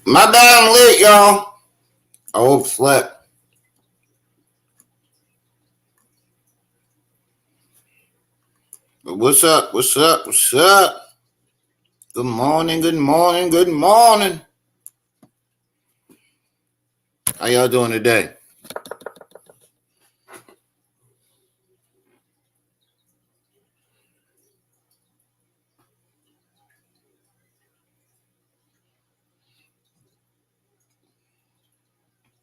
My bad, I'm late, y'all. I overslept. But what's up? What's up? What's up? Good morning, good morning, good morning. How y'all doing today?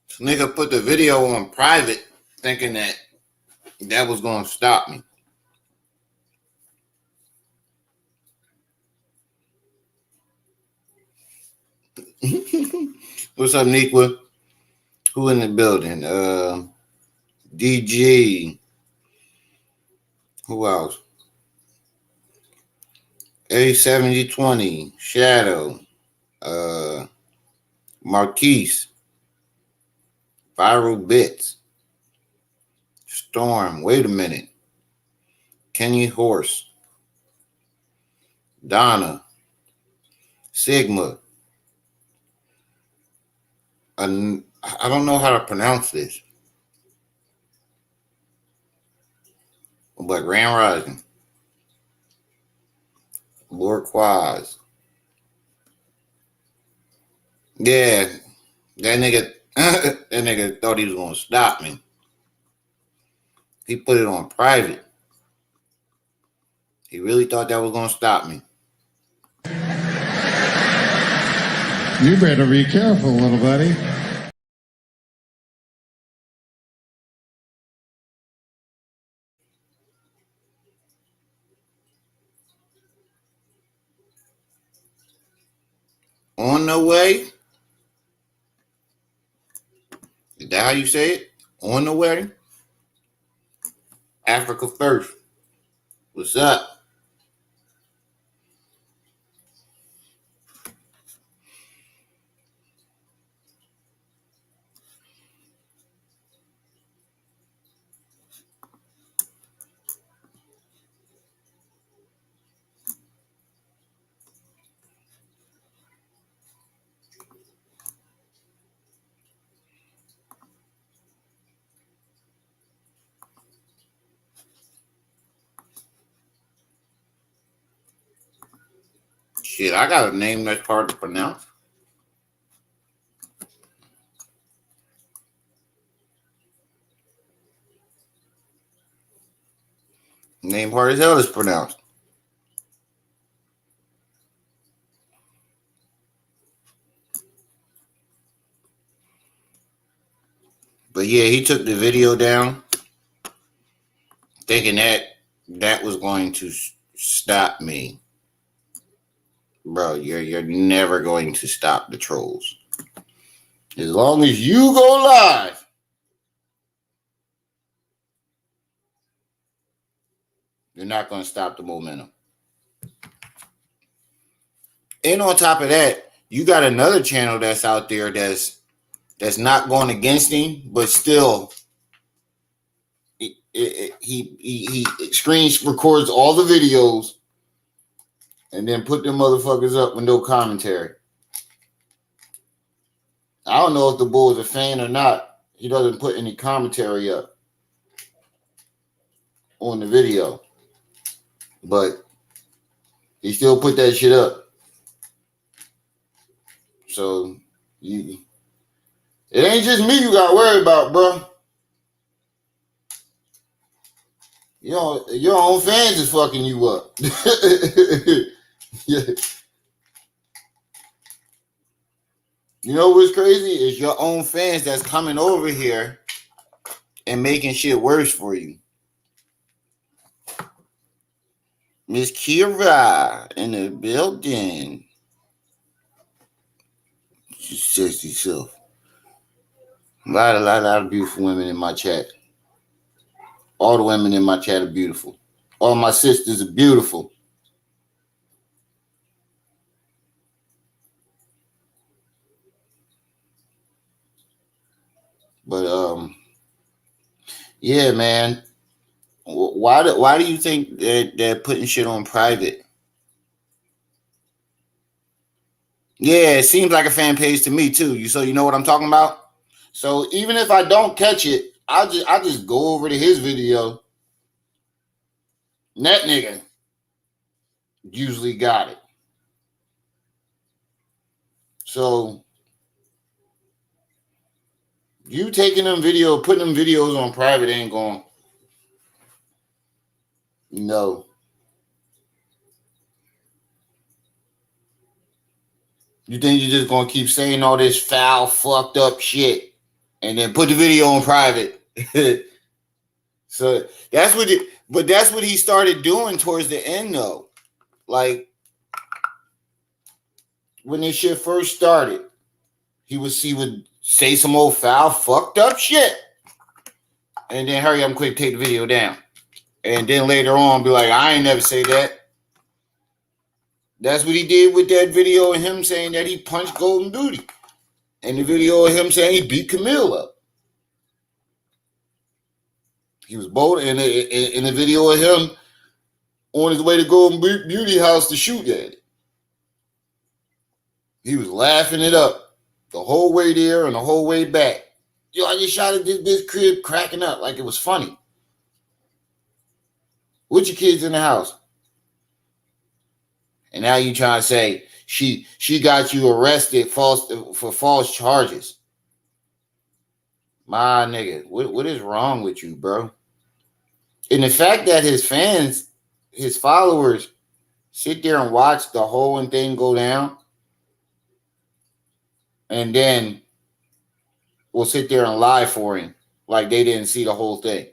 This nigga put the video on private thinking that was going to stop me. What's up, Nequa? Who in the building? DG. Who else? A7020. Shadow. Marquise. Viral Bits. Storm. Wait a minute. Kenny Horse. Donna. Sigma. I don't know how to pronounce this. But Grand Rising. Lord Quaz. Yeah, that nigga thought he was gonna stop me. He put it on private. He really thought that was gonna stop me. You better be careful, little buddy. On the way? Is that how you say it? On the way? Africa first. What's up? Shit, I got a name that's hard to pronounce. Name hard as hell to pronounce. But yeah, he took the video down thinking that was going to stop me. Bro, you're never going to stop the trolls. As long as you go live, you're not going to stop the momentum. And on top of that, you got another channel that's out there that's not going against him, but still he screens records all the videos and then put them motherfuckers up with no commentary. I don't know if the bull is a fan or not. He doesn't put any commentary up on the video, but he still put that shit up. So it ain't just me you got to worry about, bro. You know, your own fans is fucking you up. Yeah. You know what's crazy is your own fans that's coming over here and making shit worse for you. Miss Kira in the building. She's sexy self. A lot of beautiful women in my chat. All the women in my chat are beautiful. All my sisters are beautiful. But yeah, man. Why do you think that they're putting shit on private? Yeah, it seems like a fan page to me too. You know what I'm talking about? So even if I don't catch it, I just go over to his video. And that nigga usually got it. So you taking them putting them videos on private ain't going. No. You think you're just gonna keep saying all this foul, fucked up shit, and then put the video on private? So that's what he started doing towards the end, though. Like when this shit first started, he would say some old foul, fucked up shit, and then hurry up and quick take the video down, and then later on be like, I ain't never say that. That's what he did with that video of him saying that he punched Golden Booty, and the video of him saying he beat Camille up. He was bold in the video of him on his way to Golden Beauty house to shoot at it. He was laughing it up the whole way there and the whole way back. Yo, I just shot at this bitch crib cracking up like it was funny. With your kids in the house. And now you trying to say she got you arrested for false charges. My nigga, what is wrong with you, bro? And the fact that his fans, his followers, sit there and watch the whole thing go down, and then will sit there and lie for him like they didn't see the whole thing.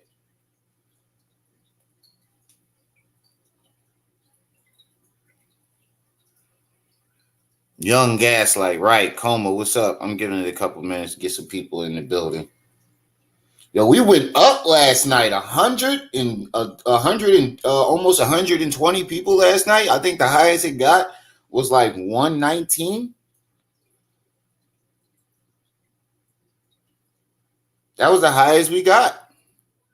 Young Gaslight, right? Coma, what's up? I'm giving it a couple minutes to get some people in the building. Yo, we went up last night, 100 and almost 120 people last night. I think the highest it got was like 119. That was the highest we got.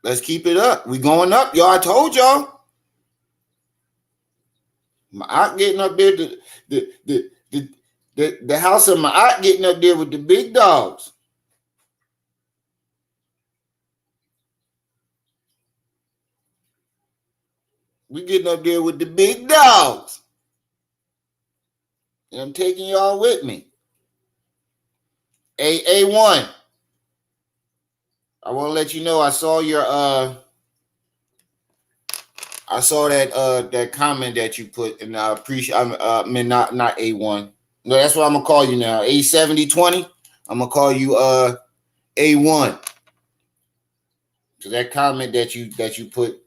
Let's keep it up. We going up, y'all. I told y'all. Ma'at getting up there, the house of Ma'at getting up there with the big dogs. We getting up there with the big dogs. And I'm taking y'all with me. A1. I want to let you know I saw your I saw that comment that you put, and I appreciate. I mean, not A1. No, that's what I'm gonna call you now. A7020. I'm gonna call you A1. So that comment that you put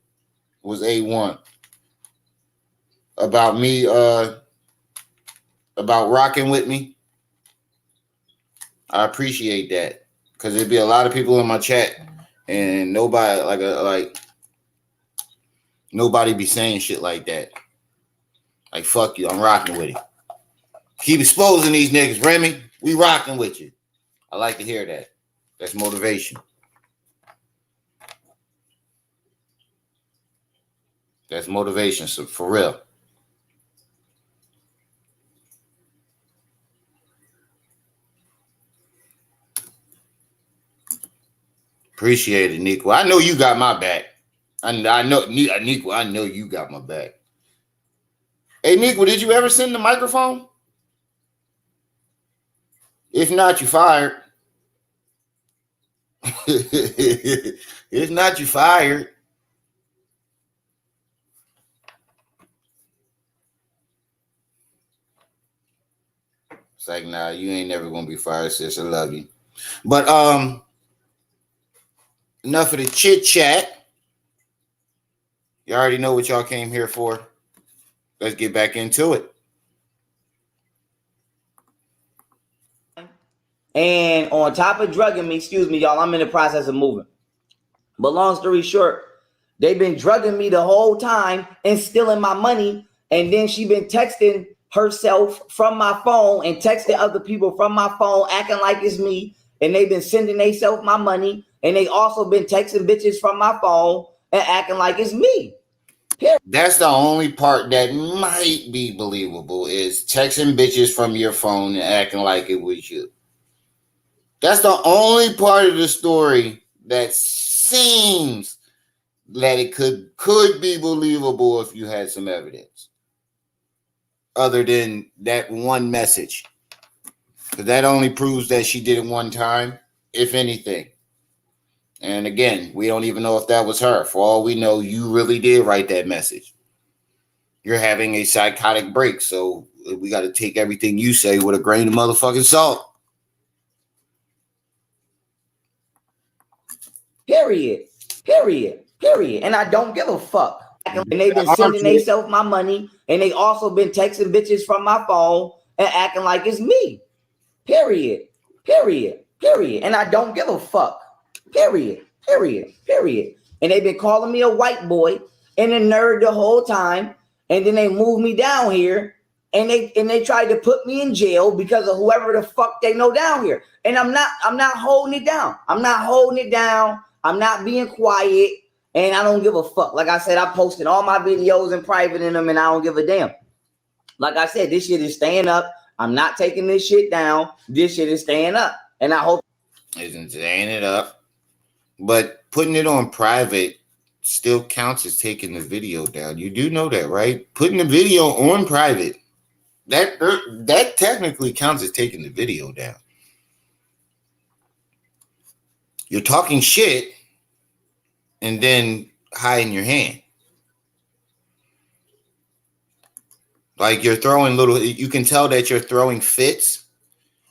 was A1 about me about rocking with me. I appreciate that because there'd be a lot of people in my chat and nobody nobody be saying shit like that. Like, fuck you, I'm rocking with it. Keep exposing these niggas, Remy. We rocking with you. I like to hear that. That's motivation. That's motivation, so for real. Appreciate it, Nico. I know you got my back. I know, Nico, I know you got my back. Hey, Nico, did you ever send the microphone? If not, you fired. If not, you fired. It's like, nah, you ain't never gonna be fired, sis. I love you. But enough of the chit chat. You already know what y'all came here for. Let's get back into it. And on top of drugging me, excuse me, y'all, I'm in the process of moving. But long story short, they've been drugging me the whole time and stealing my money. And then she been texting herself from my phone and texting other people from my phone, acting like it's me. And they've been sending themselves my money. And they also been texting bitches from my phone and acting like it's me. That's the only part that might be believable is texting bitches from your phone and acting like it was you. That's the only part of the story that seems that it could be believable if you had some evidence. Other than that one message. Because that only proves that she did it one time, if anything. And again, we don't even know if that was her. For all we know, you really did write that message. You're having a psychotic break, so we got to take everything you say with a grain of motherfucking salt. Period. And I don't give a fuck. And they've been sending themselves my money, and they also been texting bitches from my phone and acting like it's me. Period. And I don't give a fuck. Period. And they've been calling me a white boy and a nerd the whole time. And then they moved me down here and they tried to put me in jail because of whoever the fuck they know down here. And I'm not holding it down. I'm not being quiet, and I don't give a fuck. Like I said, I posted all my videos in private in them, and I don't give a damn. Like I said, this shit is staying up. I'm not taking this shit down. This shit is staying up. And I hope isn't staying it up. But putting it on private still counts as taking the video down. You do know that, right? Putting the video on private, that technically counts as taking the video down. You're talking shit and then hiding your hand. Like you're throwing you can tell that you're throwing fits.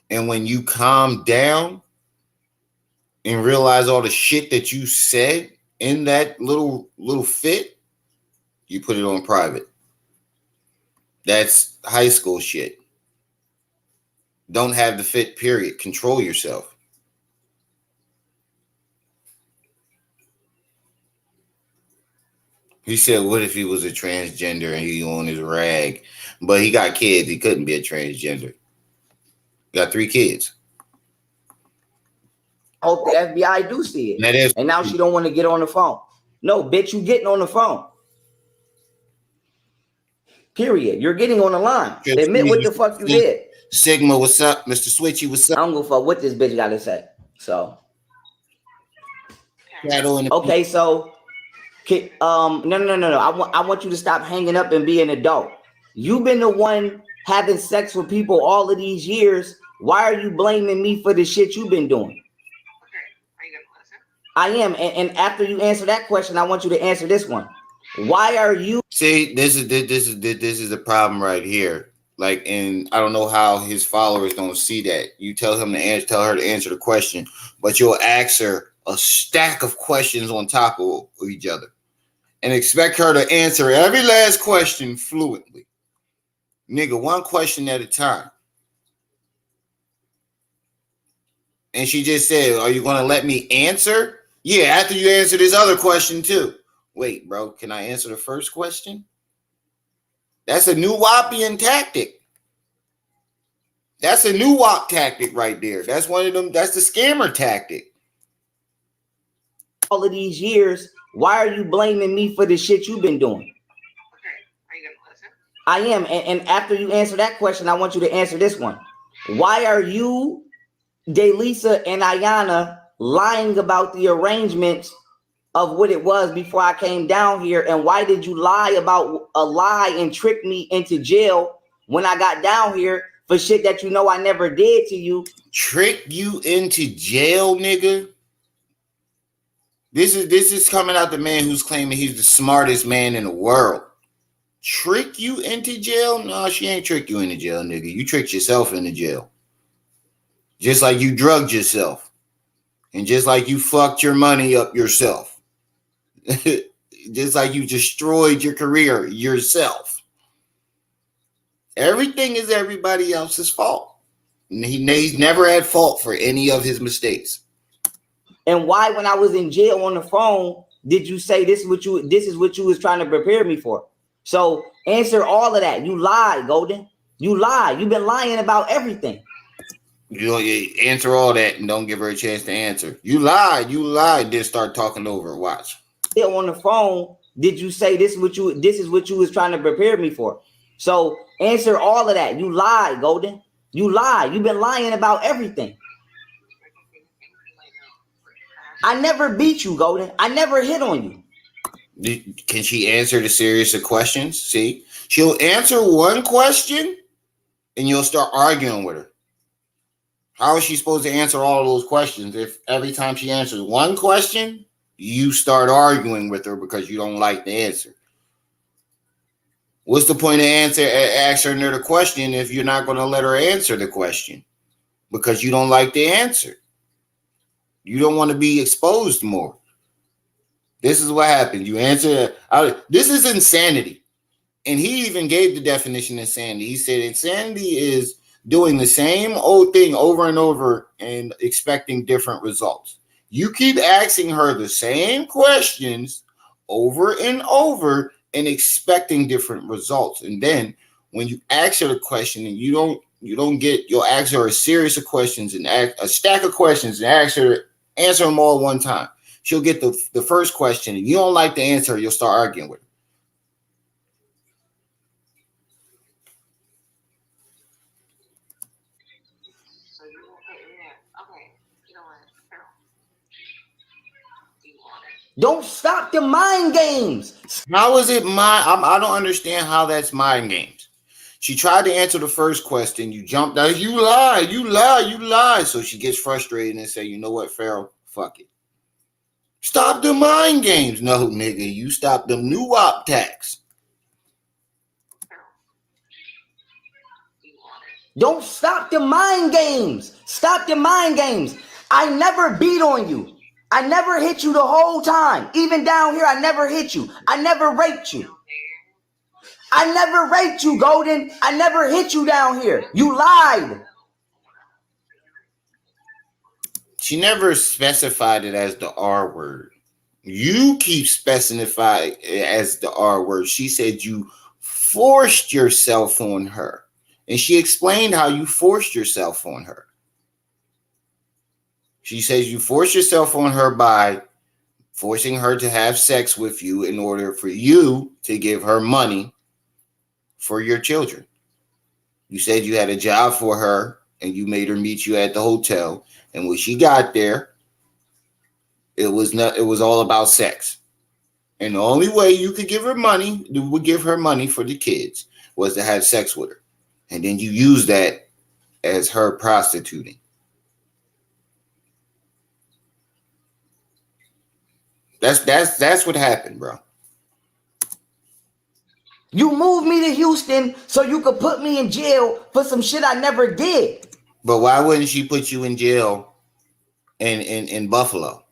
And when you calm down and realize all the shit that you said in that little fit, you put it on private. That's high school shit. Don't have the fit, period. Control yourself. He said, what if he was a transgender and he on his rag? But he got kids. He couldn't be a transgender. He got 3 kids. I hope the FBI do see it. And now she don't want to get on the phone. No, bitch, you getting on the phone. Period. You're getting on the line. Admit what the fuck you did. Sigma, what's up? Mr. Switchy, what's up? I don't give a fuck what this bitch got to say. So. Okay, so. No. I want you to stop hanging up and be an adult. You've been the one having sex with people all of these years. Why are you blaming me for the shit you've been doing? I am, and after you answer that question, I want you to answer this one. Why are you? See, this is the problem right here. Like, and I don't know how his followers don't see that. You tell him to answer, tell her to answer the question, but you'll ask her a stack of questions on top of each other, and expect her to answer every last question fluently. Nigga, one question at a time. And she just said, "Are you going to let me answer?" Yeah, after you answer this other question too. Wait, bro, can I answer the first question? That's a new Wapian tactic. That's a new WAP tactic right there. That's one of them. That's the scammer tactic. All of these years, why are you blaming me for the shit you've been doing? Okay, are you gonna listen? I am, and after you answer that question, I want you to answer this one. Why are you, Delisa and Ayana, lying about the arrangements of what it was before I came down here? And why did you lie about a lie and trick me into jail when I got down here for shit that you know I never did to you? Trick you into jail, nigga? This is coming out the man who's claiming he's the smartest man in the world. Trick you into jail? No, she ain't trick you into jail, nigga. You tricked yourself into jail. Just like you drugged yourself. And just like you fucked your money up yourself. Just like you destroyed your career yourself. Everything is everybody else's fault. He's never had fault for any of his mistakes. And why, when I was in jail on the phone, did you say this is what you was trying to prepare me for? So answer all of that. You lied, Golden. You lied. You've been lying about everything. You answer all that and don't give her a chance to answer. You lied. Then start talking over. Watch. On the phone, did you say this is what you was trying to prepare me for? So answer all of that. You lied, Golden. You lied. You've been lying about everything. I never beat you, Golden. I never hit on you. Can she answer the series of questions? See, she'll answer one question and you'll start arguing with her. How is she supposed to answer all of those questions if every time she answers one question, you start arguing with her because you don't like the answer? What's the point of answering her the question if you're not going to let her answer the question because you don't like the answer? You don't want to be exposed more. This is what happens. You answer. This is insanity. And he even gave the definition of insanity. He said insanity is doing the same old thing over and over and expecting different results. You keep asking her the same questions over and over and expecting different results. And then when you ask her the question and you'll ask her a series of questions and a stack of questions and answer them all at one time. She'll get the first question and you don't like the answer, you'll start arguing with her. Don't stop the mind games. How is it I don't understand how that's mind games. She tried to answer the first question. You jumped out. You lie. So she gets frustrated and say, you know what, Pharaoh, fuck it. Stop the mind games. No, nigga, you stop them new op tax. Don't stop the mind games. Stop the mind games. I never beat on you. I never hit you the whole time. Even down here, I never hit you. I never raped you. I never raped you, Golden. I never hit you down here. You lied. She never specified it as the R word. You keep specifying it as the R word. She said you forced yourself on her. And she explained how you forced yourself on her. She says you forced yourself on her by forcing her to have sex with you in order for you to give her money for your children. You said you had a job for her and you made her meet you at the hotel. And when she got there, it was all about sex. And the only way you could give her money, for the kids, was to have sex with her. And then you use that as her prostituting. That's what happened, bro. You moved me to Houston so you could put me in jail for some shit I never did. But why wouldn't she put you in jail in Buffalo?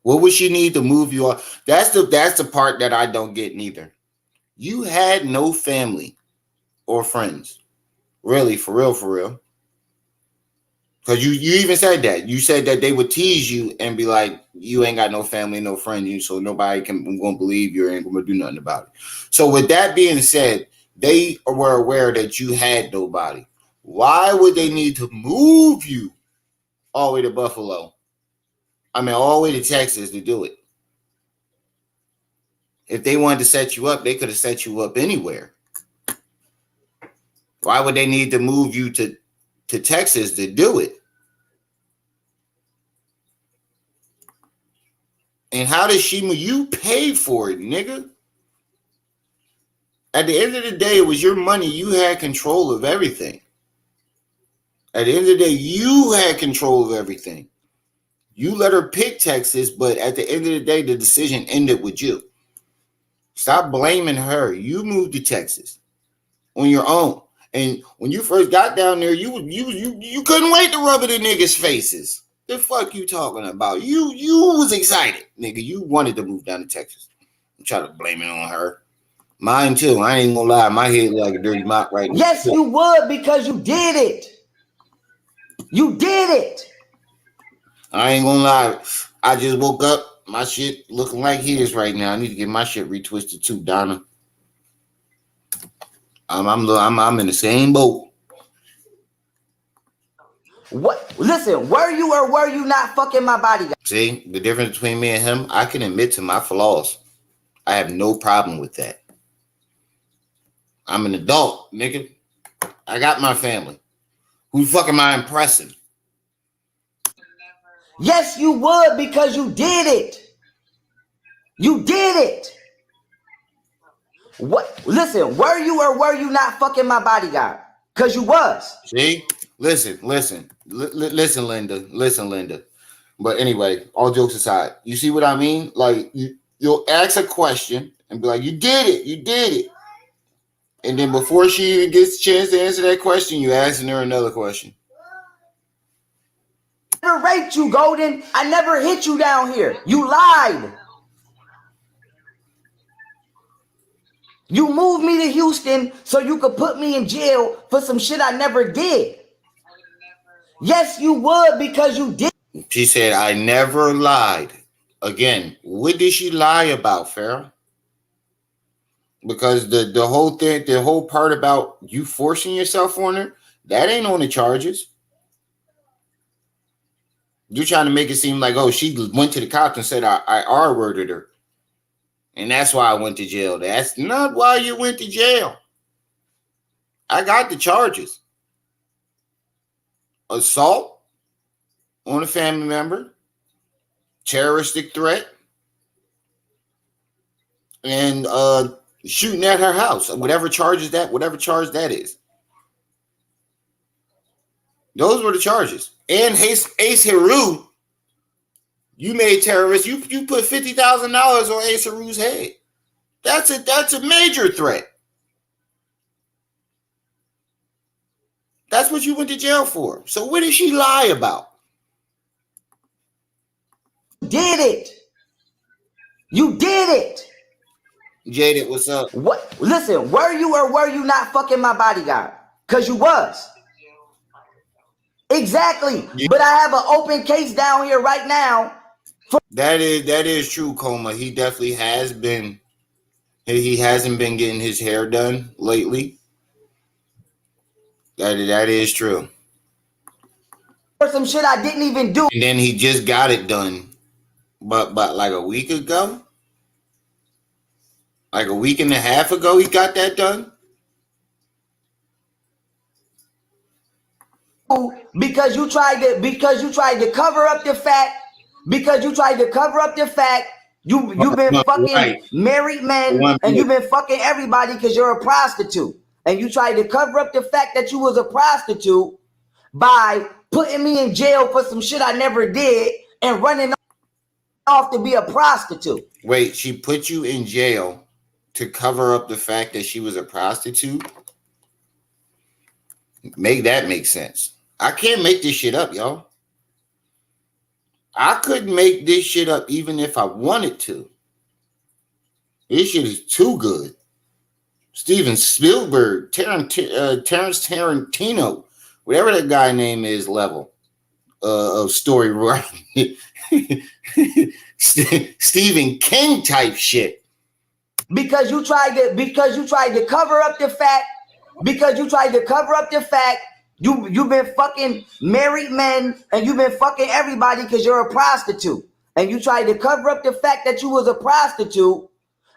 What would she need to move you on? That's the part that I don't get neither. You had no family or friends. Really, for real. Because you even said that. You said that they would tease you and be like, you ain't got no family, no friends, so nobody won't believe you or ain't going to do nothing about it. So with that being said, they were aware that you had nobody. Why would they need to move you all the way to Buffalo? I mean, all the way to Texas to do it. If they wanted to set you up, they could have set you up anywhere. Why would they need to move you to Texas to do it? And how does you paid for it, nigga? At the end of the day, it was your money. You had control of everything. At the end of the day, you had control of everything. You let her pick Texas, but at the end of the day, the decision ended with you. Stop blaming her. You moved to Texas on your own. And when you first got down there, you couldn't wait to rub it in niggas' faces. The fuck you talking about? You was excited, nigga. You wanted to move down to Texas. I'm trying to blame it on her. Mine too. I ain't gonna lie. My head like a dirty mop right now. Yes, you would, because you did it. You did it. I ain't gonna lie. I just woke up. My shit looking like his right now. I need to get my shit retwisted too, Donna. I'm in the same boat. What? Listen, were you or were you not fucking my bodyguard? See, the difference between me and him, I can admit to my flaws. I have no problem with that. I'm an adult, nigga. I got my family. Who the fuck am I impressing? Yes, you would, because you did it. You did it. What? Listen, were you or were you not fucking my bodyguard? Because you was. See? Listen, Linda. But anyway, all jokes aside, you see what I mean? Like, you'll ask a question and be like, you did it. And then before she even gets a chance to answer that question, you asking her another question. I never raped you, Golden. I never hit you down here. You lied. You moved me to Houston so you could put me in jail for some shit I never did. Yes, you would, because you did. She said, I never lied. Again, what did she lie about, Pharaoh? Because the whole thing, the whole part about you forcing yourself on her, that ain't on the charges. You're trying to make it seem like, oh, she went to the cops and said I R-worded her. And that's why I went to jail. That's not why you went to jail. I got the charges. Assault on a family member, terroristic threat, and shooting at her house. Whatever charge that is. Those were the charges. And Ace Heru, you made terrorists. You put $50,000 on Ace Heru's head. That's a major threat. That's what you went to jail for. So what did she lie about? Did it. You did it. Jaded, what's up? What? Listen, were you or were you not fucking my bodyguard? Because you was. Exactly. Yeah. But I have an open case down here right now. That is true, Coma. He definitely has been. He hasn't been getting his hair done lately. That is true. For some shit I didn't even do. And then he just got it done. But like a week ago? Like a week and a half ago he got that done? Because you tried to cover up the fact. You've been fucking married men and you've been fucking everybody because you're a prostitute. And you tried to cover up the fact that you was a prostitute by putting me in jail for some shit I never did and running off to be a prostitute. Wait, she put you in jail to cover up the fact that she was a prostitute? Make that make sense. I can't make this shit up, y'all. I couldn't make this shit up even if I wanted to. This shit is too good. Steven Spielberg, Terrence Tarantino, whatever that guy name is, level of story writing. Stephen King type shit. Because you tried to cover up the fact. You've been fucking married men and you've been fucking everybody because you're a prostitute. And you tried to cover up the fact that you was a prostitute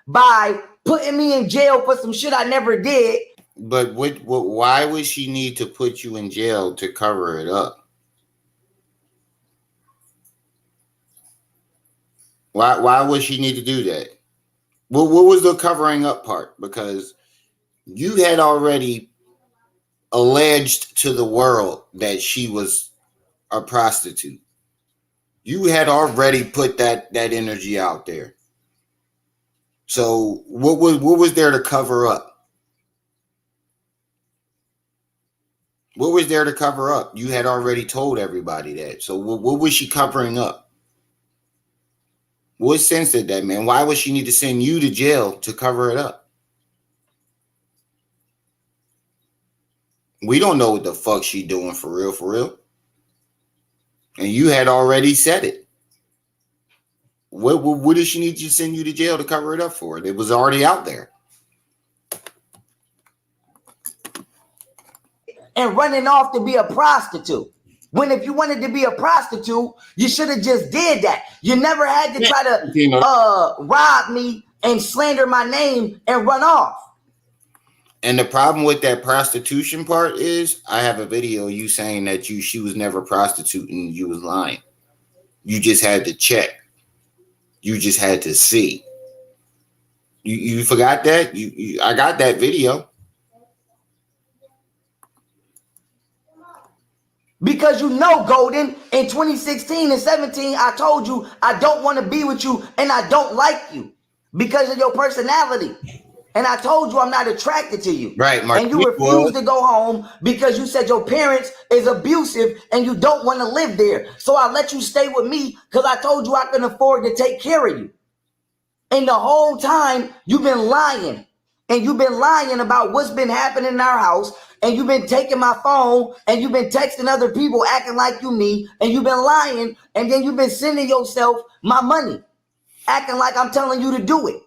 by putting me in jail for some shit I never did. But why would she need to put you in jail to cover it up? Why would she need to do that? What was the covering up part? Because you had already alleged to the world that she was a prostitute. You had already put that energy out there. So what was there to cover up? What was there to cover up? You had already told everybody that. So what was she covering up? What sense did that, man? Why would she need to send you to jail to cover it up? We don't know what the fuck she doing for real. And you had already said it. What does she need to send you to jail to cover it up for? It was already out there. And running off to be a prostitute. When if you wanted to be a prostitute, you should have just did that. You never had to try to rob me and slander my name and run off. And the problem with that prostitution part is I have a video of you saying that she was never prostituting, you was lying. You just had to check. You just had to see. You forgot that? I got that video. Because you know, Golden, in 2016 and 17, I told you I don't want to be with you and I don't like you because of your personality. And I told you I'm not attracted to you. Right, Mark. And you refused to go home because you said your parents is abusive and you don't want to live there. So I let you stay with me because I told you I can afford to take care of you. And the whole time you've been lying. And you've been lying about what's been happening in our house. And you've been taking my phone and you've been texting other people acting like you me. And you've been lying. And then you've been sending yourself my money, acting like I'm telling you to do it.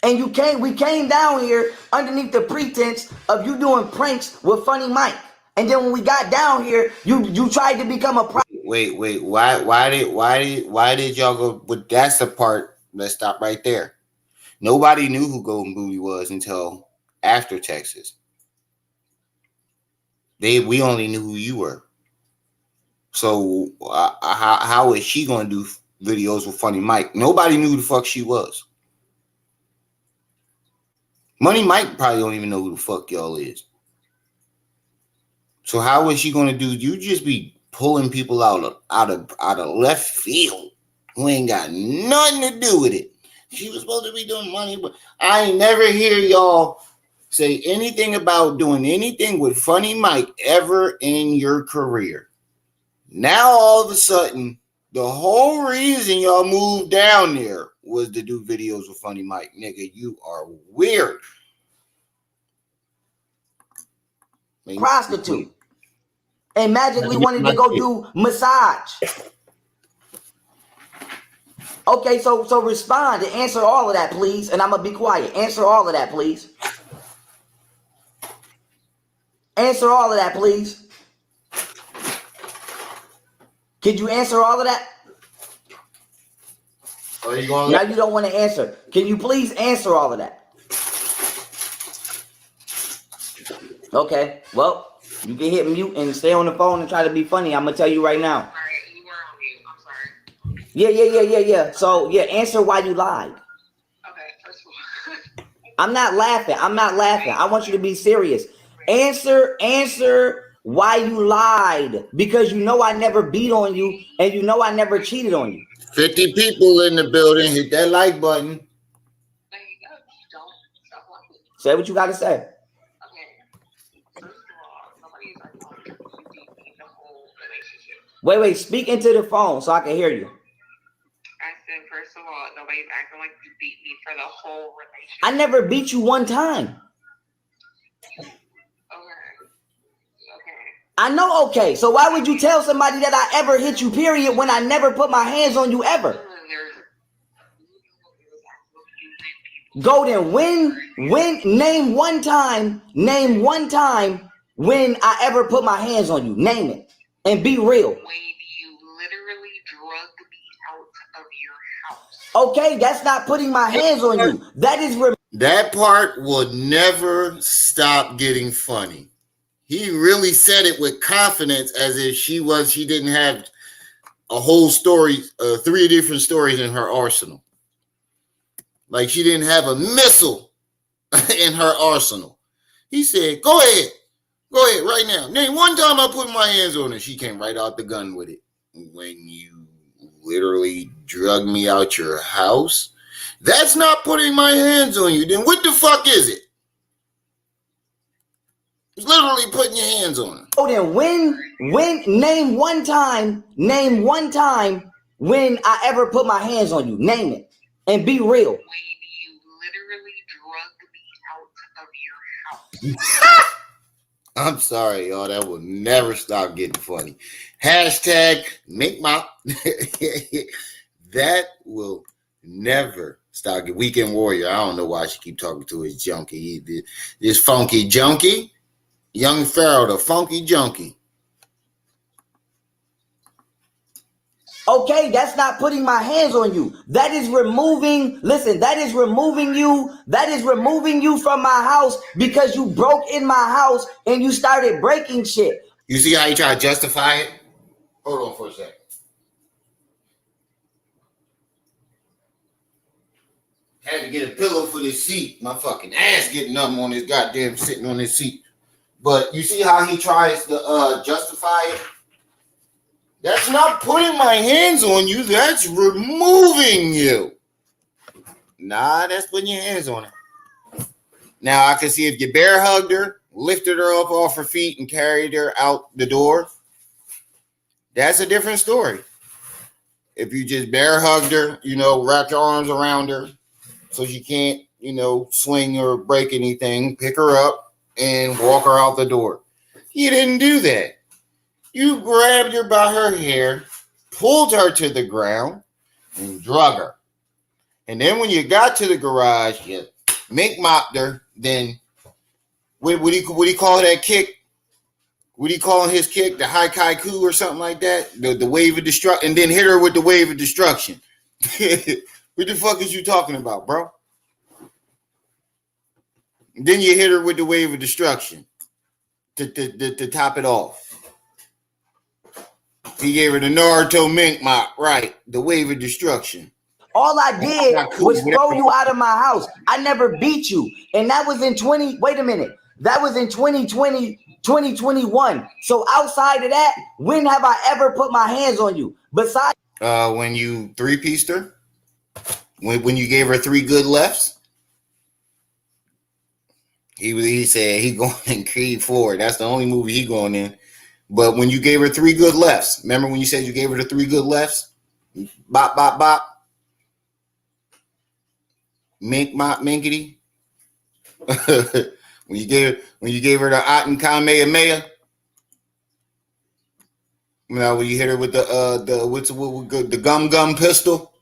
And we came down here underneath the pretense of you doing pranks with Funny Mike. And then when we got down here, you tried to become a Wait. Why did y'all go? But that's the part. Let's stop right there. Nobody knew who Golden Booty was until after Texas. We only knew who you were. So how is she going to do videos with Funny Mike? Nobody knew who the fuck she was. Money Mike probably don't even know who the fuck y'all is. So how is she going to do? You just be pulling people out of left field who ain't got nothing to do with it. She was supposed to be doing money, but I ain't never hear y'all say anything about doing anything with Funny Mike ever in your career. Now all of a sudden, the whole reason y'all moved down there was to do videos with Funny Mike. Nigga, you are weird. Prostitute. And magically wanted to go do massage. Okay, so respond and answer all of that, please. And I'm going to be quiet. Answer all of that, please. Answer all of that, please. Could you answer all of that? Are you going now you don't want to answer. Can you please answer all of that? Okay, well, you can hit mute and stay on the phone and try to be funny. I'm going to tell you right now. Sorry, you were on mute. I'm sorry. Yeah. So, answer why you lied. Okay, first of all. I'm not laughing. I want you to be serious. Answer why you lied. Because you know I never beat on you and you know I never cheated on you. 50 people in the building. Hit that like button. There you go. Don't stop lying. Say what you got to say. Wait, speak into the phone so I can hear you. I said, first of all, nobody's acting like you beat me for the whole relationship. I never beat you one time. Okay. I know, okay. So why would you tell somebody that I ever hit you, period, when I never put my hands on you ever? Golden, when name one time when I ever put my hands on you. Name it. And be real. When you literally drugged me out of your house. Okay, that's not putting my hands on you. That is that part will never stop getting funny. He really said it with confidence as if she didn't have a whole story, 3 different stories in her arsenal. Like she didn't have a missile in her arsenal. He said, go ahead right now. Name one time I put my hands on her. She came right out the gun with it. When you literally drug me out your house, that's not putting my hands on you. Then what the fuck is it? It's literally putting your hands on her. Oh, then when name one time when I ever put my hands on you. Name it and be real. When you literally drugged me out of your house. I'm sorry, y'all. That will never stop getting funny. Hashtag make my that will never stop. Weekend Warrior. I don't know why she keep talking to his junkie. This funky junkie. Young Pharaoh, the funky junkie. Okay, that's not putting my hands on you. That is removing, listen, that is removing you from my house because you broke in my house and you started breaking shit. You see how you try to justify it? Hold on for a second. Had to get a pillow for this seat. My fucking ass getting up on this goddamn sitting on this seat. But you see how he tries to justify it? That's not putting my hands on you. That's removing you. Nah, that's putting your hands on her. Now, I can see if you bear hugged her, lifted her up off her feet, and carried her out the door, that's a different story. If you just bear hugged her, wrap your arms around her so she can't, swing or break anything, pick her up and walk her out the door. You didn't do that. You grabbed her by her hair, pulled her to the ground, and drug her. And then when you got to the garage, you mink mopped her. Then what do you call that kick? What do you call his kick? The high kaiku or something like that? The wave of destruction, and then hit her with the wave of destruction. What the fuck is you talking about, bro? And then you hit her with the wave of destruction to top it off. He gave her the Naruto mink mop, right? The wave of destruction. All I did was throw you out of my house. I never beat you. And that was in 2021. So outside of that, when have I ever put my hands on you? Besides when you three-pieced her? When you gave her 3 good lefts? He said he going in Creed 4. That's the only movie he going in. But when you gave her 3 good lefts, remember when you said you gave her the 3 good lefts? Bop, bop, bop. Mink, mop, minkety. when you gave her the Otten Kamehameha. Now when you hit her with the gum pistol.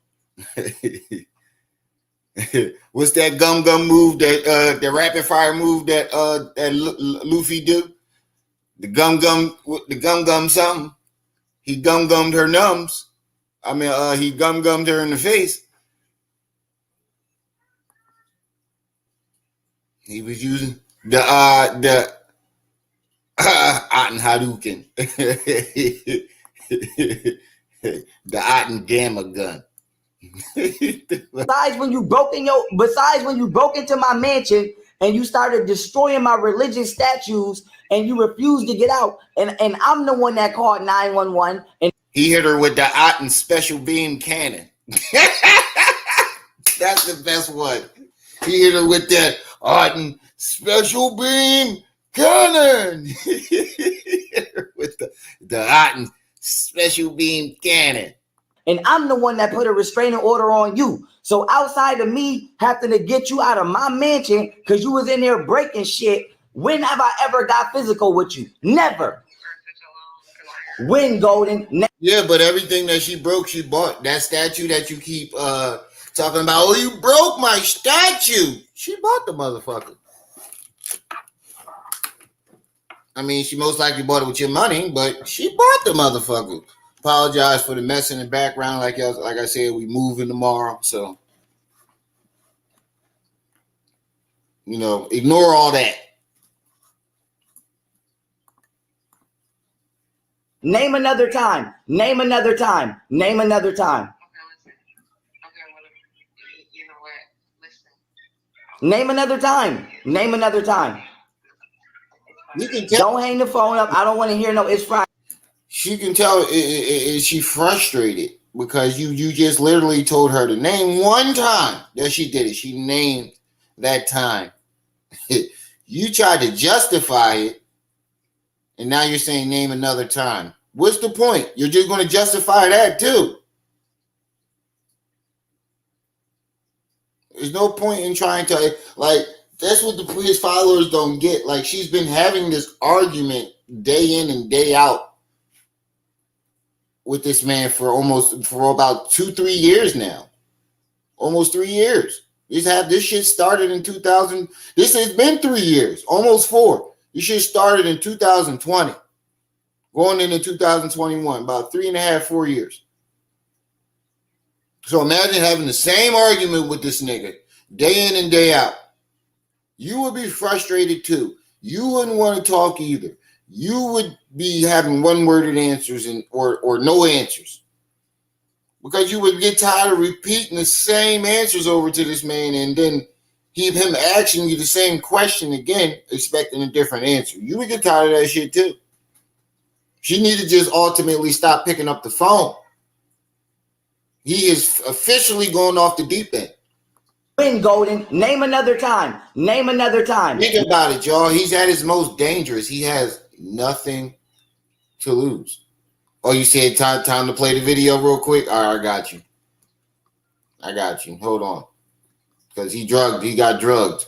What's that gum move that the rapid fire move that Luffy do? The gum something. He gummed her nums. I mean, he gummed her in the face. He was using the Otten Hadouken. The Otten Gamma gun. besides when you broke into my mansion and you started destroying my religious statues and you refused to get out, and I'm the one that called 911 and he hit her with the Otten special beam cannon. That's the best one. He hit her with that Otten special beam cannon. With the Otten special beam cannon. and I'm the one that put a restraining order on you. So outside of me having to get you out of my mansion because you was in there breaking shit, when have I ever got physical with you? Never. When, Golden? Yeah, but everything that she broke, she bought. That statue that you keep talking about, oh, you broke my statue. She bought the motherfucker. I mean, she most likely bought it with your money, but she bought the motherfucker. Apologize for the mess in the background. Like I said, we moving tomorrow, so ignore all that. Name another time. Name another time. Name another time. You know what? Listen. Name another time. Name another time. You can tell. Don't hang the phone up. I don't want to hear no. It's Friday. She can tell she frustrated because you just literally told her to name one time that she did it. She named that time. You tried to justify it, and now you're saying name another time. What's the point? You're just going to justify that too. There's no point in trying to, like, that's what his followers don't get. Like, she's been having this argument day in and day out with this man for about 2-3 years now. Almost 3 years. This shit started in 2000. This has been 3 years, almost 4. This shit started in 2020, going into 2021, about 3.5-4 years. So imagine having the same argument with this nigga day in and day out. You would be frustrated too. You wouldn't want to talk either. You would be having one-worded answers or no answers. Because you would get tired of repeating the same answers over to this man, and then him asking you the same question again, expecting a different answer. You would get tired of that shit too. She need to just ultimately stop picking up the phone. He is officially going off the deep end. Win, Golden. Name another time. Name another time. Think about it, y'all. He's at his most dangerous. He has nothing to lose. Oh, you said time to play the video real quick? All right, I got you. Hold on. Because he got drugged.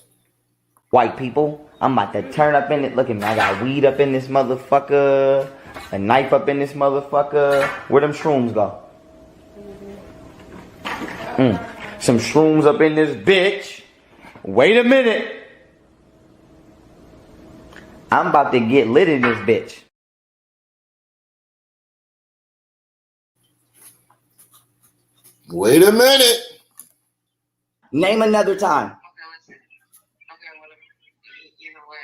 White people, I'm about to turn up in it. Look at me. I got weed up in this motherfucker. A knife up in this motherfucker. Where them shrooms go? Some shrooms up in this bitch. Wait a minute. I'm about to get lit in this bitch. Wait a minute. Name another time. Okay, listen. Okay, well, you know what?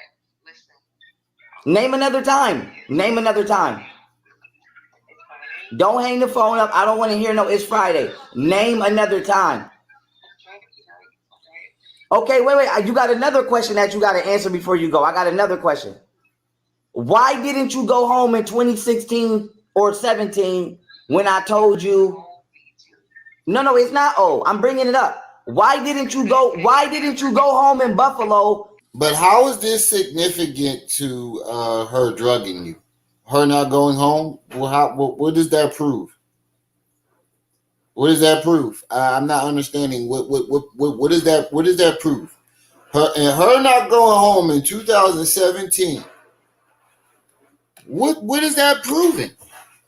Listen. Name another time. Name another time. Don't hang the phone up. I don't want to hear no it's Friday. Name another time. Okay, wait. You got another question that you got to answer before you go. I got another question. Why didn't you go home in 2016 or 17 when I told you? No, it's not. Oh, I'm bringing it up. Why didn't you go home in Buffalo? But how is this significant to her drugging you? Her not going home? Well, what does that prove? What does that prove? I'm not understanding. What is that? What does that prove? Her not going home in 2017. What is that proving?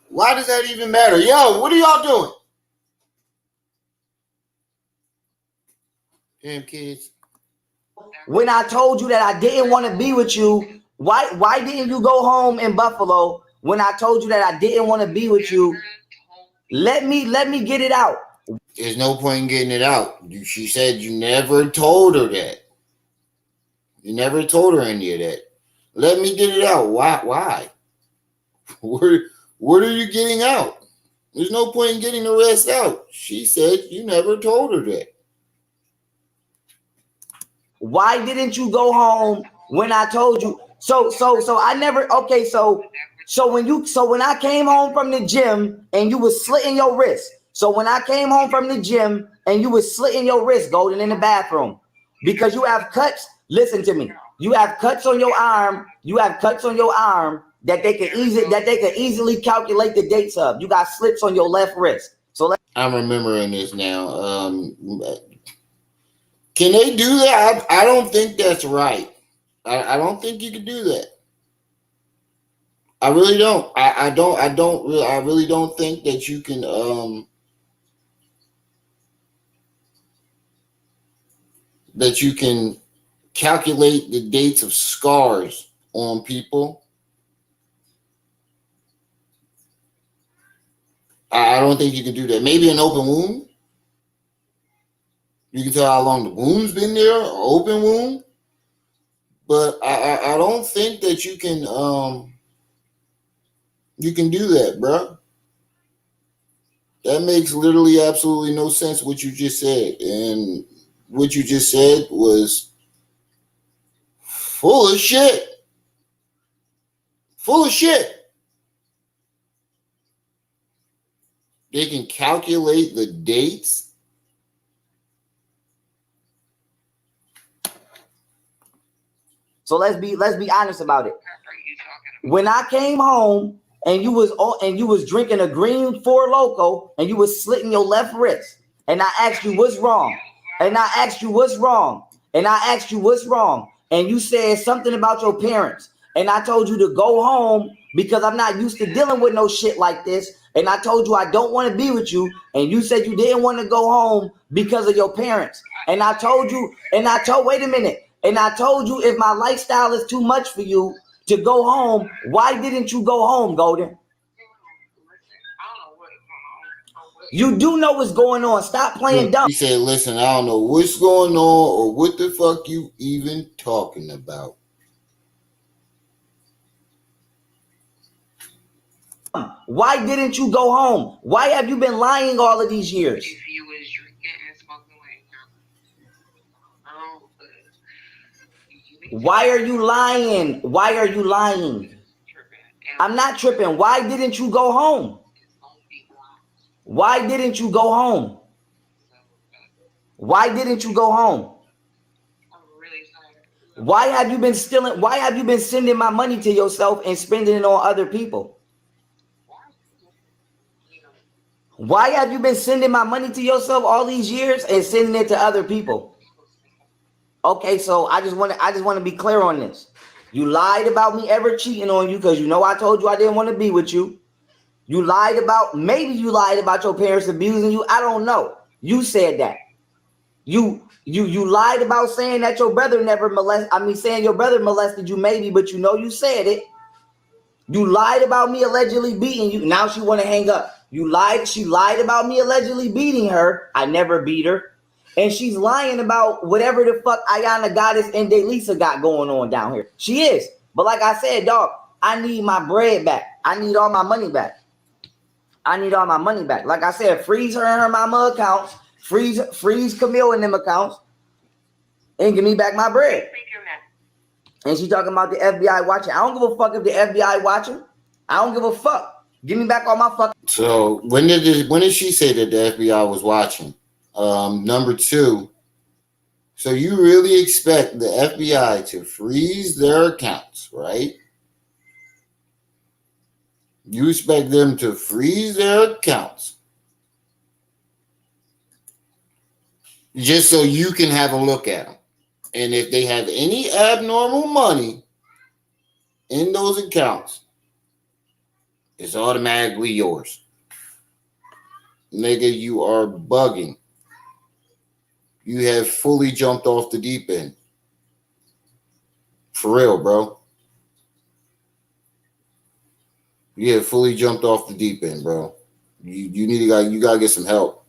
Why does that even matter? Yo, what are y'all doing? Damn kids. When I told you that I didn't want to be with you, why didn't you go home in Buffalo when I told you that I didn't want to be with you? Let me get it out. There's no point in getting it out. She said you never told her that. You never told her any of that. Let me get it out. Why? What are you getting out? There's no point in getting the rest out. She said you never told her that. Why didn't you go home when I told you? So I never. Okay, so when I came home from the gym and you was slitting your wrist. So when I came home from the gym and you was slitting your wrist, Golden, in the bathroom, because you have cuts. Listen to me. You have cuts on your arm. You have cuts on your arm that they can easily calculate the dates of. You got slips on your left wrist. So I'm remembering this now. Can they do that? I don't think that's right. I don't think you can do that. I really don't. I really don't think that you can calculate the dates of scars on people. I don't think you can do that. Maybe an open wound. You can tell how long the wound's been there, open wound. But I don't think that you can do that, bro. That makes literally absolutely no sense what you just said. And what you just said was full of shit. Full of shit. They can calculate the dates. So let's be honest about it. When I came home and you was drinking a green Four Loko and you was slitting your left wrist, and I asked you what's wrong, and you said something about your parents, and I told you to go home because I'm not used to dealing with no shit like this, and I told you I don't want to be with you, and you said you didn't want to go home because of your parents, and I told you if my lifestyle is too much for you to go home, why didn't you go home, Golden? You do know what's going on. Stop playing dumb. He said, listen, I don't know what's going on or what the fuck you even talking about. Why didn't you go home? Why have you been lying all of these years? If you was drinking and smoking like why are you lying? Why are you lying? I'm not tripping. Why didn't you go home? Why didn't you go home? Why didn't you go home? I'm really tired. Why have you been stealing? Why have you been sending my money to yourself and spending it on other people? Why have you been sending my money to yourself all these years and sending it to other people? Okay, so I just want to be clear on this. You lied about me ever cheating on you because you know I told you I didn't want to be with you. You lied about, maybe you lied about your parents abusing you. I don't know. You said that. You lied about saying that your brother saying your brother molested you maybe, but you know you said it. You lied about me allegedly beating you. Now she want to hang up. She lied about me allegedly beating her. I never beat her. And she's lying about whatever the fuck Ayana Goddess and Delisa got going on down here. She is. But like I said, dog, I need my bread back. I need all my money back. Like I said, freeze her and her mama accounts. Freeze Camille and them accounts. And give me back my bread. And she talking about the FBI watching. I don't give a fuck if the FBI watching. I don't give a fuck. Give me back all my fuck. So when did she say that the FBI was watching? Number two, so you really expect the FBI to freeze their accounts, right? You expect them to freeze their accounts just so you can have a look at them. And if they have any abnormal money in those accounts, it's automatically yours. Nigga, you are bugging. You have fully jumped off the deep end. For real, bro. You have fully jumped off the deep end, bro. You gotta get some help.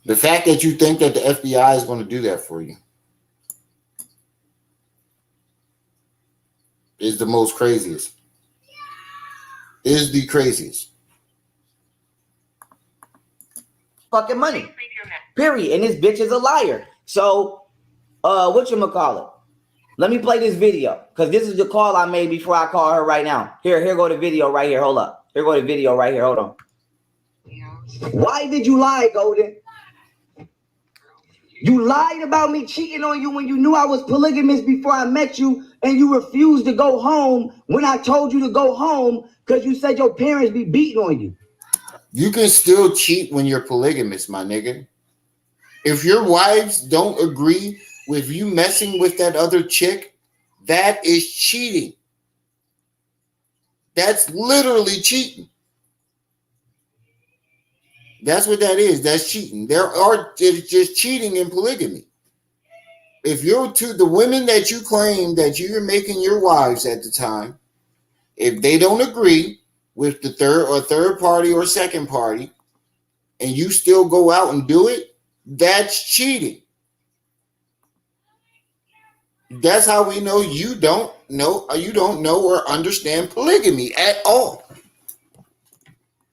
The fact that you think that the FBI is going to do that for you is the most craziest. Is the craziest. Fucking money. Period. And this bitch is a liar. So, whatchamacallit? Let me play this video because this is the call I made before I call her right now. Here go the video right here. Hold up. Here go the video right here. Hold on. Why did you lie, Golden? You lied about me cheating on you when you knew I was polygamous before I met you, and you refused to go home when I told you to go home because you said your parents be beating on you. You can still cheat when you're polygamous, my nigga. If your wives don't agree with you messing with that other chick, that is cheating. That's literally cheating. That's what that is. That's cheating. It's just cheating in polygamy. If you're to the women that you claim that you're making your wives at the time, if they don't agree with the third party or second party, and you still go out and do it, that's cheating. That's how we know you don't know or understand polygamy at all.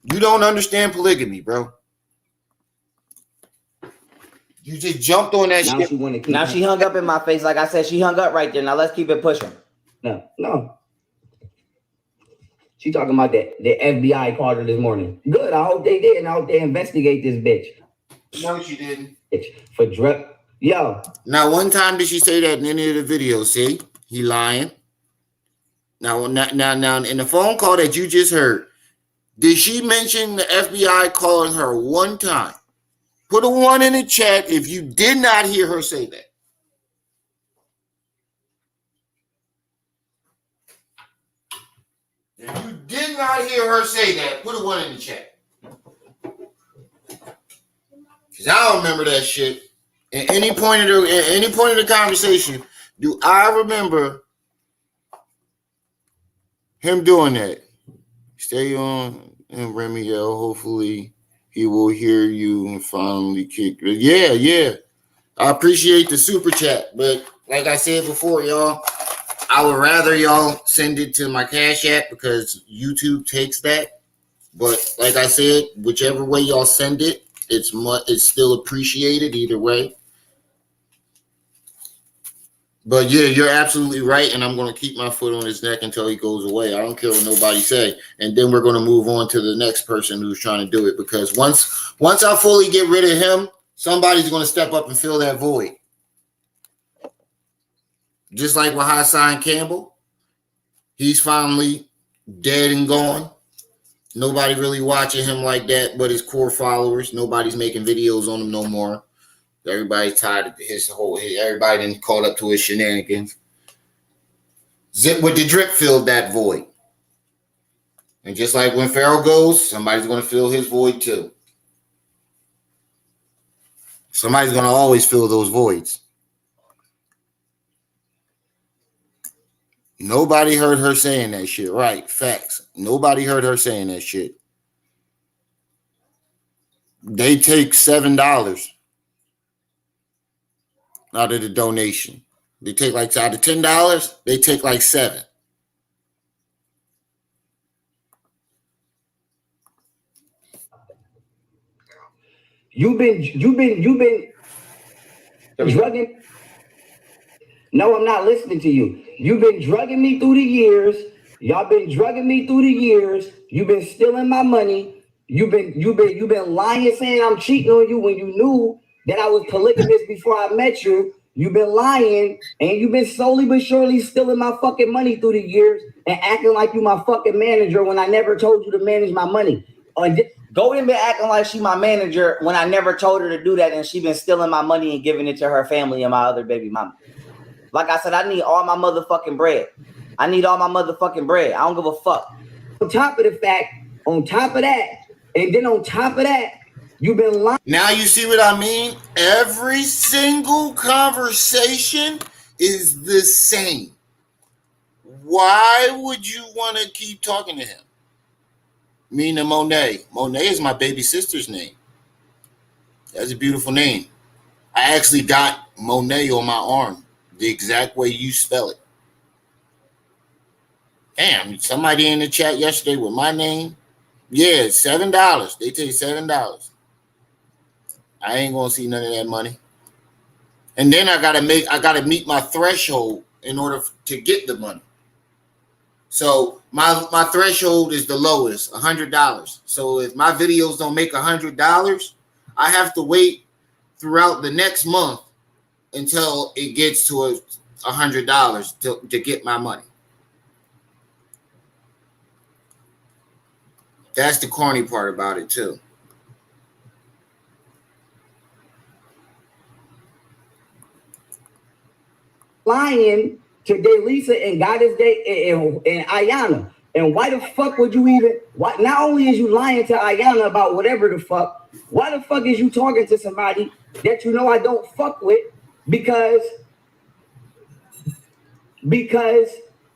You don't understand polygamy, bro. You just jumped on that shit. Now she hung up in my face. Like I said, she hung up right there. Now let's keep it pushing. No. She talking about that. The FBI called her this morning. Good. I hope they did. And I hope they investigate this bitch. No, she didn't. For drug. Yo. Now, one time did she say that in any of the videos? See? He lying. Now, in the phone call that you just heard, did she mention the FBI calling her one time? Put a 1 in the chat if you did not hear her say that. If you did not hear her say that, put a 1 in the chat. Because I don't remember that shit. At any point of the conversation, do I remember him doing that? Stay on and Remiel. Hopefully he will hear you and finally kick. Yeah. I appreciate the super chat, but like I said before, y'all, I would rather y'all send it to my Cash App because YouTube takes that. But like I said, whichever way y'all send it, it's still appreciated either way. But yeah, you're absolutely right, and I'm going to keep my foot on his neck until he goes away. I don't care what nobody say, and then we're going to move on to the next person who's trying to do it. Because once I fully get rid of him, somebody's going to step up and fill that void. Just like with Hassan Campbell, he's finally dead and gone. Nobody really watching him like that, but his core followers. Nobody's making videos on him no more. Everybody's tired of everybody done caught up to his shenanigans. Zip with the drip filled that void. And just like when Pharaoh goes, somebody's going to fill his void too. Somebody's going to always fill those voids. Nobody heard her saying that shit. Right. Facts. Nobody heard her saying that shit. They take $7 out of the donation. They take like out of $10, they take like $7. You've been drugging. No, I'm not listening to you. You've been drugging me through the years. Y'all been drugging me through the years. You've been stealing my money. You've been lying, saying I'm cheating on you when you knew that I was polygamous before I met you. You've been lying, and you've been slowly but surely stealing my fucking money through the years and acting like you my fucking manager when I never told you to manage my money. Golden been acting like she my manager when I never told her to do that, and she been stealing my money and giving it to her family and my other baby mama. Like I said, I need all my motherfucking bread. I don't give a fuck. On top of that, and then on top of that, you've been lying. Now you see what I mean? Every single conversation is the same. Why would you want to keep talking to him? Meaning Monet. Monet is my baby sister's name. That's a beautiful name. I actually got Monet on my arm the exact way you spell it. Damn, somebody in the chat yesterday with my name. Yeah, $7. They take $7. I ain't gonna see none of that money. And then I gotta meet my threshold in order to get the money. So my threshold is the lowest, $100. So if my videos don't make $100, I have to wait throughout the next month until it gets to $100 to get my money. That's the corny part about it too. Lying to Delisa and Goddess Day and Ayana. And why the fuck would you even? Why? Not only is you lying to Ayana about whatever the fuck, why the fuck is you talking to somebody that you know I don't fuck with because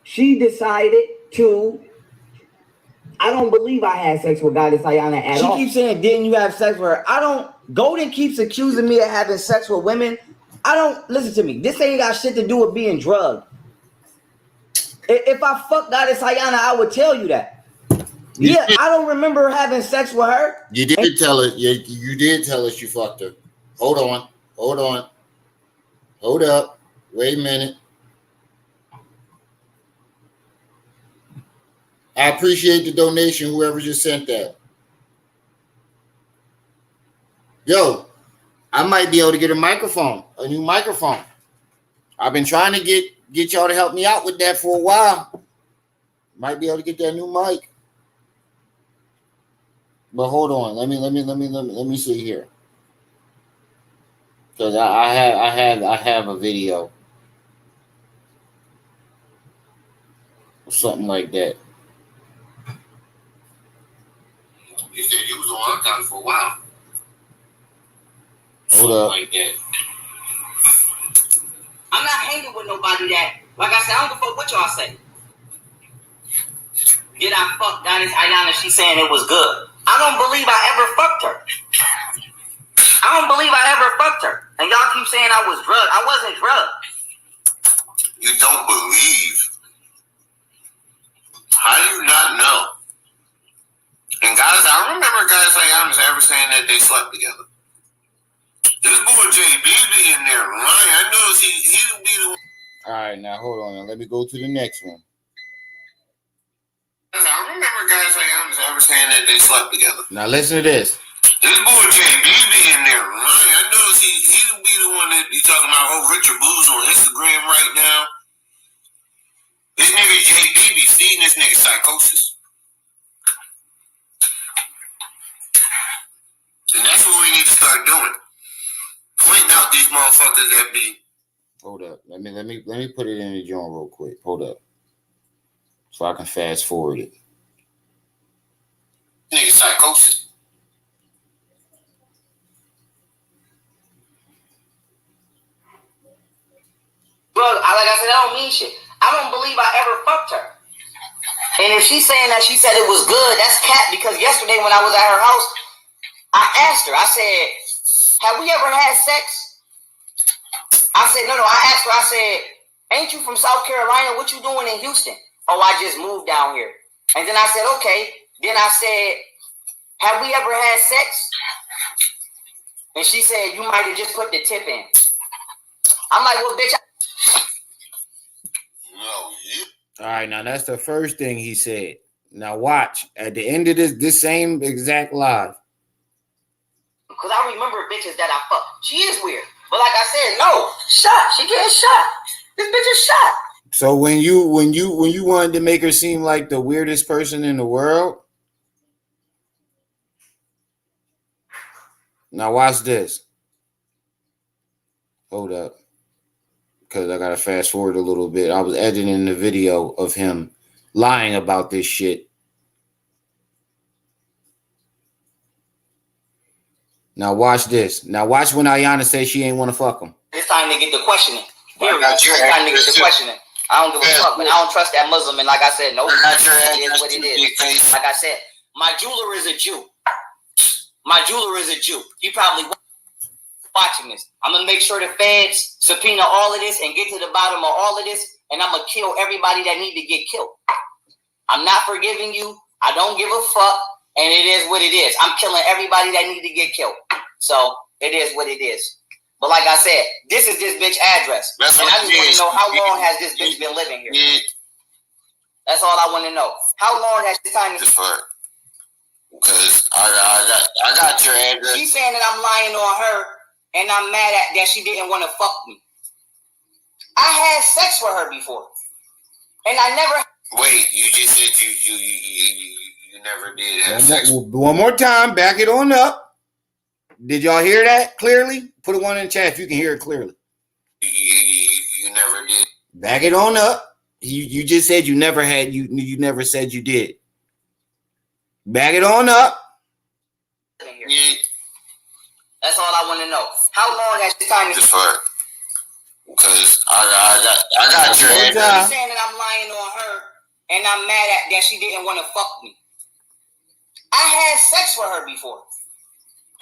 she decided to. I don't believe I had sex with Goddess Ayana at all. She keeps saying, didn't you have sex with her? I don't. Golden keeps accusing me of having sex with women. I don't. Listen to me. This ain't got shit to do with being drugged. If I fucked Goddess Ayana, I would tell you that. Yeah, I don't remember having sex with her. You did tell us. You did tell us you fucked her. Hold on. Hold up. Wait a minute. I appreciate the donation, whoever just sent that. Yo, I might be able to get a new microphone. I've been trying to get y'all to help me out with that for a while. Might be able to get that new mic. But hold on, let me see here. Because I have a video. Or something like that. You said you was on lockdown for a while. Hold up. Like that. I'm not hanging with nobody that, like I said, I don't give a fuck what y'all say. Did I fuck Ayana? She's saying it was good. I don't believe I ever fucked her. I don't believe I ever fucked her. And y'all keep saying I was drugged. I wasn't drugged. You don't believe. How do you not know? And guys, I remember guys like Adams ever saying that they slept together. This boy JB be in there lying. I know he'll be the one. All right, now hold on. Now let me go to the next one. I remember guys like Adams ever saying that they slept together. Now listen to this. This boy JB be in there lying. I know he'll be the one that be talking about, oh, Richard Blues on Instagram right now. This nigga JB be feeding this nigga psychosis. And that's what we need to start doing. Pointing out these motherfuckers that be. Hold up. Let me put it in the joint real quick. Hold up. So I can fast forward it. Nigga psychosis. Well, like I said, I don't mean shit. I don't believe I ever fucked her. And if she's saying that she said it was good, that's cat, because yesterday when I was at her house, I asked her, I said, have we ever had sex? I said, no. I asked her, I said, ain't you from South Carolina? What you doing in Houston? Oh, I just moved down here. And then I said, okay. Then I said, have we ever had sex? And she said, you might have just put the tip in. I'm like, well, bitch. All right, now that's the first thing he said. Now watch at the end of this same exact live. Because I remember bitches that I fucked. She is weird, but like I said, no, shot. She getting shot. This bitch is shot. So when you wanted to make her seem like the weirdest person in the world, now watch this. Hold up. Because I gotta fast forward a little bit. I was editing the video of him lying about this shit. Now watch this. Now watch when Ayana says she ain't want to fuck him. It's time to get the questioning. Here we go. It's time to get the questioning. I don't give a fuck, but I don't trust that Muslim. And like I said, no, it is what it is. Like I said, my jeweler is a Jew. My jeweler is a Jew. He probably watching this. I'm gonna make sure the feds subpoena all of this and get to the bottom of all of this, and I'm gonna kill everybody that need to get killed. I'm not forgiving you. I don't give a fuck, and it is what it is. I'm killing everybody that need to get killed. So it is what it is. But like I said, this is this bitch address, and I just want to know how long has this bitch been living here. That's all I want to know. How long has this time? Because I got your address. She's saying that I'm lying on her. And I'm mad at that she didn't want to fuck me. I had sex with her before. And I never... Wait, you just said you never did have sex. One more time, back it on up. Did y'all hear that clearly? Put a one in the chat if you can hear it clearly. You never did. Back it on up. You just said you never had, you never said you did. Back it on up. Yeah. That's all I want to know. How long has this time? Because I got your head. She's saying that I'm lying on her, and I'm mad at that she didn't want to fuck me. I had sex with her before,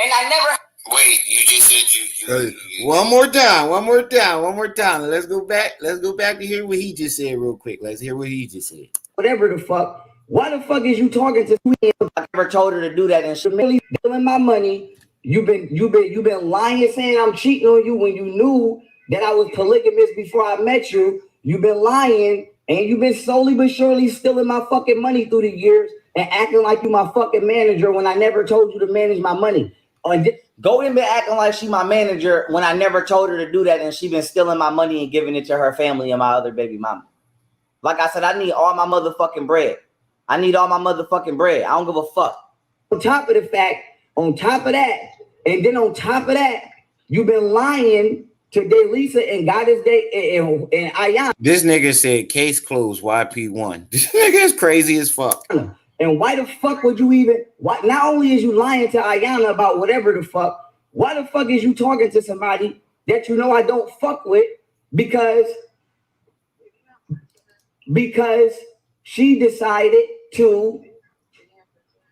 and I never. Wait, you just said you one more time. Let's go back to hear what he just said real quick. Let's hear what he just said. Whatever the fuck. Why the fuck is you talking to me? I never told her to do that, and she really stealing my money. You've been lying, saying I'm cheating on you when you knew that I was polygamous before I met you. You've been lying, and you've been slowly but surely stealing my fucking money through the years and acting like you my fucking manager when I never told you to manage my money. Golden been acting like she my manager when I never told her to do that, and she been stealing my money and giving it to her family and my other baby mama. Like I said, I need all my motherfucking bread. I don't give a fuck. On top of that, and then on top of that, you've been lying to Delisa and Goddess Day and Ayana. This nigga said case closed, YP1. This nigga is crazy as fuck. And why the fuck would you even, not only is you lying to Ayana about whatever the fuck, why the fuck is you talking to somebody that you know I don't fuck with because she decided to.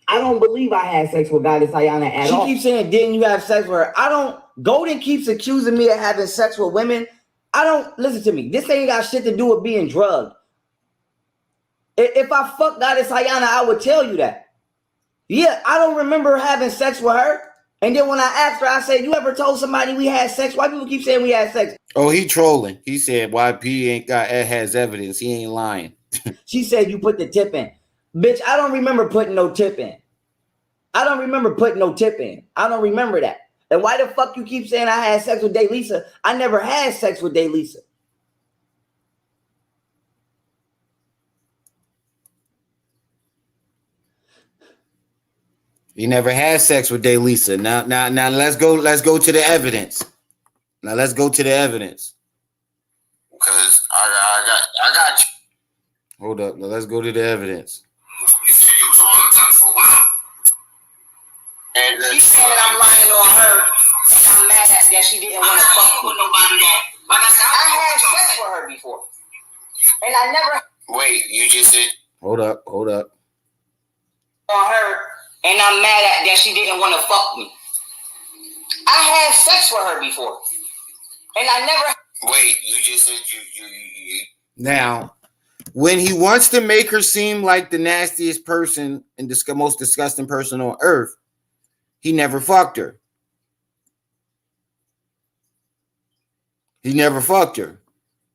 I don't believe I had sex with Goddess Ayana at all. She keeps saying, didn't you have sex with her? I don't. Golden keeps accusing me of having sex with women. I don't. Listen to me. This ain't got shit to do with being drugged. If I fucked Goddess Ayana, I would tell you that. Yeah, I don't remember having sex with her. And then when I asked her, I said, you ever told somebody we had sex? Why people keep saying we had sex? Oh, he trolling. He said YP has evidence. He ain't lying. She said you put the tip in. Bitch, I don't remember putting no tip in. I don't remember putting no tip in. I don't remember that. And why the fuck you keep saying I had sex with Daylisa? I never had sex with Daylisa. You never had sex with Daylisa. Now let's go to the evidence. Now let's go to the evidence. Because I got you. Hold up. Now let's go to the evidence. You said you was on the time for a while. And she said I'm lying on her, and I'm mad at that she didn't want to fuck with nobody that. Like I said, I had sex with her before. And I never. Wait, you just said. Hold up. On her, and I'm mad at that she didn't want to fuck me. I had sex with her before. And I never. Wait, you just said you. Now, when he wants to make her seem like the nastiest person and most disgusting person on earth, he never fucked her. He never fucked her.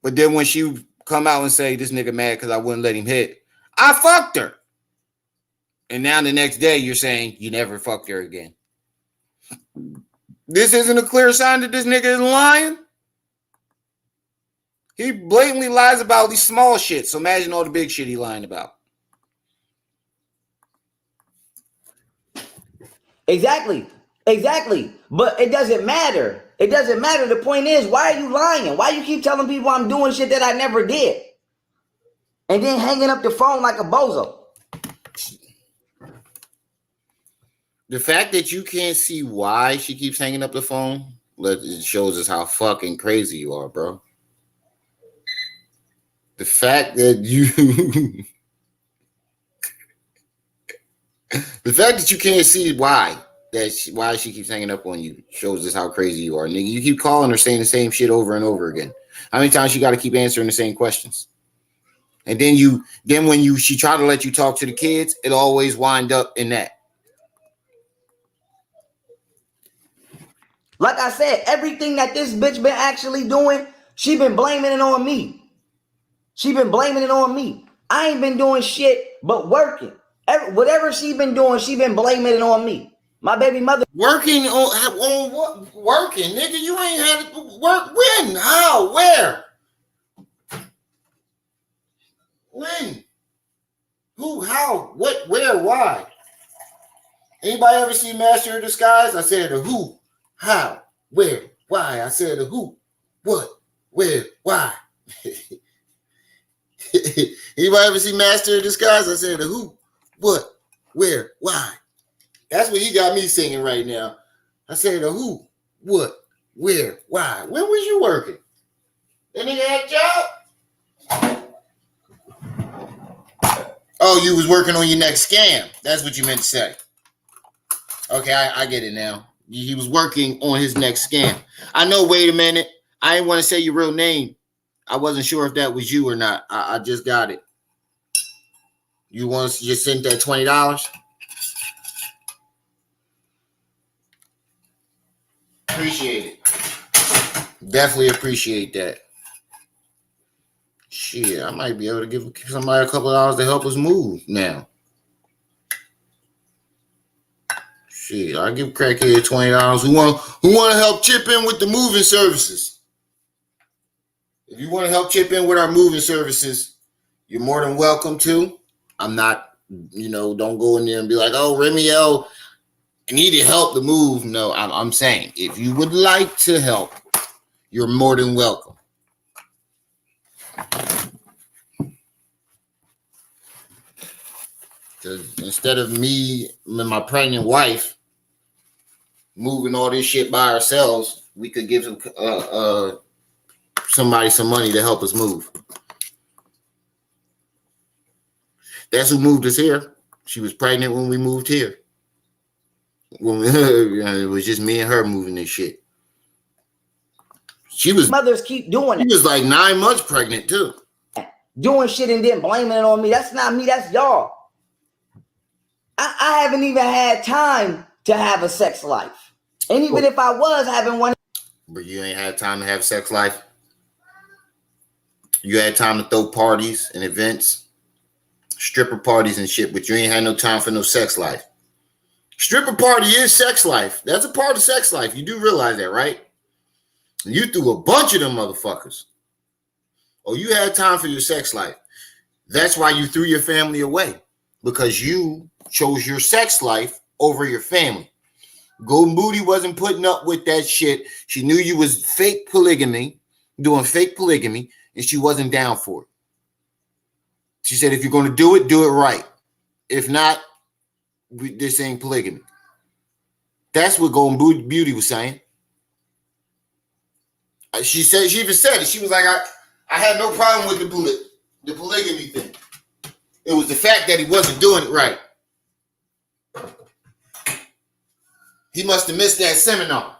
But then when she come out and say, this nigga mad because I wouldn't let him hit, I fucked her. And now the next day you're saying you never fucked her again. This isn't a clear sign that this nigga is lying. He blatantly lies about these small shit. So imagine all the big shit he lying about. Exactly. But it doesn't matter. The point is, why are you lying? Why you keep telling people I'm doing shit that I never did? And then hanging up the phone like a bozo. The fact that you can't see why she keeps hanging up the phone, it shows us how fucking crazy you are, bro. The fact that you can't see why she keeps hanging up on you shows us how crazy you are, nigga. You keep calling her saying the same shit over and over again. How many times you got to keep answering the same questions? And then when she try to let you talk to the kids, it always wind up in that. Like I said, everything that this bitch been actually doing, she been blaming it on me. I ain't been doing shit but working. Whatever she been doing, she been blaming it on me. My baby mother. Working on what? Working, nigga. You ain't had to work. When? How? Where? When? Who? How? What? Where? Why? Anybody ever see Master of Disguise? I said the who, how, where, why. I said the who, what, where, why. Anybody ever see Master of Disguise? I said the who, what, where, why. That's what he got me singing right now. I said the who, what, where, why. When was you working? That nigga had a job? Oh, you was working on your next scam. That's what you meant to say. Okay, I get it now. He was working on his next scam. I know, wait a minute. I didn't want to say your real name. I wasn't sure if that was you or not. I just got it. You want to just send that $20? Appreciate it. Definitely appreciate that. Shit, I might be able to give somebody a couple of dollars to help us move now. Shit, I give crackhead $20. Who want to help chip in with the moving services? If you want to help chip in with our moving services, you're more than welcome to. I'm not, don't go in there and be like, oh, Remiel, I needed help to move. No, I'm saying if you would like to help, you're more than welcome. Because instead of me and my pregnant wife moving all this shit by ourselves, we could give somebody some money to help us move. That's who moved us here. She was pregnant when we moved here. When it was just me and her moving this shit. She was Mothers keep doing She it. was like 9 months pregnant too. Doing shit and then blaming it on me. That's not me, that's y'all. I haven't even had time to have a sex life. And even if I was having one. But you ain't had time to have sex life. You had time to throw parties and events, stripper parties and shit, but you ain't had no time for no sex life. Stripper party is sex life. That's a part of sex life. You do realize that, right? You threw a bunch of them motherfuckers. Oh, you had time for your sex life. That's why you threw your family away. Because you chose your sex life over your family. Golden Booty wasn't putting up with that shit. She knew you was fake polygamy, doing fake polygamy, and she wasn't down for it. She said, if you're going to do it right. If not, this ain't polygamy. That's what Golden Beauty was saying. She said, she even said it. She was like, I had no problem with the polygamy thing. It was the fact that he wasn't doing it right. He must have missed that seminar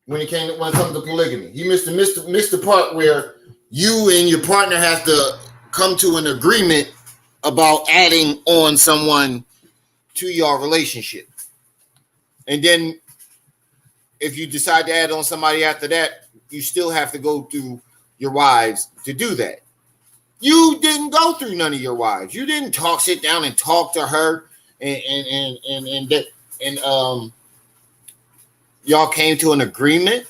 when it comes to polygamy. He missed the part where you and your partner have to come to an agreement about adding on someone to your relationship. And then if you decide to add on somebody after that, you still have to go through your wives to do that. You didn't go through none of your wives. You didn't sit down and talk to her and y'all came to an agreement.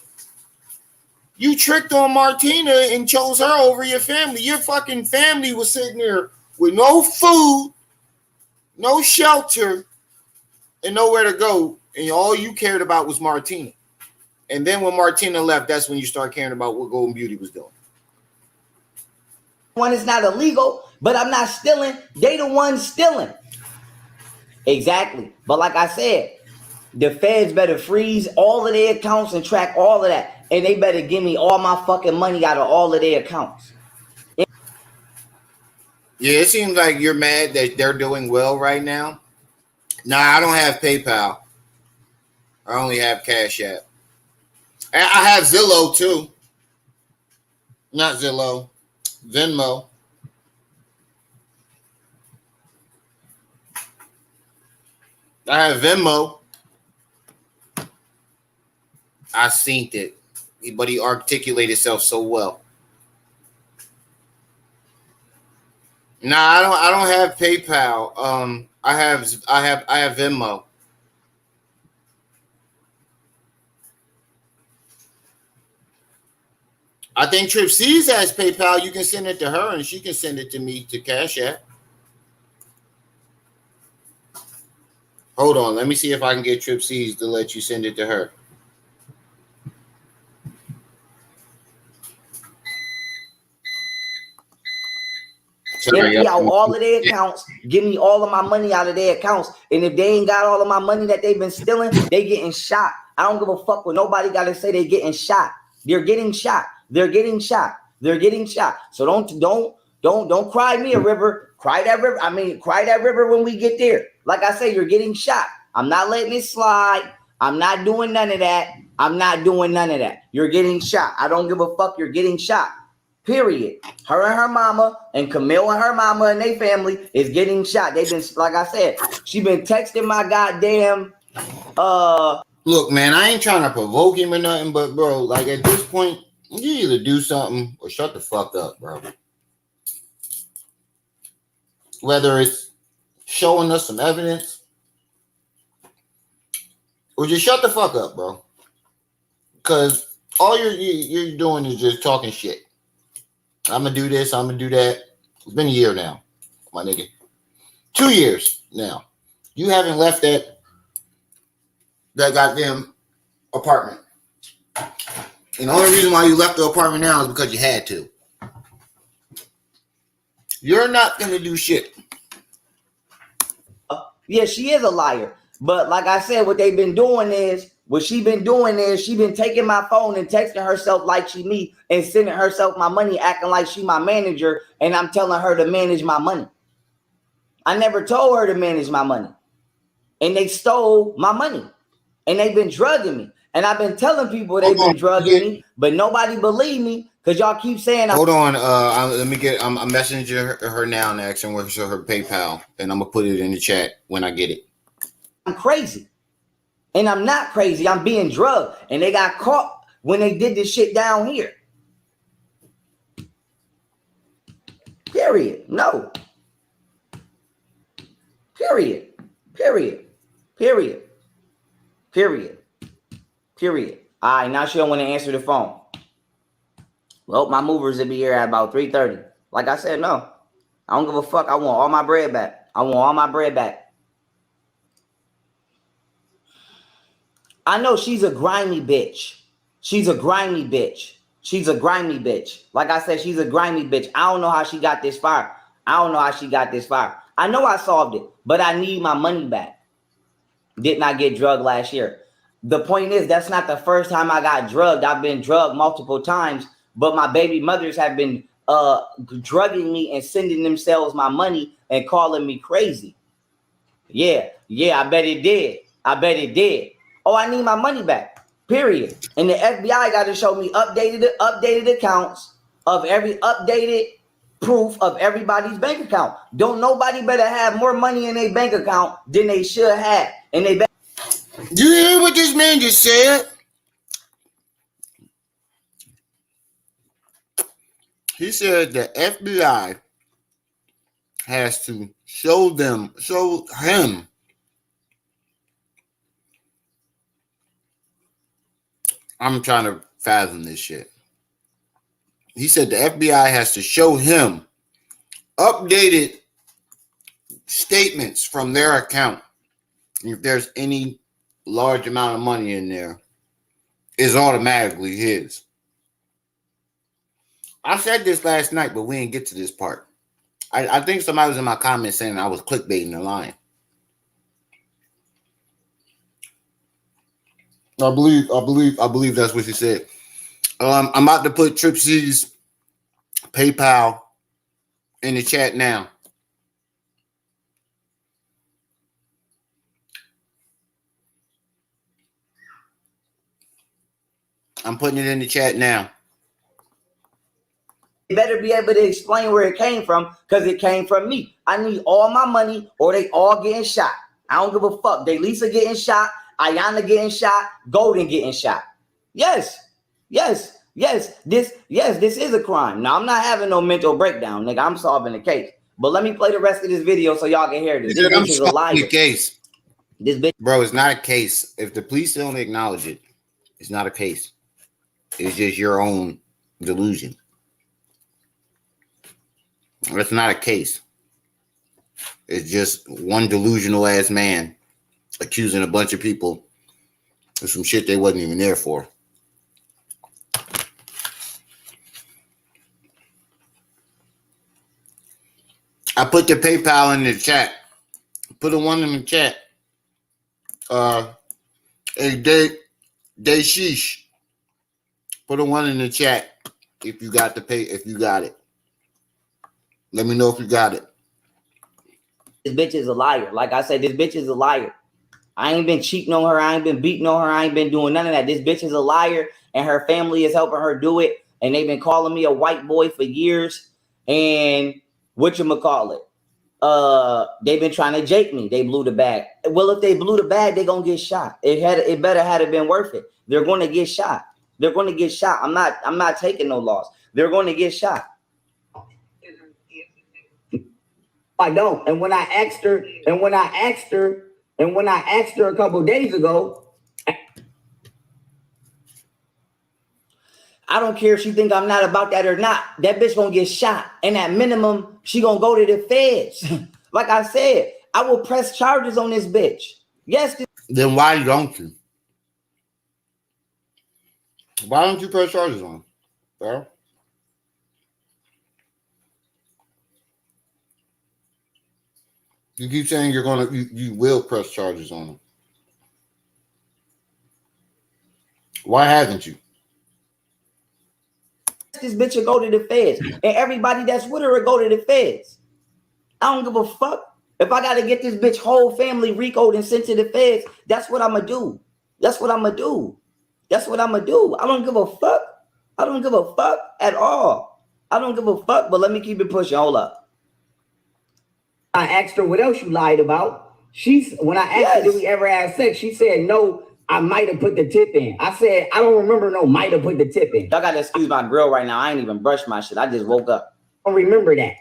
You tricked on Martina and chose her over your family. Your fucking family was sitting there with no food, no shelter, and nowhere to go. And all you cared about was Martina. And then when Martina left, that's when you start caring about what Golden Beauty was doing. One is not illegal, but I'm not stealing. They the ones stealing. Exactly. But like I said, the feds better freeze all of their accounts and track all of that. And they better give me all my fucking money out of all of their accounts. Yeah, it seems like you're mad that they're doing well right now. Nah, I don't have PayPal. I only have Cash App. I have Zillow too. Not Zillow. Venmo. I have Venmo. I seen it, but he articulated himself so well. Nah, I don't have PayPal. I have Venmo. I think Trip C's has PayPal. You can send it to her, and she can send it to me to Cash App. Hold on, let me see if I can get Trip C's to let you send it to her. Empty out all of their accounts, give me all of my money out of their accounts. And if they ain't got all of my money that they've been stealing, they getting shot. I don't give a fuck what nobody got to say. They getting shot. They're getting shot. They're getting shot. They're getting shot. So don't cry me a river. Cry that river. Cry that river when we get there. Like I say, you're getting shot. I'm not letting it slide. I'm not doing none of that. I'm not doing none of that. You're getting shot. I don't give a fuck. You're getting shot. Period. Her and her mama and Camille and her mama and their family is getting shot. They've been, like I said, she been texting my goddamn. Look, man, I ain't trying to provoke him or nothing, but bro, like at this point, you either do something or shut the fuck up, bro. Whether it's showing us some evidence or just shut the fuck up, bro. Because all you're doing is just talking shit. I'm going to do this. I'm going to do that. It's been a year now, my nigga. 2 years now. You haven't left that goddamn apartment. And the only reason why you left the apartment now is because you had to. You're not going to do shit. Yeah, she is a liar. But like I said, what she been doing is she been taking my phone and texting herself like she me and sending herself my money, acting like she my manager, and I'm telling her to manage my money. I never told her to manage my money. And they stole my money. And they've been drugging me. And I've been telling people they've been drugging me, but nobody believe me because y'all keep saying. Hold on. Let me get. I'm messaging her now and asking where's her PayPal, and I'm gonna put it in the chat when I get it. I'm crazy, and I'm not crazy. I'm being drugged, and they got caught when they did this shit down here. Period. No. Period. Period. Period. Period. Period. All right, now she don't want to answer the phone. Well, my movers will be here at about 3:30. Like I said, no. I don't give a fuck. I want all my bread back. I want all my bread back. I know she's a grimy bitch. She's a grimy bitch. She's a grimy bitch. Like I said, she's a grimy bitch. I don't know how she got this far. I don't know how she got this far. I know I solved it, but I need my money back. Did not get drugged last year. The point is, that's not the first time I got drugged. I've been drugged multiple times, but my baby mothers have been drugging me and sending themselves my money and calling me crazy. Yeah, I bet it did. I bet it did. Oh, I need my money back. Period. And the FBI got to show me updated accounts of every updated proof of everybody's bank account. Don't nobody better have more money in their bank account than they should have. And they You hear what this man just said? He said the FBI has to show him. I'm trying to fathom this shit. He said the FBI has to show him updated statements from their account. If there's any large amount of money in there, it's automatically his. I said this last night, but we didn't get to this part. I think somebody was in my comments saying I was clickbaiting and lying. I believe that's what she said. I'm about to put Tripsy's PayPal in the chat now. I'm putting it in the chat now. better be able to explain where it came from because it came from me. I need all my money or they all getting shot. I don't give a fuck. They Lisa getting shot, Ayana getting shot, Golden getting shot. Yes. This is a crime. Now, I'm not having no mental breakdown, nigga. I'm solving the case. But let me play the rest of this video so y'all can hear this. This bitch is a liar. The case. This bitch. Bro, it's not a case. If the police don't acknowledge it, it's not a case. It's just your own delusion. It's not a case. It's just one delusional ass man accusing a bunch of people of some shit they wasn't even there for. I put the PayPal in the chat. Put a one in the chat. Hey, Day Sheesh. Put a one in the chat if you got the pay. If you got it, let me know if you got it. This bitch is a liar. Like I said, this bitch is a liar. I ain't been cheating on her. I ain't been beating on her. I ain't been doing none of that. This bitch is a liar, and her family is helping her do it. And they've been calling me a white boy for years. And whatchamacallit? They've been trying to jake me. They blew the bag. Well, if they blew the bag, they gonna get shot. It better had been worth it. They're gonna get shot. They're gonna get shot. I'm not taking no loss. They're gonna get shot. I don't. And when I asked her a couple of days ago, I don't care if she think I'm not about that or not. That bitch gonna get shot. And at minimum, she gonna go to the feds. Like I said, I will press charges on this bitch. Yes. Then why don't you? Why don't you press charges on her? You keep saying you will press charges on them. Why haven't you? This bitch will go to the feds. And everybody that's with her will go to the feds. I don't give a fuck. If I gotta get this bitch whole family RICO'd and sent to the feds, that's what I'm gonna do. That's what I'm gonna do. That's what I'm gonna do. I don't give a fuck. I don't give a fuck at all. I don't give a fuck, but let me keep it pushing. Hold up. I asked her what else you lied about. When I asked her, did we ever have sex? She said, no, I might have put the tip in. I said, I don't remember no might have put the tip in. Y'all gotta excuse my grill right now. I ain't even brushed my shit. I just woke up. I don't remember that.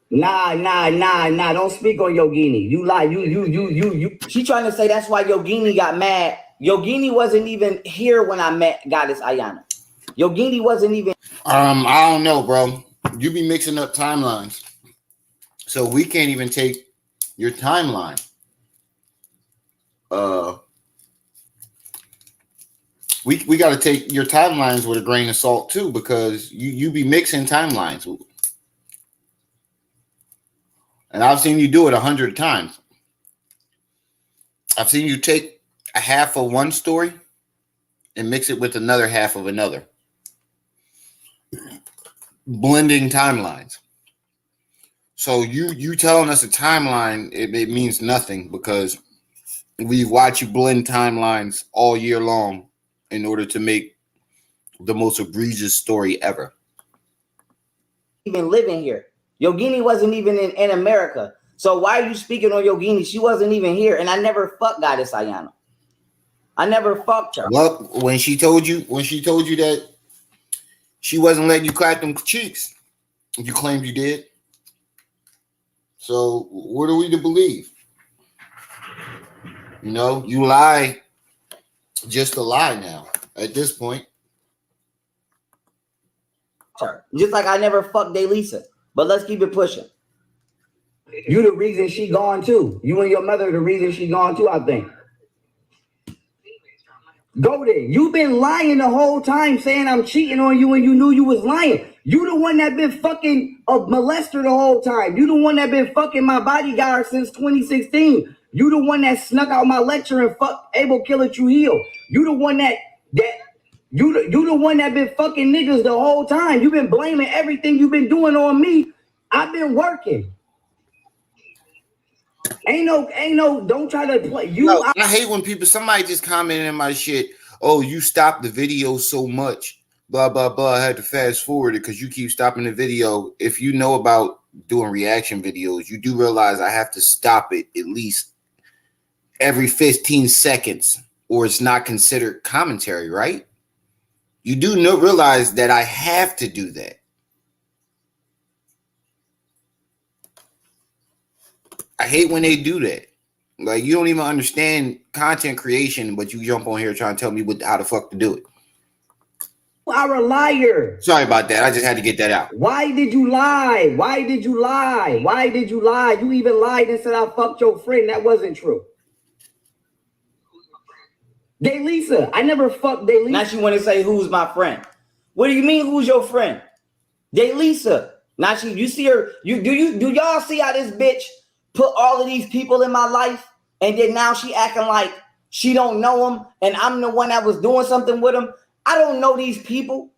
Nah. Don't speak on Yogini. You lie. You. She trying to say that's why Yogini got mad. Yogini wasn't even here when I met Goddess Ayana. Yogini wasn't even. I don't know, bro. You be mixing up timelines, so we can't even take your timeline. We got to take your timelines with a grain of salt too, because you be mixing timelines. And I've seen you do it 100 times. I've seen you take a half of one story and mix it with another half of another. Blending timelines. So you telling us a timeline, it means nothing, because we watch you blend timelines all year long in order to make the most egregious story ever. Even living here. Yogini wasn't even in America. So why are you speaking on Yogini? She wasn't even here. And I never fucked Goddess Ayana. I never fucked her. Well, when she told you that she wasn't letting you crack them cheeks, you claimed you did. So what are we to believe? You know, you lie just to lie now at this point. Just like I never fucked Delisa. But let's keep it pushing. You the reason she gone too. You and your mother the reason she gone too, I think. Go there. You've been lying the whole time, saying I'm cheating on you and you knew you was lying. You the one that been fucking a molester the whole time. You the one that been fucking my bodyguard since 2016. You the one that snuck out my lecture and fucked Abel Killer Trujillo. You the one you the one that been fucking niggas the whole time. You been blaming everything you been doing on me. I've been working. Ain't no, don't try to play. I hate when somebody just commented in my shit, oh, you stopped the video so much, blah, blah, blah. I had to fast forward it because you keep stopping the video. If you know about doing reaction videos, you do realize I have to stop it at least every 15 seconds or it's not considered commentary, right? You do realize that I have to do that. I hate when they do that. Like, you don't even understand content creation, but you jump on here trying to tell me how the fuck to do it. You are a liar. Sorry about that. I just had to get that out. Why did you lie? Why did you lie? Why did you lie? You even lied and said I fucked your friend. That wasn't true. Delisa. I never fucked Delisa. Now she want to say who's my friend. What do you mean who's your friend? Delisa. Now you see her. Do y'all see how this bitch put all of these people in my life, and then now she acting like she don't know them, and I'm the one that was doing something with them? I don't know these people.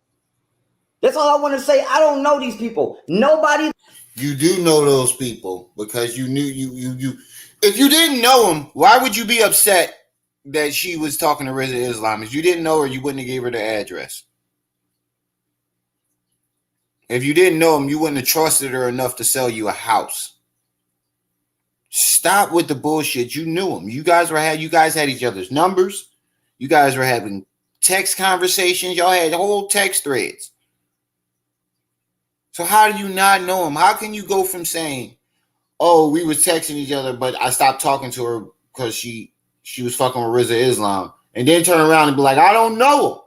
That's all I want to say. I don't know these people. Nobody. You do know those people because you knew you. If you didn't know them, why would you be upset that she was talking to Rizza Islam? If you didn't know her, you wouldn't have gave her the address. If you didn't know him, you wouldn't have trusted her enough to sell you a house. Stop with the bullshit. You knew him. You guys had each other's numbers. You guys were having text conversations. Y'all had whole text threads. So how do you not know him? How can you go from saying, oh, we was texting each other, but I stopped talking to her because she was fucking with Rizza Islam, and then turn around and be like, I don't know him.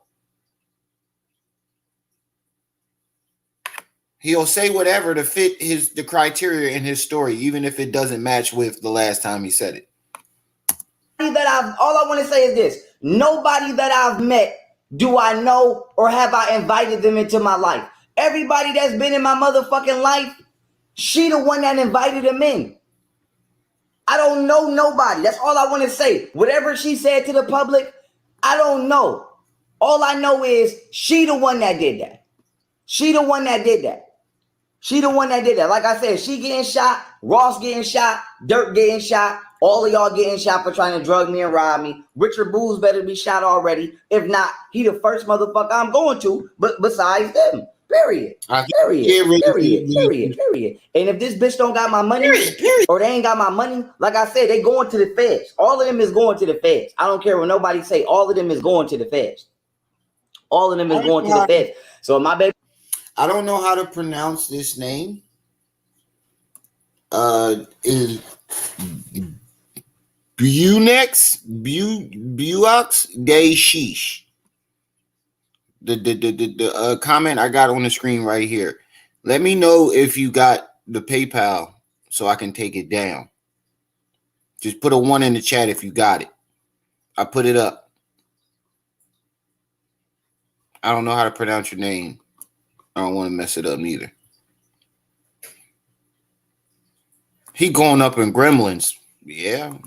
He'll say whatever to fit the criteria in his story, even if it doesn't match with the last time he said it. All I want to say is this. Nobody that I've met do I know or have I invited them into my life. Everybody that's been in my motherfucking life, she the one that invited them in. I don't know nobody. That's all I want to say. Whatever she said to the public, I don't know. All I know is she the one that did that. She the one that did that. She the one that did that. Like I said, she getting shot, Ross getting shot, Dirk getting shot, all of y'all getting shot for trying to drug me and rob me. Richard Booz better be shot already. If not, he the first motherfucker I'm going to, but besides them. Period. Period. And if this bitch don't got my money, or they ain't got my money, like I said, they going to the feds. All of them is going to the feds. I don't care what nobody say. All of them is going to the feds. All of them is going to the feds. So my baby, I don't know how to pronounce this name. Is Buox Day Sheesh. The comment I got on the screen right here. Let me know if you got the PayPal so I can take it down. Just put a 1 in the chat if you got it. I put it up. I don't know how to pronounce your name. I don't want to mess it up neither. He going up in Gremlins. Yeah.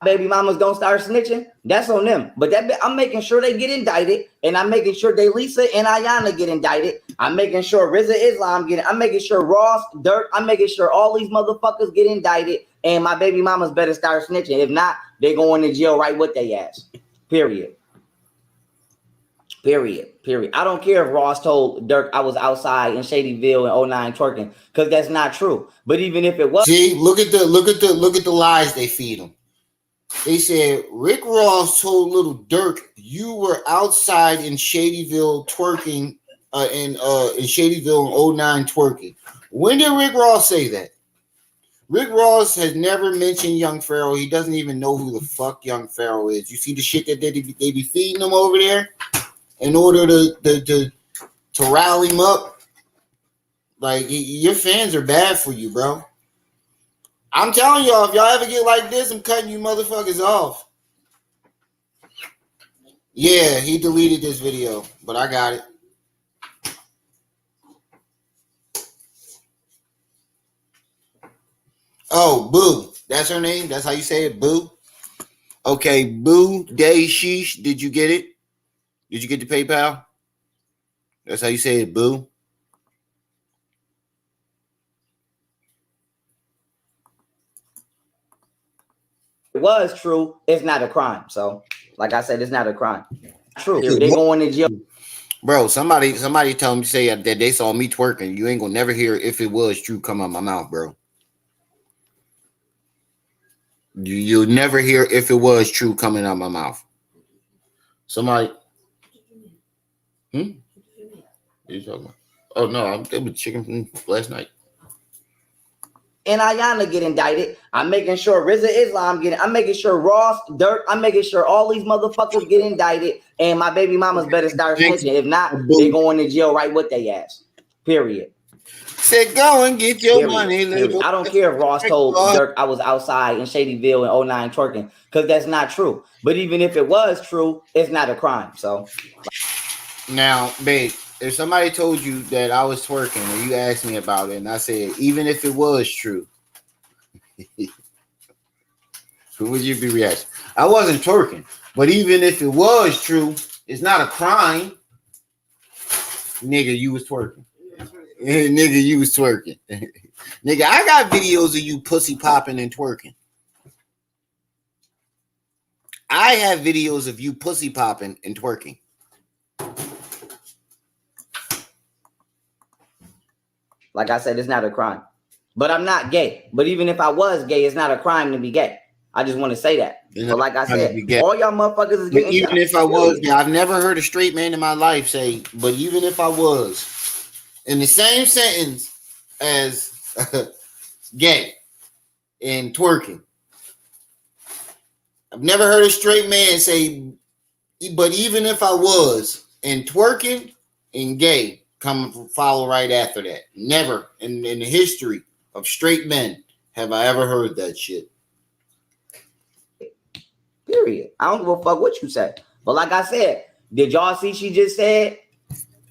Baby mamas don't start snitching. That's on them. But I'm making sure they get indicted, and I'm making sure Lisa and Ayana get indicted. I'm making sure Rizza Islam I'm making sure Ross, Dirk, I'm making sure all these motherfuckers get indicted, and my baby mamas better start snitching. If not, they going to jail right with their ass. Period. I don't care if Ross told Dirk I was outside in Shadyville in 09 twerking, because that's not true. But even if it was, see, look at the lies they feed him. They said Rick Ross told little Dirk you were outside in Shadyville twerking, in Shadyville in 09 twerking. When did Rick Ross say that? Rick Ross has never mentioned Young Pharaoh. He doesn't even know who the fuck Young Pharaoh is. You see the shit that they be feeding him over there in order to rally him up. Like, your fans are bad for you, bro. I'm telling y'all, if y'all ever get like this, I'm cutting you motherfuckers off. Yeah, he deleted this video, but I got it. Oh, Boo. That's her name? That's how you say it, Boo? Okay, Boo Day Sheesh. Did you get it? Did you get the PayPal? That's how you say it, Boo? it was true, it's not a crime. So, like I said, it's not a crime. True. They going to jail. Bro, somebody told me say that they saw me twerking. You ain't gonna never hear if it was true come out my mouth, bro. You'll never hear if it was true coming out my mouth. Somebody. What are you talking about? Oh no, it was chicken from last night. And Ayana get indicted. I'm making sure Rizza Islam I'm making sure Ross, Dirk, I'm making sure all these motherfuckers get indicted, and my baby mamas better start snitching. If not, they going to jail right with their ass. Period. Said go and get your money. I don't care if Ross told Dirk I was outside in Shadyville in 09 twerking, because that's not true. But even if it was true, it's not a crime. So now, babe, if somebody told you that I was twerking and you asked me about it, and I said, even if it was true, who would you be reacting? I wasn't twerking, but even if it was true, it's not a crime. Nigga, you was twerking. Nigga, you was twerking. Nigga, I got videos of you pussy popping and twerking. I have videos of you pussy popping and twerking. like I said, it's not a crime. But I'm not gay. But even if I was gay, it's not a crime to be gay. I just want to say that. But like I said, all y'all motherfuckers is getting even shot. If I was gay, I've never heard a straight man in my life say, but even if I was, in the same sentence as gay and twerking. I've never heard a straight man say, but even if I was, and twerking and gay come follow right after that. Never in the history of straight men have I ever heard that shit. Period. I don't give a fuck what you say. But like I said, did y'all see she just said,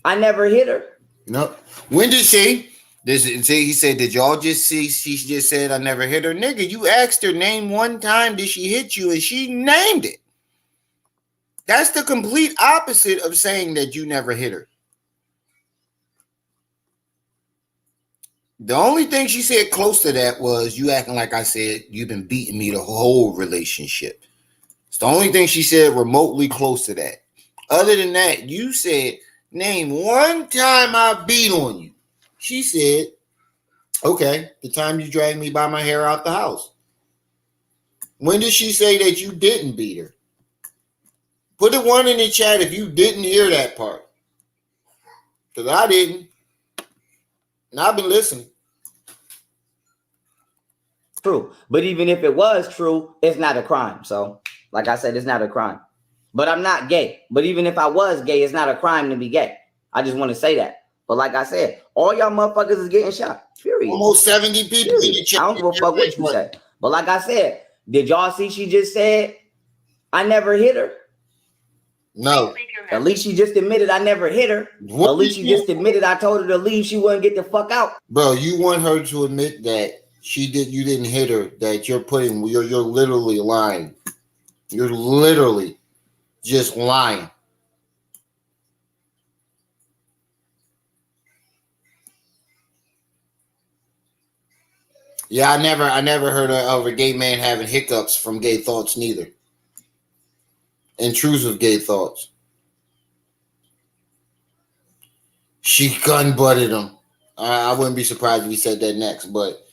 I never hit her? No. When did she? He said, did y'all just see? She just said, I never hit her. Nigga, you asked her name one time, did she hit you? And she named it. That's the complete opposite of saying that you never hit her. The only thing she said close to that was you acting like I said you've been beating me the whole relationship. It's the only thing she said remotely close to that. Other than that, you said, name one time I beat on you. She said, okay, the time you dragged me by my hair out the house. When did she say that you didn't beat her? Put a 1 in the chat if you didn't hear that part. Because I didn't. And I've been listening. True. But even if it was true, it's not a crime. So, like I said, it's not a crime. But I'm not gay. But even if I was gay, it's not a crime to be gay. I just want to say that. But like I said, all y'all motherfuckers is getting shot. Period. Almost 70 people in the chat. I don't give a fuck what you say. But like I said, did y'all see she just said, I never hit her? No. At least she just admitted I never hit her. At least she just admitted I told her to leave. She wouldn't get the fuck out. Bro, you want her to admit that you didn't hit her, that you're literally lying. You're literally just lying. Yeah, I never heard of a gay man having hiccups from gay thoughts neither. Intrusive gay thoughts. She gun butted him. I wouldn't be surprised if he said that next, but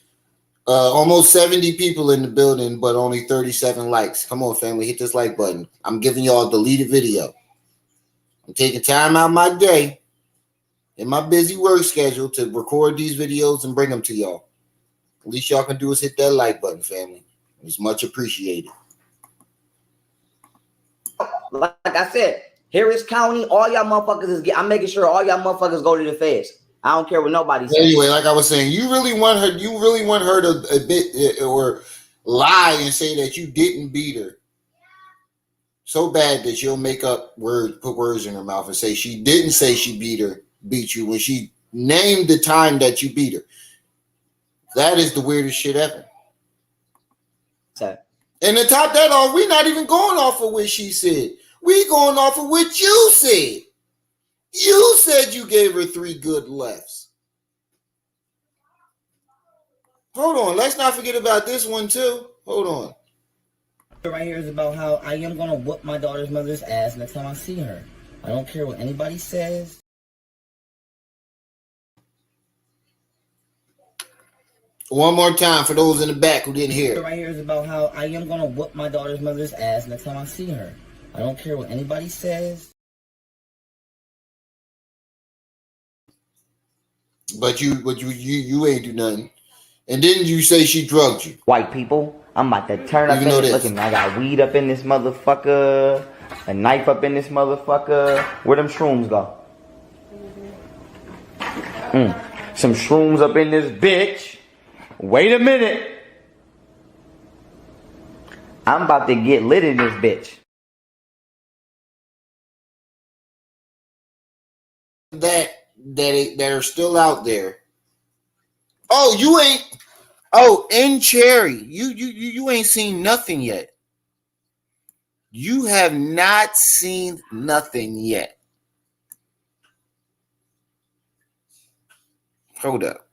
almost 70 people in the building, but only 37 likes. Come on, family, hit this like button. I'm giving y'all a deleted video. I'm taking time out of my day in my busy work schedule to record these videos and bring them to y'all. At least y'all can do is hit that like button, family. It's much appreciated. Like I said, Harris County, all y'all motherfuckers I'm making sure all y'all motherfuckers go to the feds. I don't care what nobody says. Anyway, like I was saying, you really want her to admit or lie and say that you didn't beat her so bad that you'll make up words, put words in her mouth and say she didn't say she beat you when she named the time that you beat her. That is the weirdest shit ever. Okay. And to top that off, we're not even going off of what she said. We going off of what you said. You said you gave her 3 good lefts. Hold on. Let's not forget about this one, too. Hold on. Right here is about how I am going to whoop my daughter's mother's ass next time I see her. I don't care what anybody says. One more time for those in the back who didn't hear. Right here is about how I am going to whoop my daughter's mother's ass next time I see her. I don't care what anybody says. But you ain't do nothing. And didn't you say she drugged you? White people, I'm about to turn up in this. Look at me, I got weed up in this motherfucker, a knife up in this motherfucker. Where them shrooms go? Some shrooms up in this bitch. Wait a minute. I'm about to get lit in this bitch. That are still out there. Oh, you ain't. Oh, in Cherry, you ain't seen nothing yet. You have not seen nothing yet. Hold up.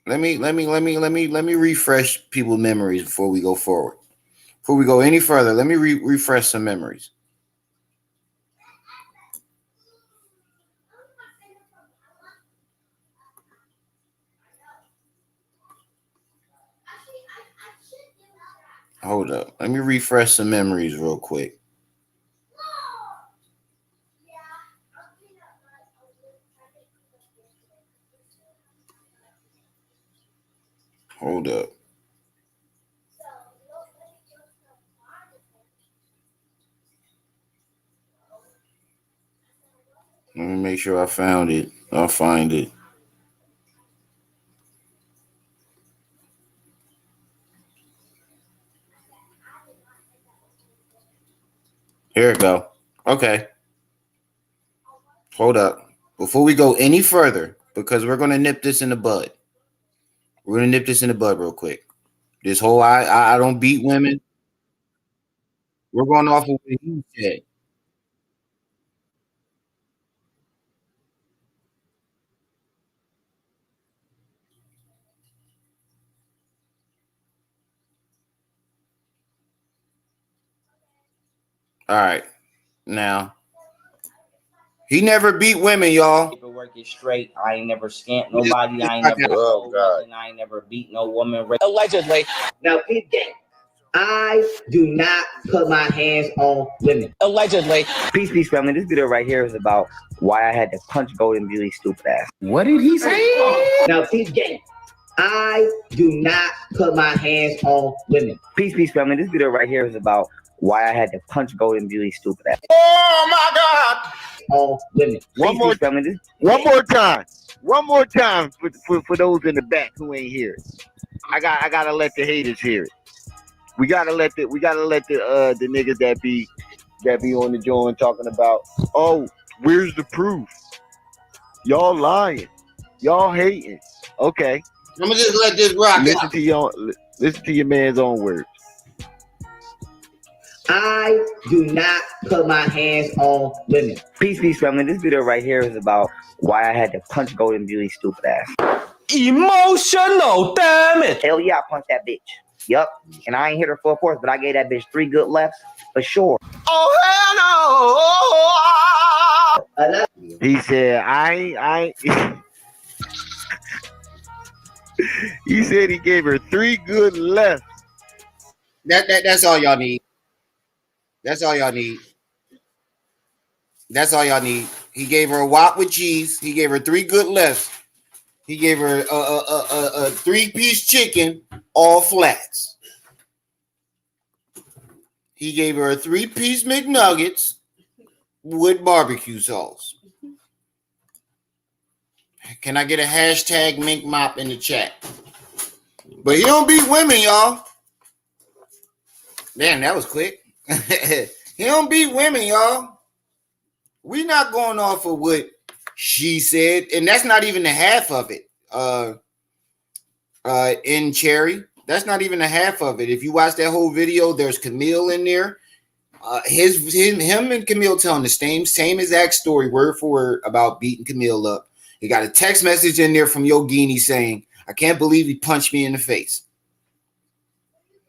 Let me refresh people's memories before we go forward. Before we go any further, let me refresh some memories. Hold up. Let me refresh some memories real quick. Hold up. Let me make sure I found it. I'll find it. Here we go. Okay. Hold up. Before we go any further, because we're going to nip this in the bud. We're going to nip this in the bud real quick. This whole I don't beat women. We're going off of what he said. All right. Now, he never beat women, y'all. Paperwork is straight. I ain't never scamped We just- nobody. I ain't never stole nothing. I ain't never beat no woman. Allegedly. Now, peep game. I do not put my hands on women. Allegedly. Peace, family. This video right here is about why I had to punch Golden Beauty's stupid ass. What did he say? Now, peace game. I do not put my hands on women. Peace, family. This video right here is about why I had to punch Golden Beauty's stupid ass. Oh my God! On women. One more family. One more time. One more time for those in the back who ain't here it. I gotta let the haters hear it. We gotta let the niggas that be on the joint talking about, oh, where's the proof? Y'all lying. Y'all hating. Okay. I'm gonna just let this rock. Listen to your man's own words. I do not put my hands on women. Peace, family. This video right here is about why I had to punch Golden Beauty's stupid ass. Emotional damage. Hell yeah, I punched that bitch. Yup. And I ain't hit her full force, but I gave that bitch 3 good lefts for sure. Oh hell no! He said, I he said he gave her 3 good lefts. That's all y'all need. That's all y'all need. That's all y'all need. He gave her a wop with cheese. He gave her 3 good lefts. He gave her a 3-piece chicken, all flats. He gave her a 3-piece McNuggets with barbecue sauce. Can I get a hashtag Mink Mop in the chat? But he don't beat women, y'all. Damn, that was quick. He don't beat women, y'all. We not going off of what she said, and that's not even the half of it. In Cherry, that's not even the half of it. If you watch that whole video, there's Camille in there. Him and Camille telling the same exact story, word for word, about beating Camille up. He got a text message in there from Yogini saying, "I can't believe he punched me in the face."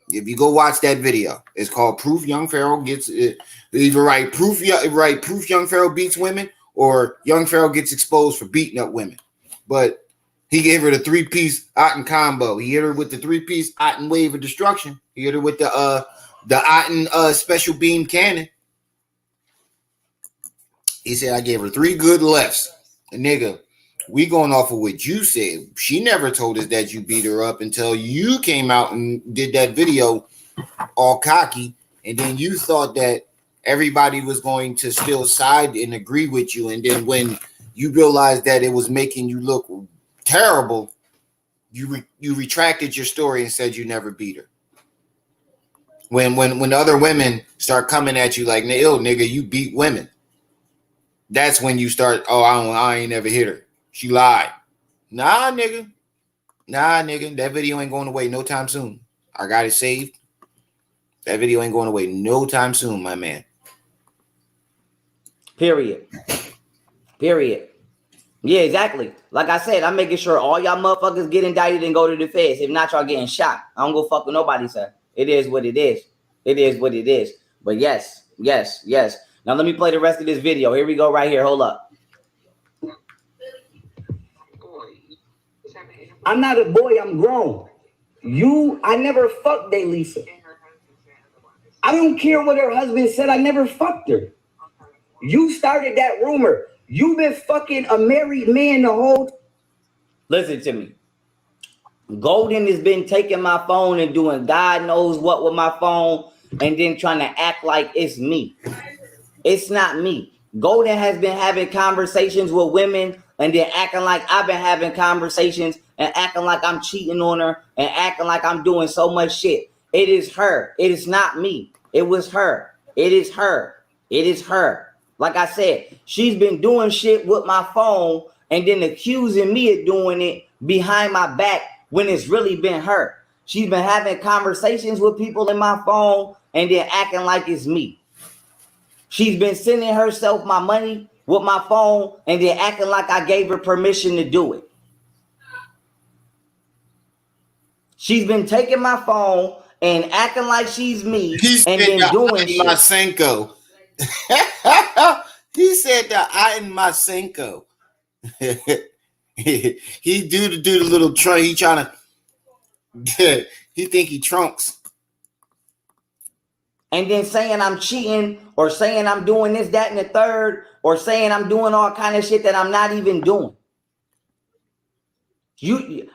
If you go watch that video, it's called "Proof Young Pharaoh Gets It." Either write proof Young Pharaoh beats women, or Young Pharaoh gets exposed for beating up women. But he gave her the 3-piece Otten combo. He hit her with the 3-piece Otten wave of destruction. He hit her with the Otten special beam cannon. He said, "I gave her 3 good lefts." And nigga, we going off of what you said. She never told us that you beat her up until you came out and did that video all cocky. And then you thought that everybody was going to still side and agree with you. And then when you realized that it was making you look terrible, you retracted your story and said you never beat her. When other women start coming at you like, "Ill nigga, you beat women," that's when you start, "Oh, I ain't never hit her. She lied." Nah, nigga. That video ain't going away no time soon. I got it saved. That video ain't going away no time soon, my man. Period. Yeah, exactly. Like I said, I'm making sure all y'all motherfuckers get indicted and go to the feds. If not, y'all getting shot. I don't go fuck with nobody, sir. It is what it is. It is what it is. But yes. Now let me play the rest of this video. Here we go right here. Hold up. I'm not a boy, I'm grown. I never fucked Daylisa. I don't care what her husband said. I never fucked her. You started that rumor. You've been fucking a married man the whole. Listen to me. Golden has been taking my phone and doing God knows what with my phone and then trying to act like it's me. It's not me. Golden has been having conversations with women and then acting like I've been having conversations and acting like I'm cheating on her and acting like I'm doing so much shit. It is her. It is not me. It was her. It is her. It is her. Like I said, she's been doing shit with my phone and then accusing me of doing it behind my back when it's really been her. She's been having conversations with people in my phone and then acting like it's me. She's been sending herself my money with my phone and then acting like I gave her permission to do it. She's been taking my phone and acting like she's me and then doing shit. Lysenko. He said that I in my Cinco. He do the little trunk. He trying to. He think he trunks. And then saying I'm cheating, or saying I'm doing this, that, and the third, or saying I'm doing all kind of shit that I'm not even doing.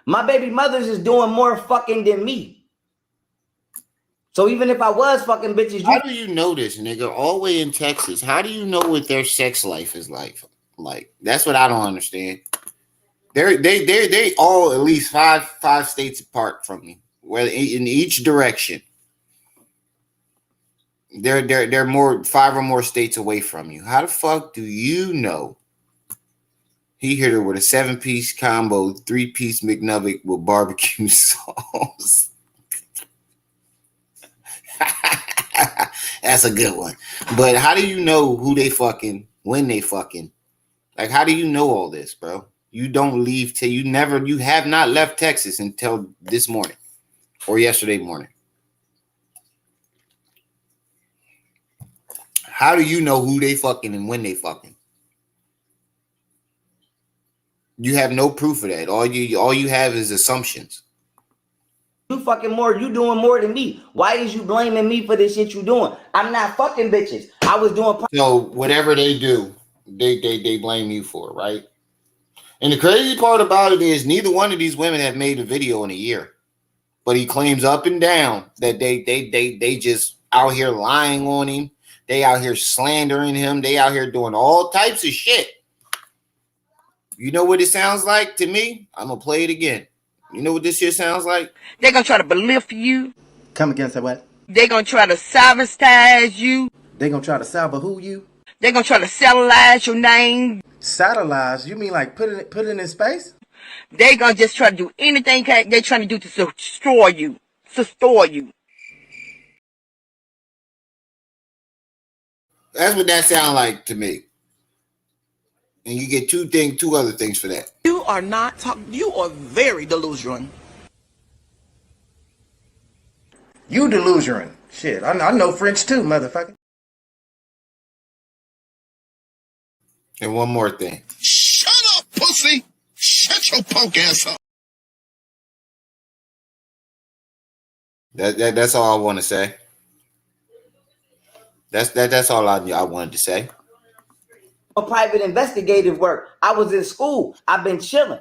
My baby mothers is doing more fucking than me. So even if I was fucking bitches, how do you know this, nigga? All the way in Texas. How do you know what their sex life is like? Like, that's what I don't understand. They all at least five states apart from me, where in each direction. They're more 5 or more states away from you. How the fuck do you know? He hit her with a 7-piece combo, 3-piece McNugget with barbecue sauce. That's a good one. But how do you know who they fucking, when they fucking? Like, how do you know all this, bro? You don't leave till you have not left Texas until this morning or yesterday morning. How do you know who they fucking and when they fucking? You have no proof of that. All you have is assumptions. You fucking more. You doing more than me. Why is you blaming me for this shit you doing? I'm not fucking bitches. I was doing. So whatever they do, they blame you for it, right? And the crazy part about it is neither one of these women have made a video in a year. But he claims up and down that they just out here lying on him. They out here slandering him. They out here doing all types of shit. You know what it sounds like to me? I'm going to play it again. You know what this shit sounds like? They're going to try to belittle you. Come against that what? They're going to try to sabotage you. They gonna try to salva who you? They're going to try to satellize your name. Satellize? You mean like put it in space? They're going to just try to do anything they're trying to do to destroy you. To store you. That's what that sounds like to me. And you get two other things for that. You are not talking. You are very delusional. You delusional. Shit, I know French too, motherfucker. And one more thing. Shut up, pussy! Shut your punk ass up! That's all I want to say. That's all I wanted to say. Private investigative work. I was in school. I've been chilling.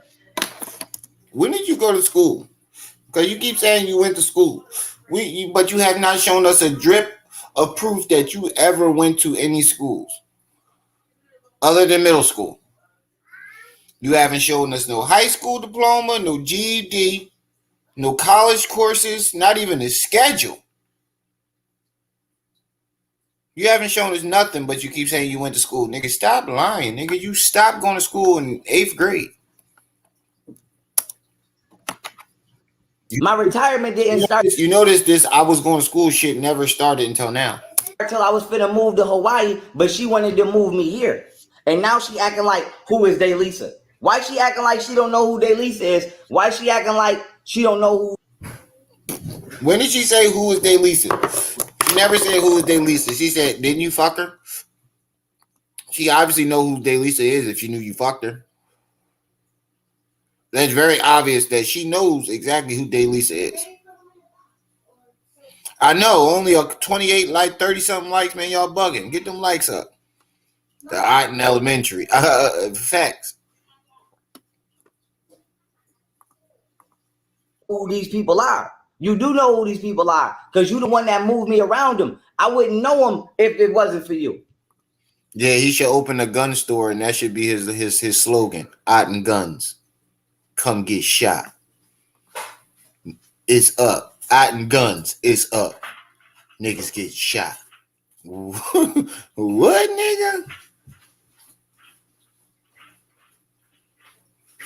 When did you go to school? Because you keep saying you went to school. But you have not shown us a drip of proof that you ever went to any schools other than middle school. You haven't shown us no high school diploma, no GED, no college courses, not even a schedule. You haven't shown us nothing, but you keep saying you went to school. Nigga, stop lying. Nigga, you stopped going to school in 8th grade. My retirement didn't start. You notice this I was going to school shit never started until now. Until I was finna move to Hawaii, but she wanted to move me here. And now she acting like, who is Daylisa? Why she acting like she don't know who Daylisa is? Why she acting like she don't know who? When did she say who is Daylisa? She never said who is Daylisa. She said, didn't you fuck her? She obviously know who Daylisa is if she knew you fucked her. That's very obvious that she knows exactly who Daylisa is. I know, only a 28 like 30-something likes, man. Y'all bugging. Get them likes up. The art in elementary. Facts. Who these people are. You do know who these people are because you the one that moved me around them. I wouldn't know them if it wasn't for you. Yeah, he should open a gun store and that should be his slogan. Art and guns. Come get shot. It's up. Art and guns. It's up. Niggas get shot. What, nigga?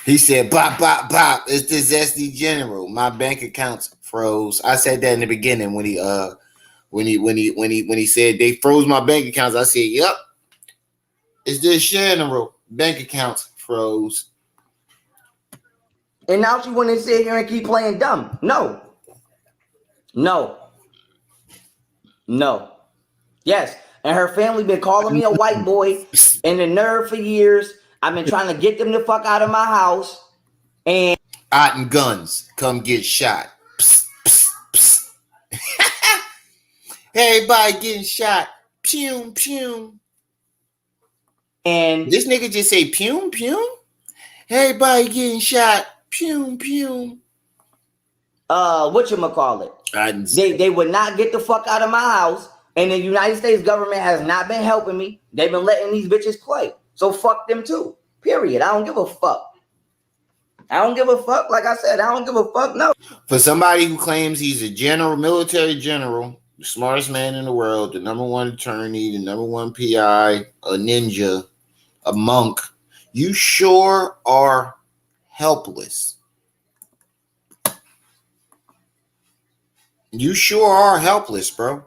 He said, bop, bop, bop. It's the Zesty General. My bank accounts froze. I said that in the beginning when he said they froze my bank accounts. I said, yep. It's the General. Bank accounts froze. And now she want to sit here and keep playing dumb. No. No. No. Yes. And her family been calling me a white boy and a nerd for years. I've been trying to get them the fuck out of my house. And Out and guns, come get shot. Psst, psst, psst. Everybody getting shot. Pew, pew. And this nigga just say pew, pew. Everybody getting shot. Pew, pew. Whatchamacallit? They would not get the fuck out of my house. And the United States government has not been helping me. They've been letting these bitches play. So fuck them too. Period. I don't give a fuck. I don't give a fuck. Like I said, I don't give a fuck. No. For somebody who claims he's a general, military general, the smartest man in the world, the number one attorney, the number one PI, a ninja, a monk, you sure are helpless. You sure are helpless, bro.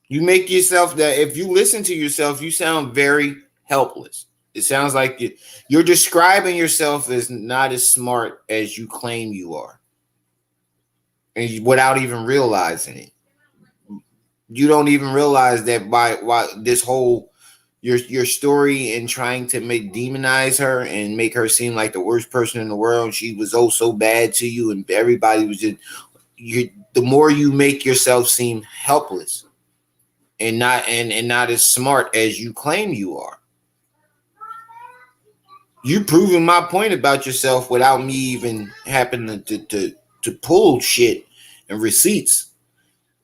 You make yourself that if you listen to yourself, you sound very helpless. It sounds like you're describing yourself as not as smart as you claim you are. And without even realizing it. You don't even realize that by this whole your story and trying to demonize her and make her seem like the worst person in the world. She was so bad to you, and everybody was just the more you make yourself seem helpless and not as smart as you claim you are. You proving my point about yourself without me even happening to pull shit and receipts.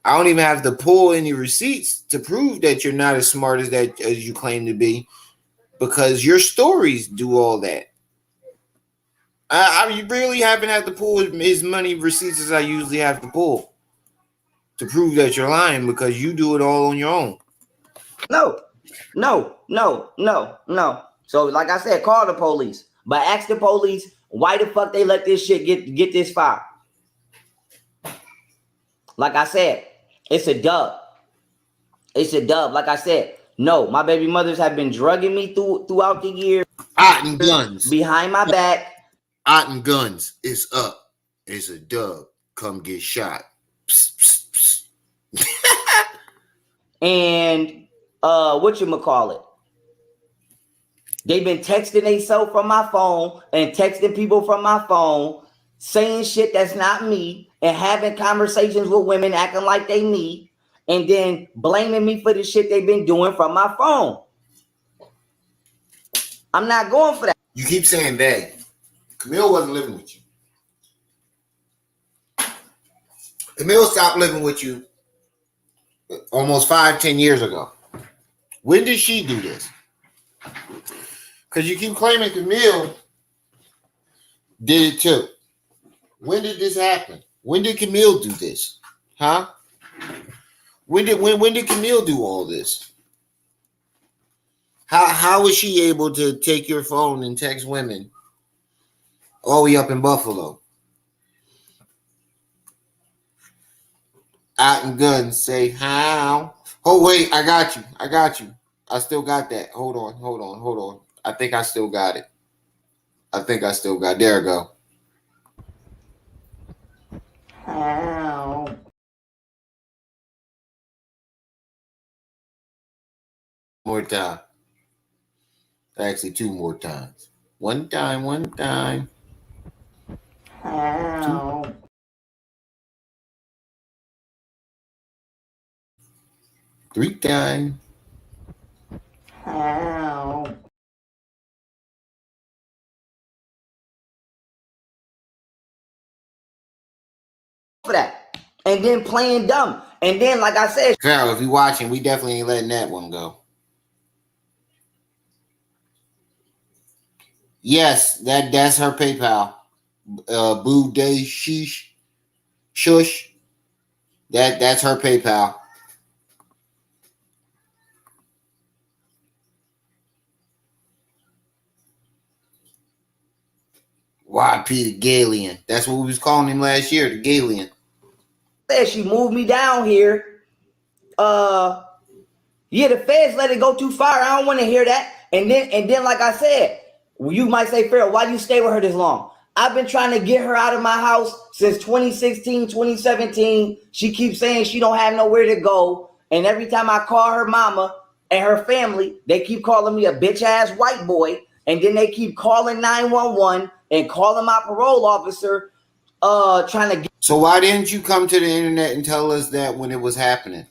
I don't even have to pull any receipts to prove that you're not as smart as you claim to be, because your stories do all that. I really haven't had to pull as many receipts as I usually have to pull to prove that you're lying, because you do it all on your own. No. So like I said, call the police. But ask the police why the fuck they let this shit get this far. Like I said, it's a dub. It's a dub. Like I said, no, my baby mothers have been drugging me throughout the year. Out and guns. Behind my back. Out and guns. It's up. It's a dub. Come get shot. Psst, psst, psst. And whatchamacallit? They've been texting themselves from my phone and texting people from my phone, saying shit that's not me, and having conversations with women acting like they me, and then blaming me for the shit they've been doing from my phone. I'm not going for that. You keep saying they. Camille wasn't living with you. Camille stopped living with you almost 5-10 years ago. When did she do this? Because you keep claiming Camille did it too. When did this happen? When did Camille do this? Huh? When did Camille do all this? How was she able to take your phone and text women all the way up in Buffalo? Out and guns say how? Oh wait, I got you. I still got that. Hold on. I think I still got it. There we go. How? More time. Actually, 2 more times. One time. How? 2. 3 times. How? For that. And then playing dumb. And then, like I said, Pharaoh, if you're watching, we definitely ain't letting that one go. Yes, that's her PayPal. Boo Day Sheesh Shush. That's her PayPal. YP the Galian. That's what we was calling him last year, the Galian. She moved me down here. Yeah, the feds let it go too far. I don't want to hear that. And then, like I said, you might say, Pharaoh, why do you stay with her this long? I've been trying to get her out of my house since 2016, 2017. She keeps saying she don't have nowhere to go. And every time I call her mama and her family, they keep calling me a bitch ass white boy. And then they keep calling 911 and calling my parole officer, trying to get. So why didn't you come to the internet and tell us that when it was happening?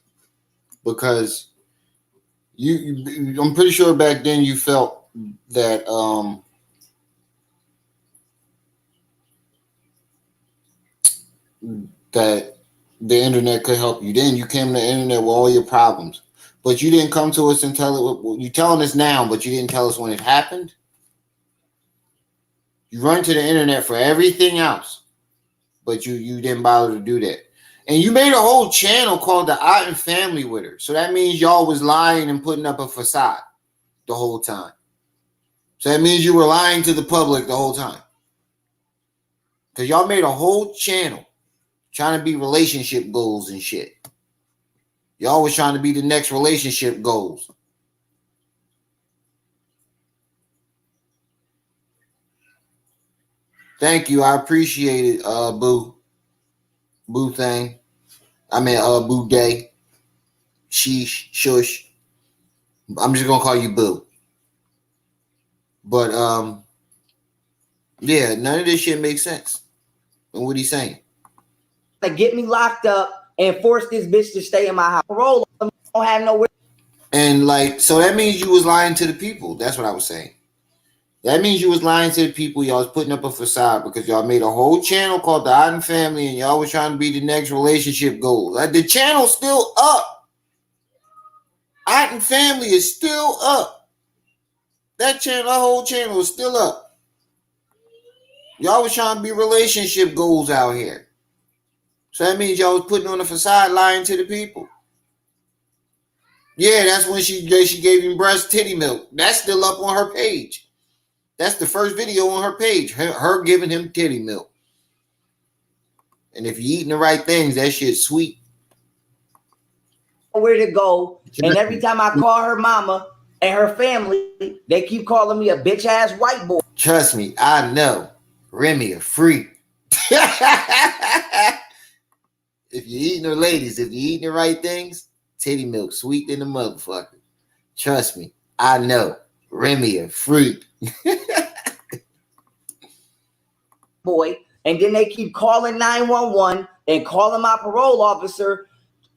Because I'm pretty sure back then you felt that that the internet could help you. Then you came to the internet with all your problems, but you didn't come to us and tell it. You're telling us now, but you didn't tell us when it happened. You run to the internet for everything else, but you didn't bother to do that. And you made a whole channel called the Otten Family with her. So that means y'all was lying and putting up a facade the whole time. So that means you were lying to the public the whole time. Because y'all made a whole channel trying to be relationship goals and shit. Y'all was trying to be the next relationship goals. Thank you. I appreciate it, Boo. Boo thing. I mean, Boo Day. Sheesh. Shush. I'm just going to call you Boo. But, yeah, none of this shit makes sense. And what he's saying. To get me locked up and force this bitch to stay in my house. Parole, I don't have nowhere. And like, so that means you was lying to the people. That's what I was saying. That means you was lying to the people. Y'all was putting up a facade because y'all made a whole channel called the Otten Family and y'all was trying to be the next relationship goal. Like, the channel's still up. Otten Family is still up. That channel, that whole channel is still up. Y'all was trying to be relationship goals out here. So that means y'all was putting on a facade lying to the people. Yeah, that's when she gave him breast titty milk. That's still up on her page. That's the first video on her page. Her giving him titty milk. And if you're eating the right things, that shit's sweet. Where to go. And every time I call her mama and her family, they keep calling me a bitch ass white boy. Trust me, I know. Remy a freak. If you're eating the ladies, if you're eating the right things, titty milk sweet than the motherfucker. Trust me, I know. Remy a freak. Boy, and then they keep calling 911 and calling my parole officer,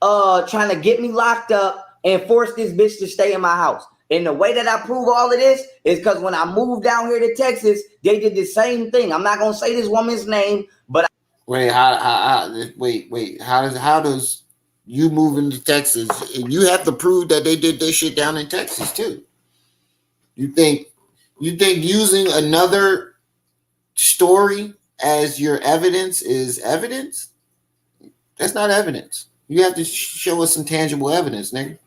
trying to get me locked up and force this bitch to stay in my house. And the way that I prove all of this is because when I moved down here to Texas, they did the same thing. I'm not gonna say this woman's name, but wait, how does you move into Texas? You have to prove that they did this shit down in Texas too. You think using another story as your evidence is evidence? That's not evidence. You have to show us some tangible evidence, nigga.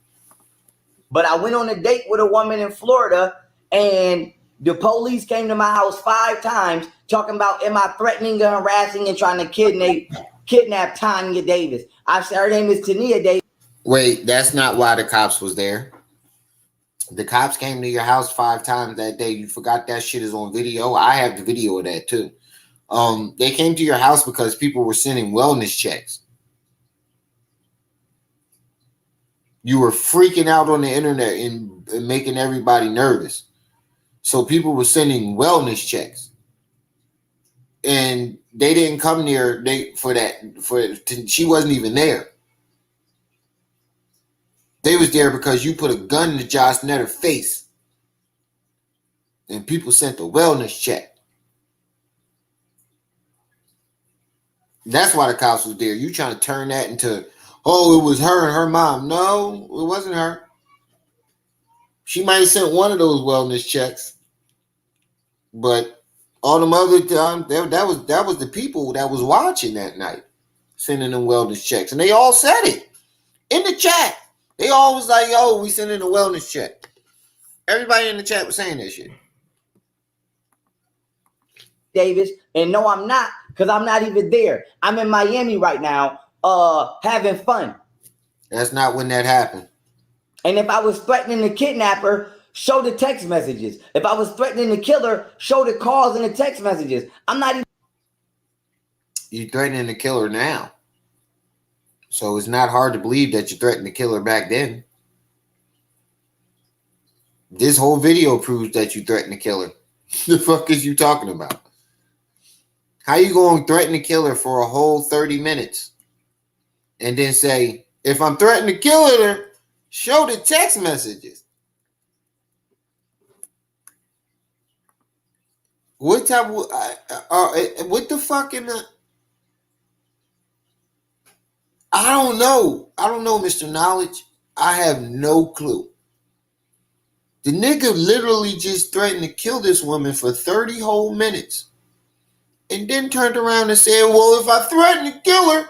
But I went on a date with a woman in Florida, and the police came to my house 5 times talking about, am I threatening and harassing and trying to kidnap Tanya Davis? I said her name is Tania Davis. Wait, that's not why the cops was there. The cops came to your house 5 times that day. You forgot that shit is on video. I have the video of that too. They came to your house because people were sending wellness checks. You were freaking out on the internet and making everybody nervous. So people were sending wellness checks. And they didn't come near she wasn't even there. They was there because you put a gun to Josh Netter's face. And people sent the wellness check. That's why the cops was there. You trying to turn that into, oh, it was her and her mom. No, it wasn't her. She might have sent one of those wellness checks. But all them other times, that was the people that was watching that night, sending them wellness checks. And they all said it in the chat. They all was like, yo, we sending a wellness check. Everybody in the chat was saying that shit. Davis, and no, I'm not, because I'm not even there. I'm in Miami right now, having fun. That's not when that happened. And if I was threatening to kidnap her, show the text messages. If I was threatening to kill her, show the calls and the text messages. I'm not even. You threatening to kill her now. So it's not hard to believe that you threatened to kill her back then. This whole video proves that you threatened to kill her. The fuck is you talking about? How you going to threaten to kill her for a whole 30 minutes and then say, if I'm threatening to kill her, show the text messages? What type of, what the fuck in the, I don't know. I don't know, Mr. Knowledge. I have no clue. The nigga literally just threatened to kill this woman for 30 whole minutes. And then turned around and said, well, if I threaten to kill her,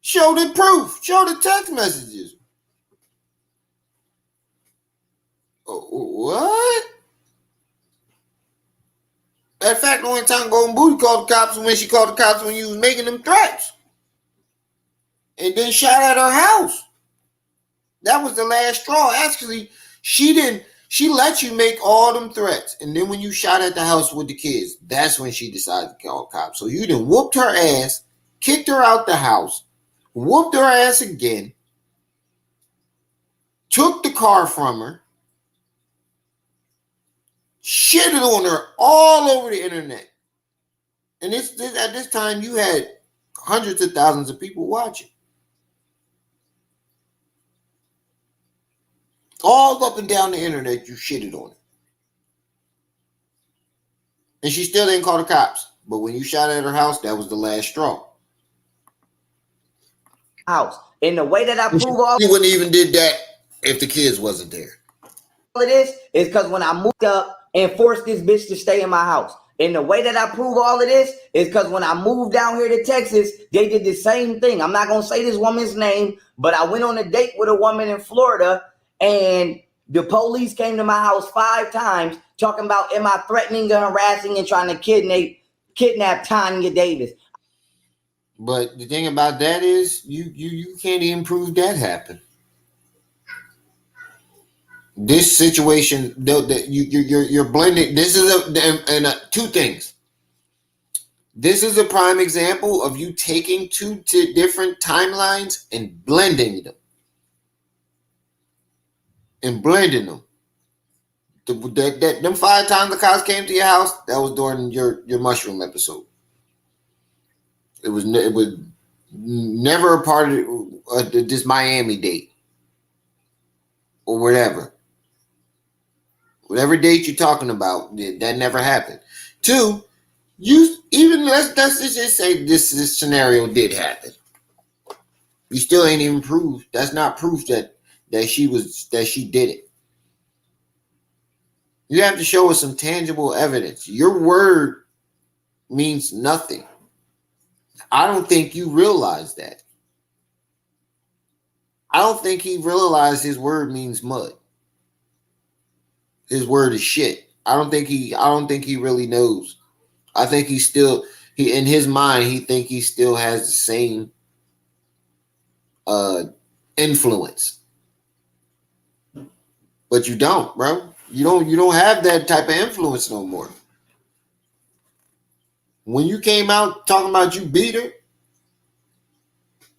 show the proof. Show the text messages. What? Matter of fact, the only time Golden Booty called the cops was when she called the cops when you was making them threats. And then shot at her house. That was the last straw. Actually, she let you make all them threats. And then when you shot at the house with the kids, that's when she decided to call cops. So you done whooped her ass, kicked her out the house, whooped her ass again, took the car from her, shitted on her all over the internet. And at this time, you had hundreds of thousands of people watching. All up and down the internet, you shitted on it. And she still didn't call the cops. But when you shot at her house, that was the last straw. House. In the way that I prove all She wouldn't even did that if the kids wasn't there. of this is because when I moved up and forced this bitch to stay in my house. And the way that I prove all of this is because when I moved down here to Texas, they did the same thing. I'm not going to say this woman's name, but I went on a date with a woman in Florida, and the police came to my house 5 times talking about, am I threatening and harassing and trying to kidnap Tanya Davis? But the thing about that is you can't even prove that happened. This situation, you're blending. This is two things. This is a prime example of you taking two different timelines and blending them. Them 5 times the cops came to your house, that was during your mushroom episode. It was never a part of this Miami date or whatever. Whatever date you're talking about, that never happened. 2, let's just say this scenario did happen. You still ain't even proved. That's not proof that she did it. You have to show us some tangible evidence. Your word means nothing. I don't think you realize that. I don't think he realized his word means mud. His word is shit. I don't think he really knows. I think he in his mind, he think he still has the same influence. But you don't, bro. You don't have that type of influence no more. When you came out talking about you beat her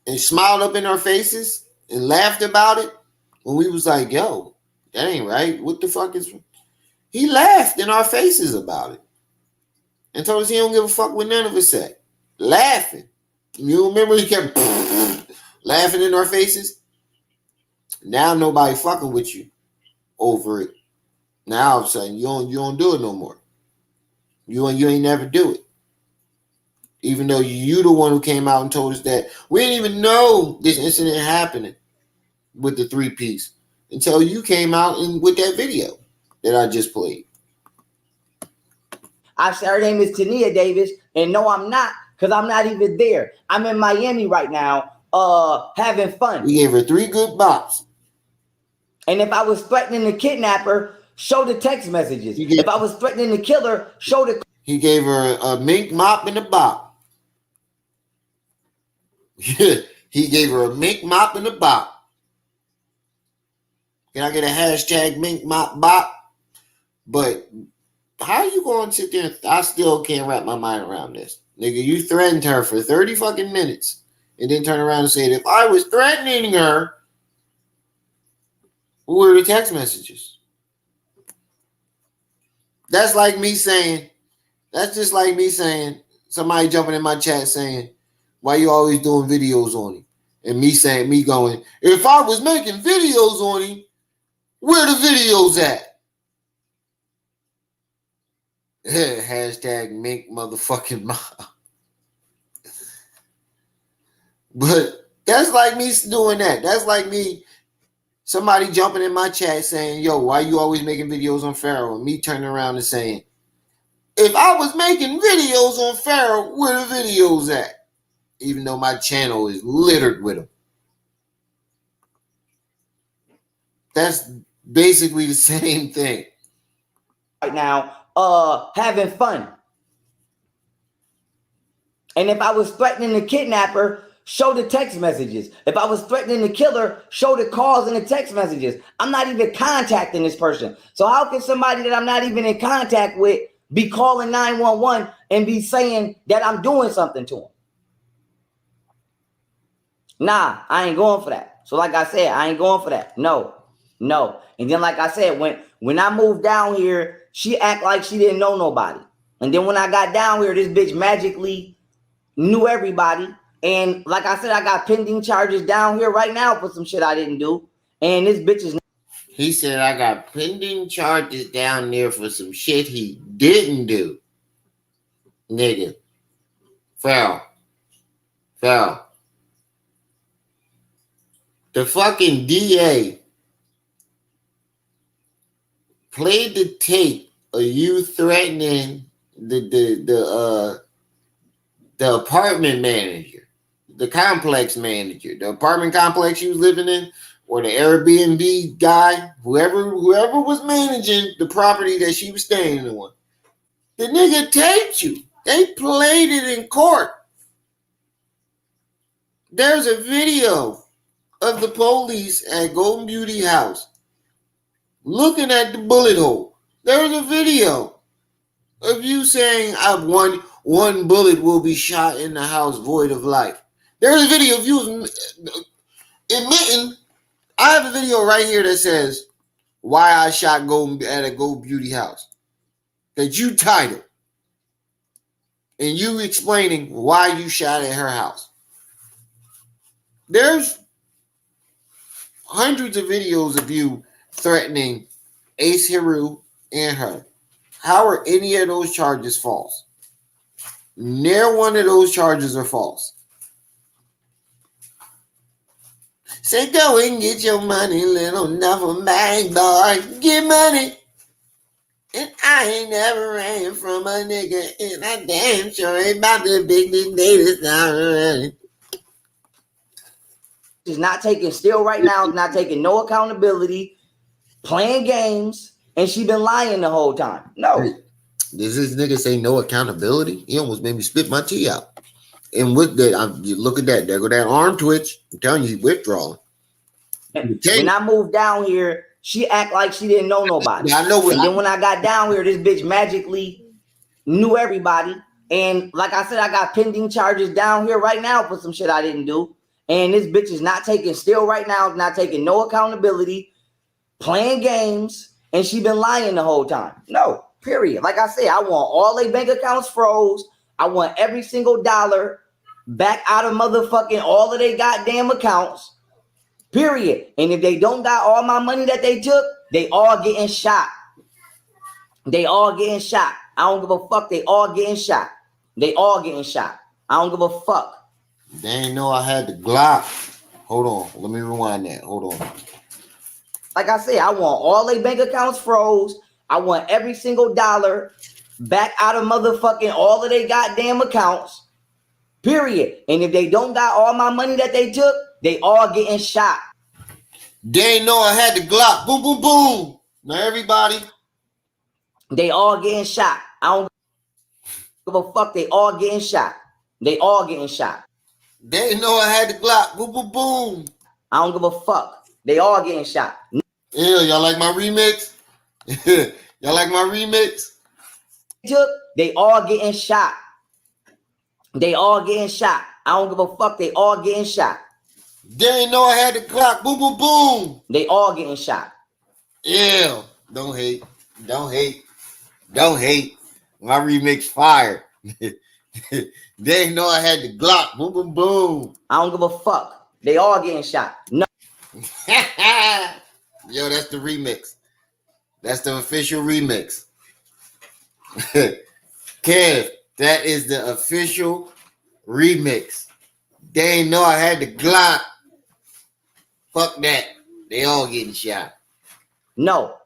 and smiled up in our faces and laughed about it, when we was like, yo, that ain't right. What the fuck is... He laughed in our faces about it and told us he don't give a fuck what none of us said. Laughing. You remember he kept laughing in our faces? Now nobody fucking with you over it. Now all of a sudden you don't do it no more. You ain't never do it. Even though you the one who came out and told us that we didn't even know this incident happening with the 3-piece until you came out and with that video that I just played. I said her name is Tania Davis, and no, I'm not, because I'm not even there. I'm in Miami right now, having fun. We gave her 3 good bops. And if I was threatening to kidnap her, show the text messages. If I was threatening to kill her, show the... He gave her a mink mop and a bop. He gave her a mink mop and a bop. Can I get a hashtag mink mop bop? But how are you going to sit there? I still can't wrap my mind around this. Nigga, you threatened her for 30 fucking minutes and then turn around and say, if I was threatening her, where were the text messages? That's like me saying, that's just like me saying, somebody jumping in my chat saying, why you always doing videos on him? And me going, if I was making videos on him, where the videos at? Hashtag mink motherfucking mob. But that's like me doing that. That's like me, somebody jumping in my chat saying, yo, why you always making videos on Pharaoh? And me turning around and saying, if I was making videos on Pharaoh, where the videos at? Even though my channel is littered with them. That's basically the same thing. Right now, having fun. And if I was threatening to kidnap her, show the text messages. If I was threatening to kill her, show the calls and the text messages. I'm not even contacting this person. So how can somebody that I'm not even in contact with be calling 911 and be saying that I'm doing something to him? Nah, I ain't going for that. So like I said, I ain't going for that. No. And then like I said, when I moved down here, she act like she didn't know nobody. And then when I got down here, this bitch magically knew everybody. And like I said, I got pending charges down here right now for some shit I didn't do. And this bitch is... He said, I got pending charges down there for some shit he didn't do. Nigga. Pharaoh. The fucking DA played the tape of you threatening the apartment manager, the complex manager, the apartment complex you was living in, or the Airbnb guy, whoever was managing the property that she was staying in. The nigga taped you. They played it in court. There's a video of the police at Golden Beauty House looking at the bullet hole. There's a video of you saying, "I've one bullet will be shot in the house void of life." There's a video of you admitting. I have a video right here that says why I shot at a Golden Beauty House. That you titled. And you explaining why you shot at her house. There's hundreds of videos of you threatening Ace Hiru and her. How are any of those charges false? Neither one of those charges are false. Say go and get your money, little nothing bag boy. Get money. And I ain't never ran from a nigga, and I damn sure ain't about to big this data now. She's not taking, still right now, not taking no accountability, playing games, and she been lying the whole time. No. Does this nigga say no accountability? He almost made me spit my tea out. And with that, you look at that. There go that arm twitch. I'm telling you, he's withdrawing. When I moved down here, she act like she didn't know nobody. Yeah, I know. And then when I got down here, this bitch magically knew everybody. And like I said, I got pending charges down here right now for some shit I didn't do. And this bitch is not taking, still right now, not taking no accountability, playing games, and she been lying the whole time. No, period. Like I said, I want all their bank accounts froze. I want every single dollar back out of motherfucking all of their goddamn accounts. Period. And if they don't got all my money that they took, they all getting shot. They all getting shot. I don't give a fuck. They all getting shot. They all getting shot. I don't give a fuck. They ain't know I had the Glock. Hold on. Let me rewind that. Hold on. Like I said, I want all their bank accounts froze. I want every single dollar back out of motherfucking all of their goddamn accounts. Period. And if they don't got all my money that they took, they all getting shot. They ain't know I had the Glock. Boom, boom, boom. Now everybody. They all getting shot. I don't give a fuck. They all getting shot. They all getting shot. They ain't know I had the Glock. Boom, boom, boom. I don't give a fuck. They all getting shot. Yeah, y'all like my remix? Y'all like my remix? They all getting shot. They all getting shot. I don't give a fuck. They all getting shot. They ain't know I had the Glock. Boom, boom, boom. They all getting shot. Yeah. Don't hate. Don't hate. Don't hate. My remix fire. They ain't know I had the Glock. Boom, boom, boom. I don't give a fuck. They all getting shot. No. Yo, that's the remix. That's the official remix. Kev, that is the official remix. They ain't know I had the Glock. Fuck that. They all getting shot. No.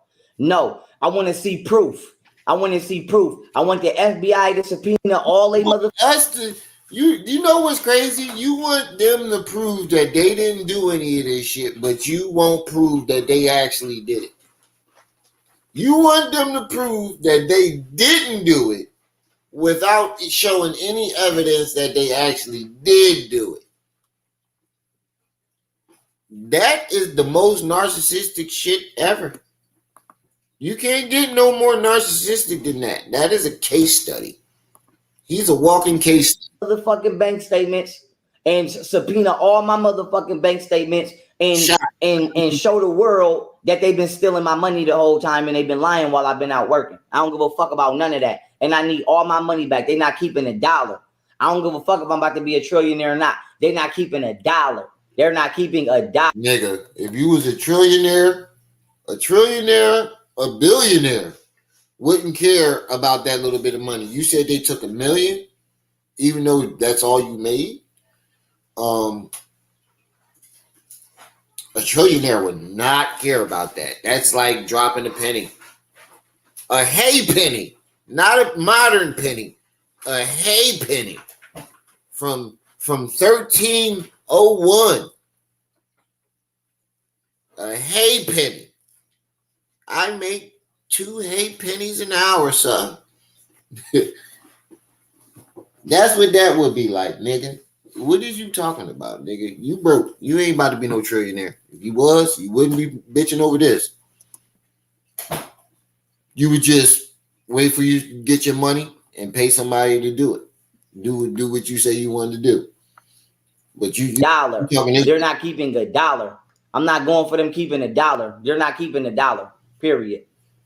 I want to see proof. I want to see proof. I want the FBI to subpoena all they motherfuckers. You know what's crazy? You want them to prove that they didn't do any of this shit, but you won't prove that they actually did it. You want them to prove that they didn't do it without showing any evidence that they actually did do it. That is the most narcissistic shit ever. You can't get no more narcissistic than that. That is a case study. He's a walking case. Motherfucking bank statements and subpoena all my motherfucking bank statements and show the world that they've been stealing my money the whole time and they've been lying while I've been out working. I don't give a fuck about none of that. And I need all my money back. They're not keeping a dollar. I don't give a fuck if I'm about to be a trillionaire or not. They're not keeping a dollar. They're not keeping a dollar. Nigga, if you was a trillionaire, a billionaire wouldn't care about that little bit of money. You said they took $1 million, even though that's all you made. A trillionaire would not care about that. That's like dropping a penny. A hay penny, not a modern penny. A hay penny from 1301. A hay penny. I make 2 hay pennies an hour, son. That's what that would be like, nigga. What is you talking about, nigga? You broke. You ain't about to be no trillionaire. If you was, you wouldn't be bitching over this. You would just wait for you to get your money and pay somebody to do it. Do what you say you wanted to do. But you dollar. They're not keeping a dollar. I'm not going for them keeping a dollar. They're not keeping a dollar. Period.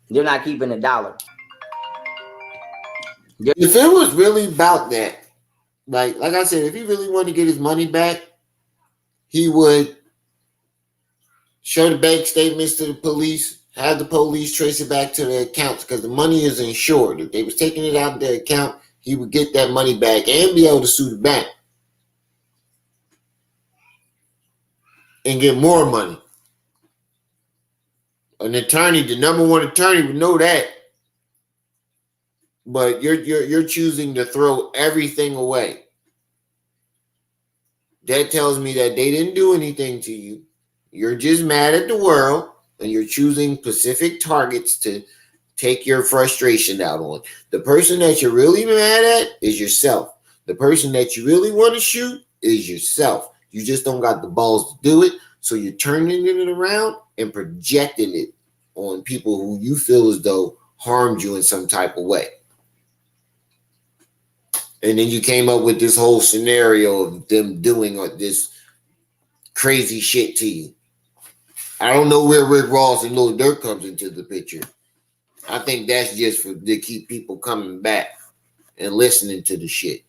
They're not keeping a dollar. If it was really about that, like I said, if he really wanted to get his money back, he would show the bank statements to the police, have the police trace it back to the accounts because the money is insured. If they was taking it out of their account, he would get that money back and be able to sue the bank and get more money. An attorney, the number one attorney, would know that. But you're choosing to throw everything away. That tells me that they didn't do anything to you. You're just mad at the world, and you're choosing specific targets to take your frustration out on. The person that you're really mad at is yourself. The person that you really want to shoot is yourself. You just don't got the balls to do it, so you're turning it around and projecting it on people who you feel as though harmed you in some type of way. And then you came up with this whole scenario of them doing this crazy shit to you. I don't know where Rick Ross and Lil Durk comes into the picture. I think that's just to keep people coming back and listening to the shit.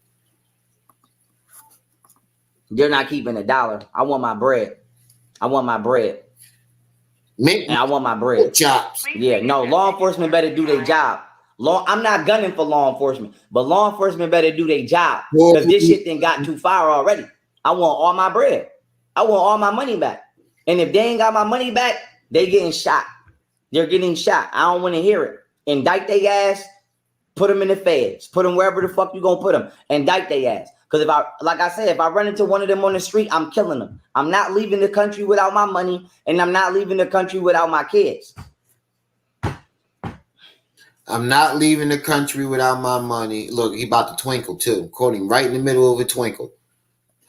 They're not keeping a dollar. I want my bread. I want my bread. And I want my bread. Chops. Yeah, no, law enforcement better do their job. I'm not gunning for law enforcement, but law enforcement better do their job because this shit done got too far already. I want all my bread. I want all my money back. And if they ain't got my money back, they getting shot. They're getting shot. I don't want to hear it. Indict their ass, put them in the feds, put them wherever the fuck you gonna put them. Indict their ass. Because if I run into one of them on the street, I'm killing them. I'm not leaving the country without my money, and I'm not leaving the country without my kids. I'm not leaving the country without my money. Look, he about to twinkle too. Quoting right in the middle of a twinkle.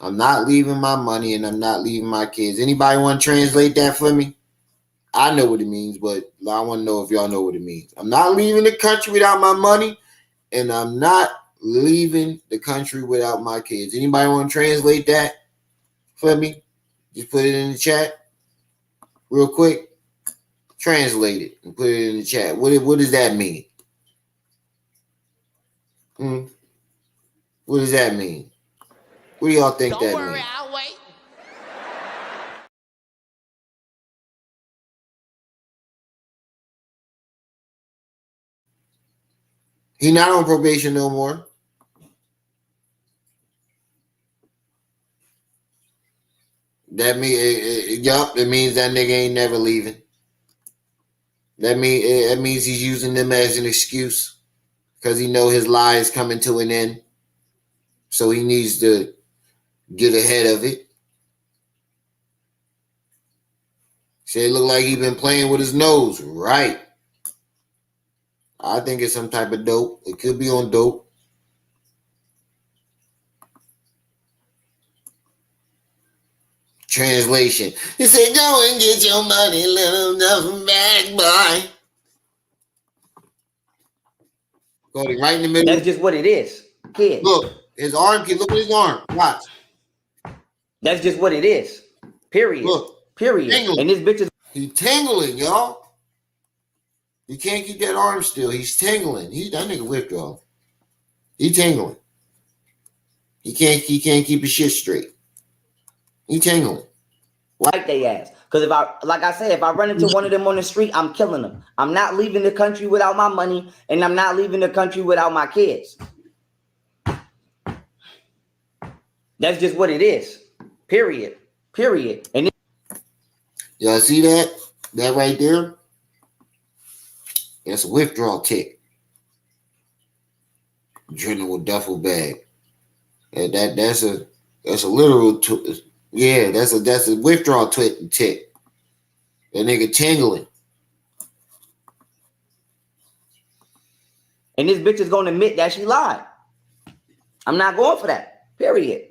I'm not leaving my money and I'm not leaving my kids. Anybody want to translate that for me? I know what it means, but I want to know if y'all know what it means. I'm not leaving the country without my money and I'm not leaving the country without my kids. Anybody want to translate that for me? Just put it in the chat real quick. Translate it and put it in the chat. What does that mean? What does that mean? What do y'all think that means? I'll wait. He not on probation no more. That means, yup, it means that nigga ain't never leaving. That means he's using them as an excuse because he know his lie is coming to an end. So he needs to get ahead of it. Say it look like he been playing with his nose. Right. I think it's some type of dope. It could be on dope. Translation. He said, go and get your money, little nothing back, boy. Go right in the middle. That's just what it is. Kid. Look, his arm, look at his arm. Watch. That's just what it is. Period. Look. Period. Tingling. And this bitch is He's tingling, y'all. You can't keep that arm still. He's tingling. That nigga withdraw. He tingling. He can't keep his shit straight. He tingling. like they ass. Because if I run into one of them on the street, I'm killing them. I'm not leaving the country without my money, and I'm not leaving the country without my kids. That's just what it is. Period. And y'all see that? That right there? That's a withdrawal tick. General duffel bag. And that's a literal that's a withdrawal tick. That nigga tingling. And this bitch is gonna admit that she lied. I'm not going for that. Period.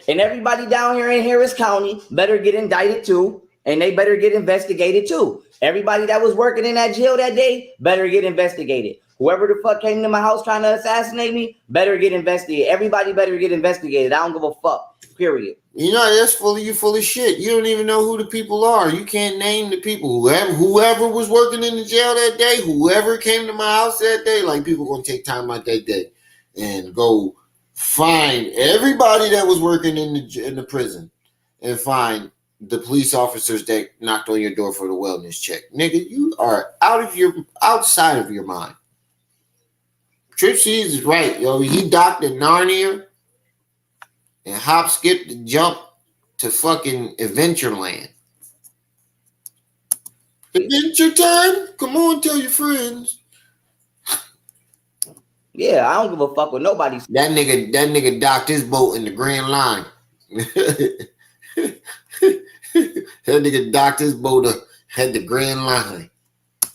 And everybody down here in Harris County better get indicted too, and they better get investigated too. Everybody that was working in that jail that day better get investigated. Whoever the fuck came to my house trying to assassinate me better get investigated. Everybody better get investigated. I don't give a fuck. Period. You know, that's you full of shit. You don't even know who the people are. You can't name the people. Whoever was working in the jail that day, whoever came to my house that day, like people gonna take time out that day and go find everybody that was working in the prison and find the police officers that knocked on your door for the wellness check. Nigga, you are outside of your mind. Trip Seeds is right, yo. He docked in Narnia and hop, skipped, and jump to fucking Adventureland. Adventure time? Come on, tell your friends. Yeah, I don't give a fuck what nobody says. That nigga docked his boat in the Grand Line. That nigga docked his boat at the Grand Line.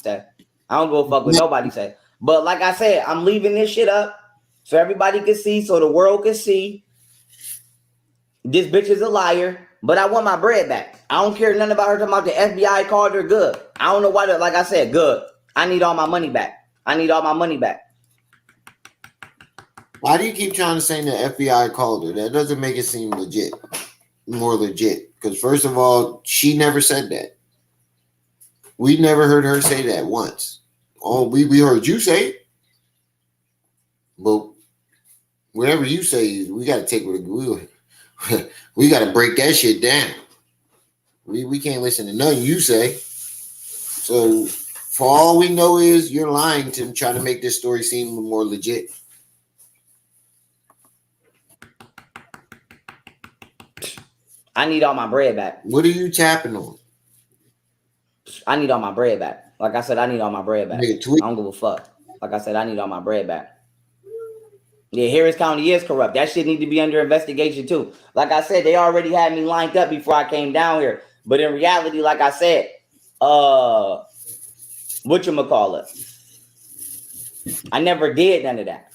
I don't give a fuck what nobody say. But like I said, I'm leaving this shit up so everybody can see, so the world can see. This bitch is a liar, but I want my bread back. I don't care nothing about her talking about the FBI called her good. I don't know why, like I said, good. I need all my money back. Why do you keep trying to say the FBI called her? That doesn't make it seem legit, more legit. Because first of all, she never said that. We never heard her say that once. Oh, we heard you say it. But whatever you say, we got to take what we got to break that shit down. We can't listen to nothing you say. So for all we know is you're lying to try to make this story seem more legit. I need all my bread back. What are you tapping on? I need all my bread back. Like I said, I need all my bread back. I don't give a fuck. Like I said, I need all my bread back. Yeah, Harris County is corrupt. That shit need to be under investigation too. Like I said, they already had me lined up before I came down here. But in reality, like I said, whatchamacallit, I never did none of that.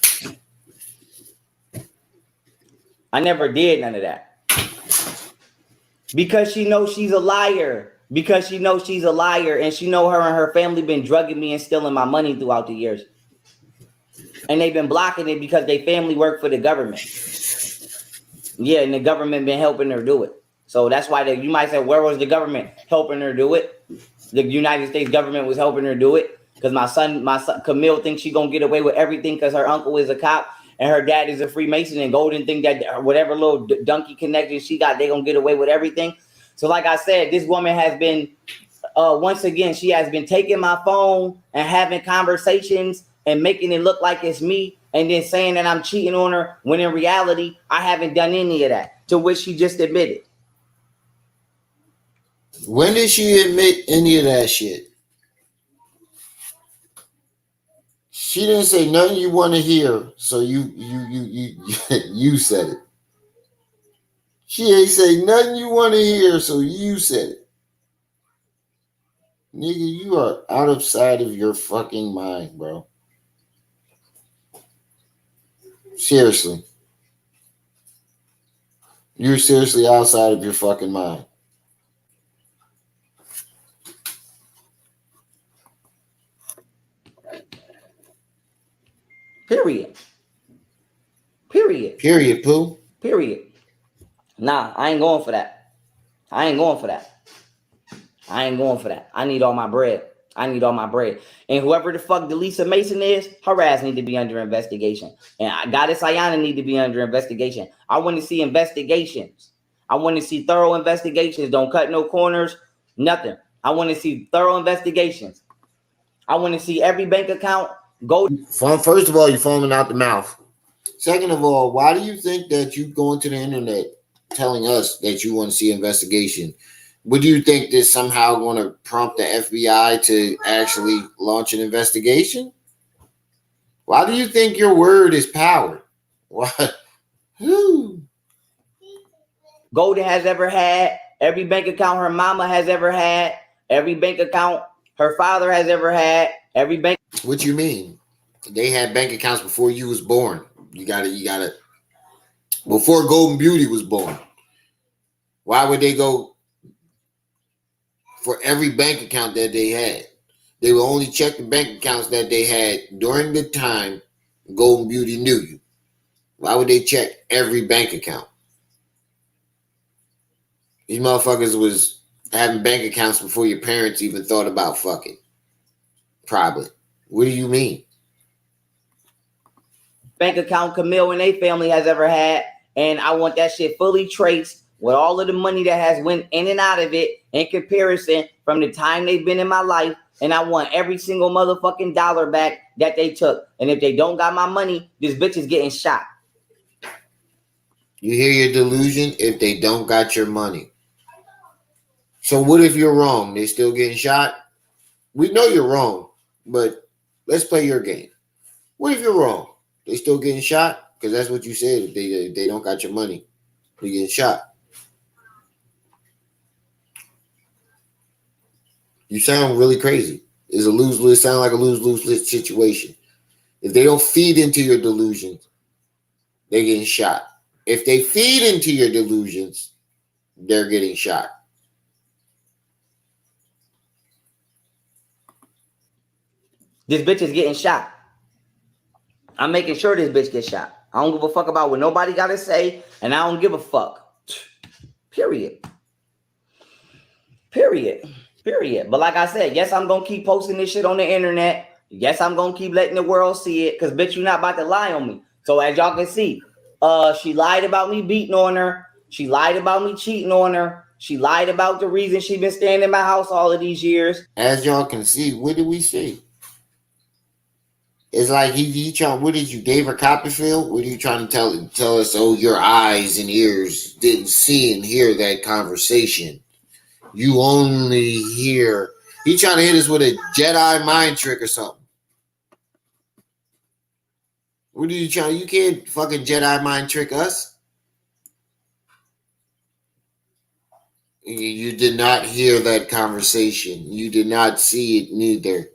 Because she knows she's a liar. And she know her and her family been drugging me and stealing my money throughout the years. And they've been blocking it because they family work for the government. Yeah, and the government been helping her do it. So that's why you might say, where was the government helping her do it? The United States government was helping her do it. Because my son, Camille, thinks she gonna get away with everything because her uncle is a cop and her dad is a Freemason, and Golden think that whatever little donkey connection she got, they gonna get away with everything. So like I said, this woman has been, once again, she has been taking my phone and having conversations and making it look like it's me, and then saying that I'm cheating on her, when in reality, I haven't done any of that, to which she just admitted. When did she admit any of that shit? She didn't say nothing you want to hear, so you you said it. She ain't say nothing you want to hear, so you said it. Nigga, you are outside of your fucking mind, bro. Seriously. You're seriously outside of your fucking mind. Period. Period. Period, Pooh. Period. Nah, I ain't going for that. I ain't going for that. I ain't going for that. I need all my bread. I need all my bread. And whoever the fuck Delisa Mason is, her ass need to be under investigation. And Goddess Ayana need to be under investigation. I want to see investigations. I want to see thorough investigations. Don't cut no corners. Nothing. I want to see thorough investigations. I want to see every bank account go. First of all, you're foaming out the mouth. Second of all, why do you think that you go into the internet telling us that you want to see investigation? Would you think this somehow going to prompt the FBI to actually launch an investigation? Why do you think your word is power? Why? Golden has ever had, every bank account her mama has ever had, every bank account her father has ever had, every bank. What you mean? They had bank accounts before you was born. You gotta. Before Golden Beauty was born. Why would they go for every bank account that they had? They would only check the bank accounts that they had during the time Golden Beauty knew you. Why would they check every bank account? These motherfuckers was having bank accounts before your parents even thought about fucking. Probably. What do you mean? Bank account Camille and their family has ever had, and I want that shit fully traced with all of the money that has went in and out of it in comparison from the time they've been in my life, and I want every single motherfucking dollar back that they took. And if they don't got my money, this bitch is getting shot. You hear your delusion? If they don't got your money. So what if you're wrong? They still getting shot? We know you're wrong, but let's play your game. What if you're wrong? They still getting shot? Because that's what you said. If they don't got your money, they getting shot. You sound really crazy. It's a lose-lose. Sound like a lose-lose situation. If they don't feed into your delusions, they're getting shot. If they feed into your delusions, they're getting shot. This bitch is getting shot. I'm making sure this bitch gets shot. I don't give a fuck about what nobody got to say, and I don't give a fuck. Period. Period. Period. But like I said, yes, I'm going to keep posting this shit on the internet. Yes, I'm going to keep letting the world see it, because bitch, you're not about to lie on me. So as y'all can see, she lied about me beating on her. She lied about me cheating on her. She lied about the reason she been staying in my house all of these years. As y'all can see, what did we see? It's like he trying. What did you, David Copperfield? What are you trying to tell us? Oh, your eyes and ears didn't see and hear that conversation. You only hear. He trying to hit us with a Jedi mind trick or something. What are you trying? You can't fucking Jedi mind trick us. You did not hear that conversation. You did not see it neither.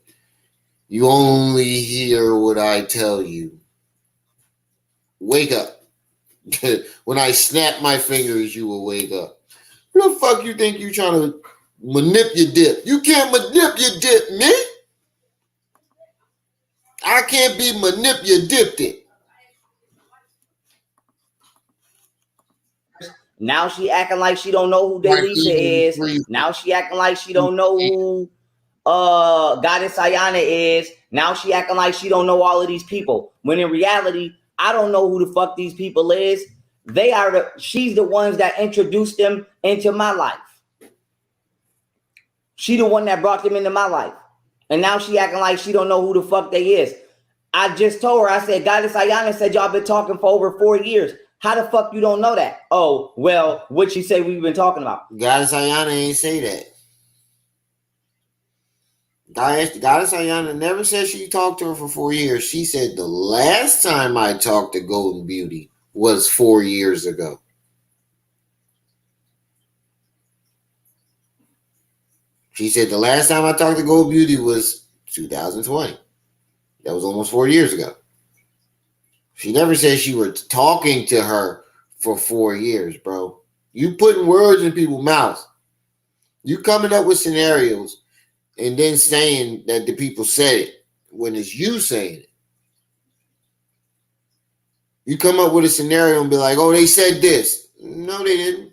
You only hear what I tell you. Wake up. When I snap my fingers, you will wake up. Who the fuck you think you trying to manip your dip? You can't manip your dip, man. I can't be manipulated. Now she acting like she don't know who Delisa is. Now she acting like she don't know who Goddess Ayana is. Now she acting like she don't know all of these people. When in reality, I don't know who the fuck these people is. She's the ones that introduced them into my life. She the one that brought them into my life. And now she acting like she don't know who the fuck they is. I just told her, I said, Goddess Ayana said y'all been talking for over 4 years. How the fuck you don't know that? Oh, well, what she say we've been talking about? Goddess Ayana ain't say that. Goddess Ayana never said she talked to her for 4 years. She said the last time I talked to Golden Beauty was 4 years ago. She said the last time I talked to Golden Beauty was 2020. That was almost 4 years ago. She never said she was talking to her for 4 years, bro. You putting words in people's mouths. You coming up with scenarios and then saying that the people said it when it's you saying it. You come up with a scenario and be like, oh, they said this. No, they didn't.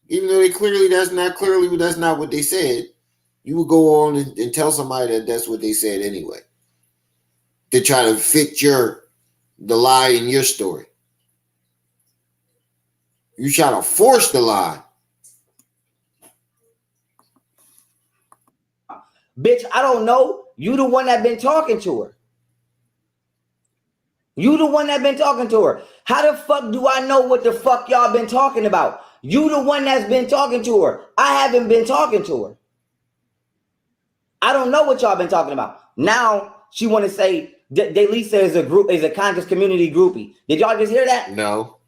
Even though that's not what they said. You would go on and tell somebody that that's what they said anyway. To try to fit the lie in your story. You try to force the lie. Bitch, I don't know. You the one that been talking to her. You the one that been talking to her. How the fuck do I know what the fuck y'all been talking about? You the one that's been talking to her. I haven't been talking to her. I don't know what y'all been talking about. Now she want to say Delisa is a conscious community groupie. Did y'all just hear that? No.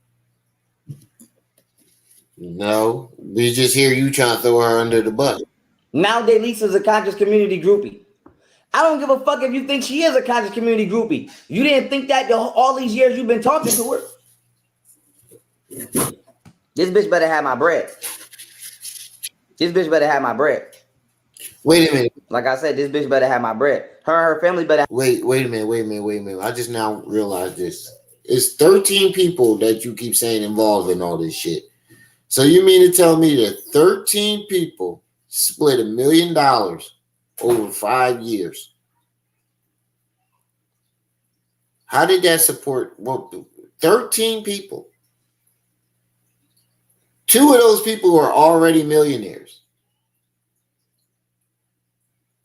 We just hear you trying to throw her under the bus. Now Delisa is a conscious community groupie. I don't give a fuck if you think she is a conscious community groupie. You didn't think that all these years you've been talking to her. This bitch better have my bread. This bitch better have my bread. Wait a minute. Like I said, this bitch better have my bread. Her and her family better. Wait a minute. I just now realized this. It's 13 people that you keep saying involved in all this shit. So you mean to tell me that 13 people split $1 million over 5 years? How did that support 13 people? 2 of those people are already millionaires.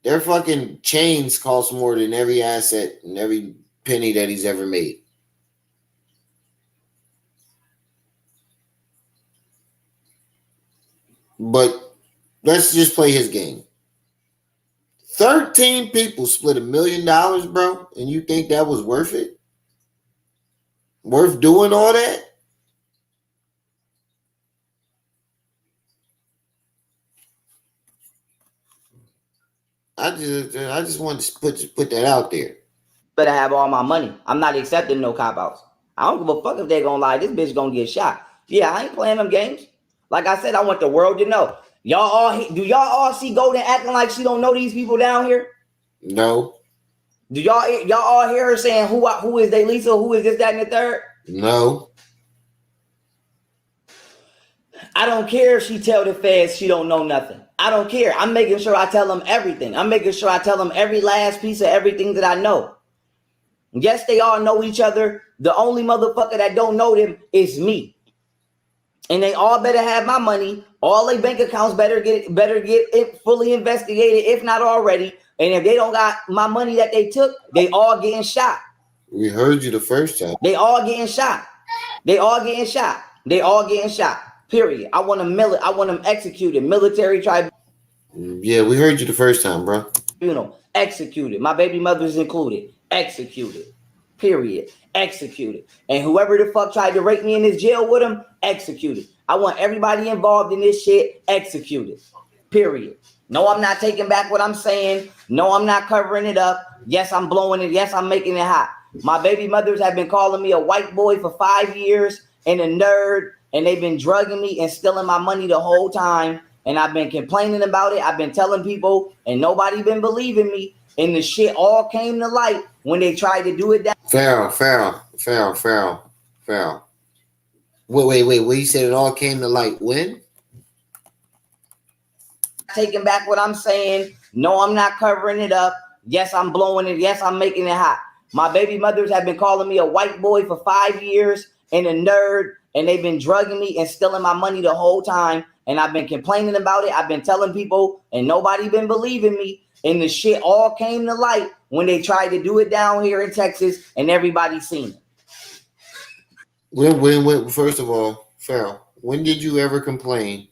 Their fucking chains cost more than every asset and every penny that he's ever made. But let's just play his game. 13 people split $1 million, bro, and you think that was worth it? Worth doing all that? I just wanted to put that out there. Better have all my money. I'm not accepting no cop-outs. I don't give a fuck if they gonna lie. This bitch gonna get shot. Yeah, I ain't playing them games. Like I said, I want the world to know. Do y'all all see Golden acting like she don't know these people down here? No. Do y'all all hear her saying who is Delisa? Who is this, that, and the third? No. I don't care if she tell the feds she don't know nothing. I don't care. I'm making sure I tell them everything. I'm making sure I tell them every last piece of everything that I know. Yes, they all know each other. The only motherfucker that don't know them is me. And they all better have my money. All their bank accounts better get it fully investigated, if not already. And if they don't got my money that they took, they all getting shot. We heard you the first time. They all getting shot. They all getting shot. They all getting shot. Period. I want them executed. Military tribunal. Yeah, we heard you the first time, bro. Executed. My baby mother's included. Executed. Period. Executed. And whoever the fuck tried to rape me in this jail with him, executed. I want everybody involved in this shit executed. Period. No, I'm not taking back what I'm saying. No, I'm not covering it up. Yes, I'm blowing it. Yes, I'm making it hot. My baby mothers have been calling me a white boy for 5 years and a nerd, and they've been drugging me and stealing my money the whole time. And I've been complaining about it. I've been telling people, and nobody been believing me. and the shit all came to light when they tried to do it that. Pharaoh. Wait. What you said it all came to light when? Taking back what I'm saying. No, I'm not covering it up. Yes, I'm blowing it. Yes, I'm making it hot. My baby mothers have been calling me a white boy for 5 years and a nerd, and they've been drugging me and stealing my money the whole time. And I've been complaining about it. I've been telling people, and nobody been believing me. And the shit all came to light when they tried to do it down here in Texas, and everybody seen it. When first of all, Pharaoh, when did you ever complain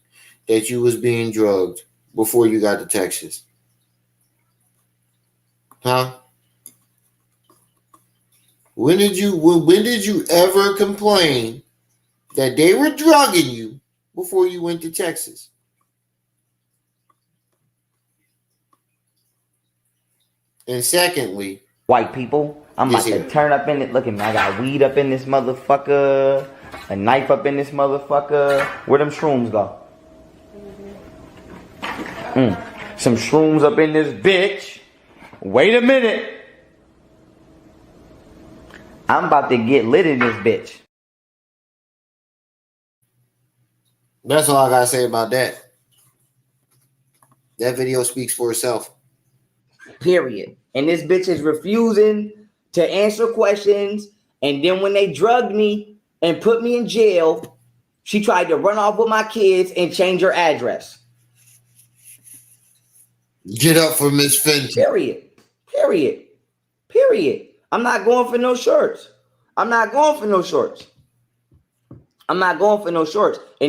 that you was being drugged before you got to Texas? Huh? When did you ever complain that they were drugging you before you went to Texas? And secondly, white people, I'm about to turn up in it. Look at me, I got weed up in this motherfucker, a knife up in this motherfucker. Where them shrooms go? Some shrooms up in this bitch. Wait a minute. I'm about to get lit in this bitch. That's all I gotta say about that. That video speaks for itself. Period. And this bitch is refusing to answer questions. And then when they drugged me and put me in jail, she tried to run off with my kids and change her address. Get up for Miss Fenton. Period. I'm not going for no shorts. And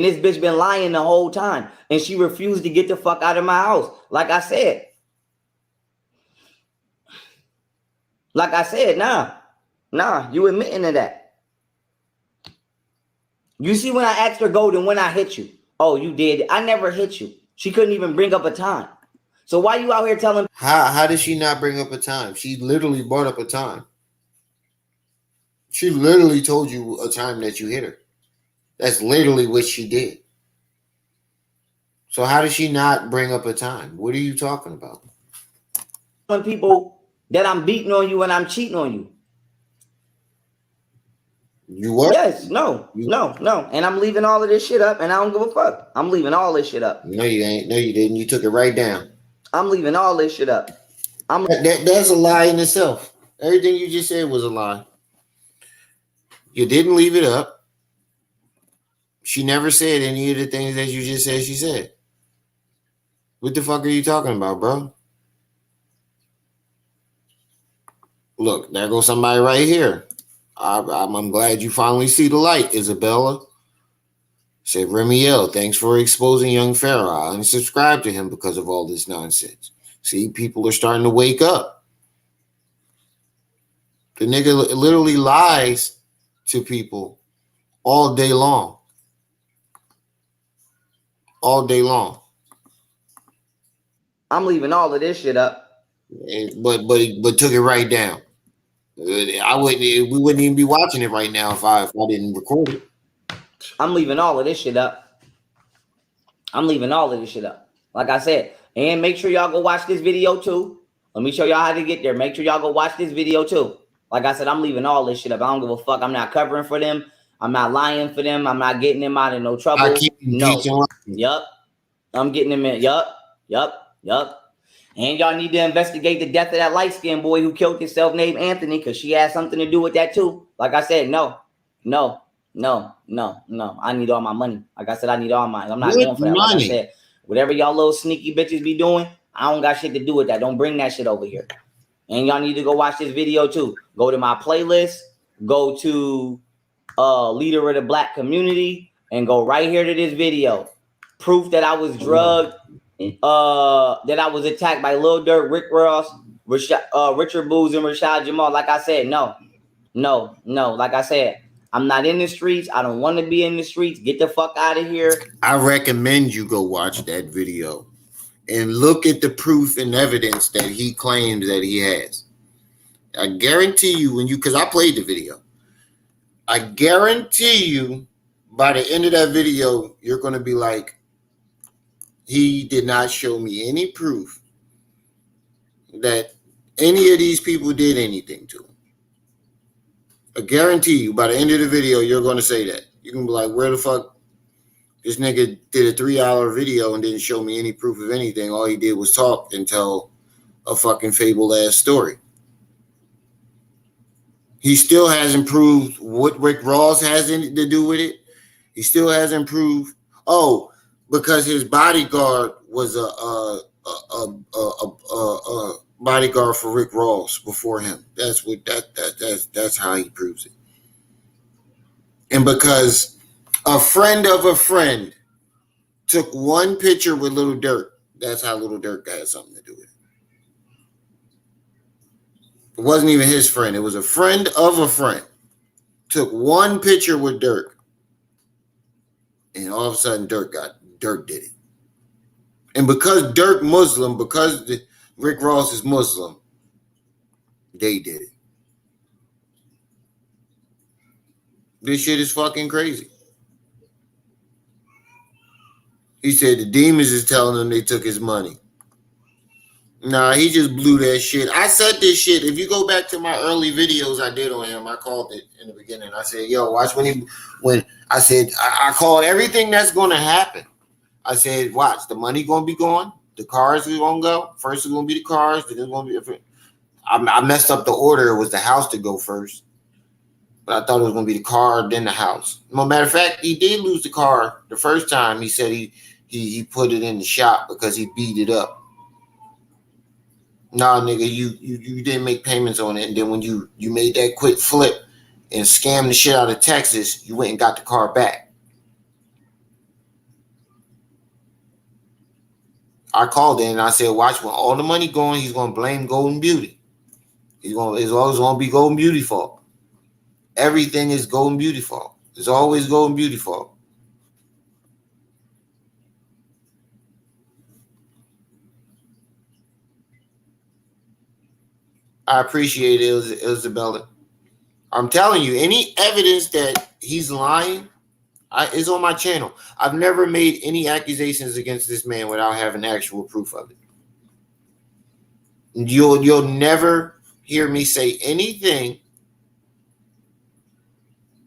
this bitch been lying the whole time. And she refused to get the fuck out of my house. Like I said, nah, you admitting to that. You see when I asked her, Golden, when I hit you? Oh, you did. I never hit you. She couldn't even bring up a time. So why you out here telling? How did she not bring up a time? She literally brought up a time. She literally told you a time that you hit her. That's literally what she did. So how did she not bring up a time? What are you talking about? Telling people that I'm beating on you and I'm cheating on you. You what? Yes, no. And I'm leaving all of this shit up, and I don't give a fuck. I'm leaving all this shit up. No, you ain't. No, you didn't. You took it right down. I'm leaving all this shit up. That's a lie in itself. Everything you just said was a lie. You didn't leave it up. She never said any of the things that you just said she said. What the fuck are you talking about, bro? Look, there goes somebody right here. I'm glad you finally see the light, Isabella. Said Remiel, thanks for exposing young Pharaoh. I unsubscribed to him because of all this nonsense. See, people are starting to wake up. The nigga literally lies to people all day long. All day long. I'm leaving all of this shit up. But took it right down. We wouldn't even be watching it right now if I didn't record it. I'm leaving all of this shit up. Like I said, and make sure y'all go watch this video too. Let me show y'all how to get there. Make sure y'all go watch this video too. Like I said, I'm leaving all this shit up. I don't give a fuck. I'm not covering for them. I'm not lying for them. I'm not getting them out of no trouble. Yup. I'm getting them in. Yup. And y'all need to investigate the death of that light-skinned boy who killed himself named Anthony, because she had something to do with that too. Like I said, no. I need all my money. Like I said, I need all mine. I'm not going for that. Like I said, whatever y'all little sneaky bitches be doing, I don't got shit to do with that. Don't bring that shit over here. And y'all need to go watch this video too. Go to my playlist. Go to Leader of the Black Community and go right here to this video. Proof that I was drugged. That I was attacked by Lil Durk, Rick Ross, Richard Booz, and Rashad Jamal. Like I said, no. Like I said, I'm not in the streets. I don't want to be in the streets. Get the fuck out of here. I recommend you go watch that video and look at the proof and evidence that he claims that he has. I guarantee you because I played the video. I guarantee you by the end of that video, you're going to be like, he did not show me any proof that any of these people did anything to him. I guarantee you, by the end of the video, you're going to say that. You're going to be like, where the fuck? This nigga did a 3-hour video and didn't show me any proof of anything. All he did was talk and tell a fucking fable-ass story. He still hasn't proved what Rick Ross has anything to do with it. He still hasn't proved. Oh, because his bodyguard was a bodyguard for Rick Ross before him. That's what that's how he proves it. And because a friend of a friend took one picture with Little Dirk, that's how Little Dirk had something to do with it. It wasn't even his friend. It was a friend of a friend. Took one picture with Dirk. And all of a sudden Dirk did it. And because Dirk Muslim, because Rick Ross is Muslim, they did it. This shit is fucking crazy. He said the demons is telling him they took his money. Nah, he just blew that shit. I said this shit. If you go back to my early videos I did on him, I called it in the beginning. I said, yo, watch when I said, I called everything that's going to happen. I said, watch, the money going to be gone. The cars are going to go. First it's going to be the cars. Then it's going to be different. I messed up the order. It was the house to go first. But I thought it was going to be the car, then the house. No matter of fact, he did lose the car the first time. He said he put it in the shop because he beat it up. Nah, nigga, you didn't make payments on it. And then when you made that quick flip and scammed the shit out of Texas, you went and got the car back. I called in and I said, watch, when all the money going, he's going to blame Golden Beauty. It's always going to be Golden Beauty fault. Everything is Golden Beauty fault. It's always Golden Beauty fault. I appreciate it, Isabella. I'm telling you, any evidence that he's lying is on my channel. I've never made any accusations against this man without having actual proof of it. You'll never hear me say anything.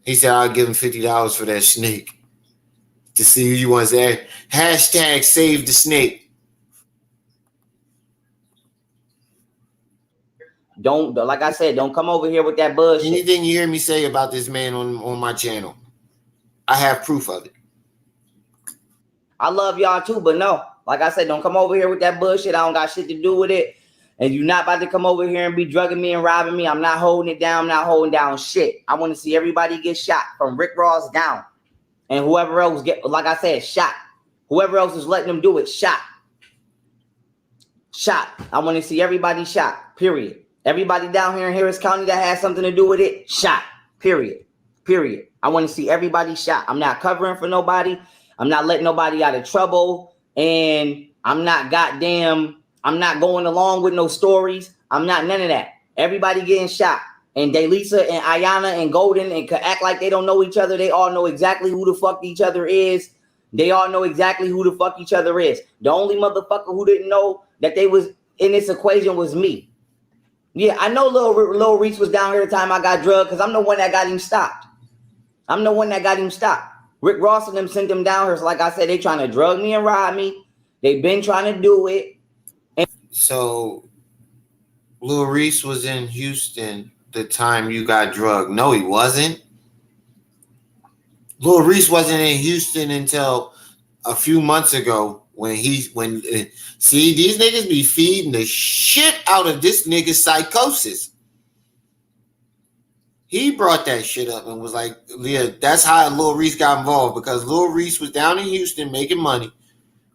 He said, I'll give him $50 for that snake. To see who you want to say. Hashtag save the snake. Don't, like I said, don't come over here with that bullshit. Anything you hear me say about this man on my channel, I have proof of it. I love y'all too, but no, like I said, don't come over here with that bullshit. I don't got shit to do with it. And you're not about to come over here and be drugging me and robbing me. I'm not holding it down. I'm not holding down shit. I want to see everybody get shot from Rick Ross down. And whoever else get, like I said, shot. Whoever else is letting them do it, shot. Shot. I want to see everybody shot, period. Everybody down here in Harris County that has something to do with it, shot, period. Period. I want to see everybody shot. I'm not covering for nobody. I'm not letting nobody out of trouble. And I'm not going along with no stories. I'm not none of that. Everybody getting shot. And Delisa and Ayana and Golden and could act like they don't know each other. They all know exactly who the fuck each other is. They all know exactly who the fuck each other is. The only motherfucker who didn't know that they was in this equation was me. Yeah, I know Lil Reese was down here the time I got drugged because I'm the one that got him stopped. I'm the one that got him stopped. Rick Ross and them sent him down here. So like I said, they trying to drug me and rob me. They've been trying to do it. So Lil Reese was in Houston the time you got drugged. No, he wasn't. Lil Reese wasn't in Houston until a few months ago see, these niggas be feeding the shit out of this nigga's psychosis. He brought that shit up and was like, yeah, that's how Lil Reese got involved, because Lil Reese was down in Houston making money,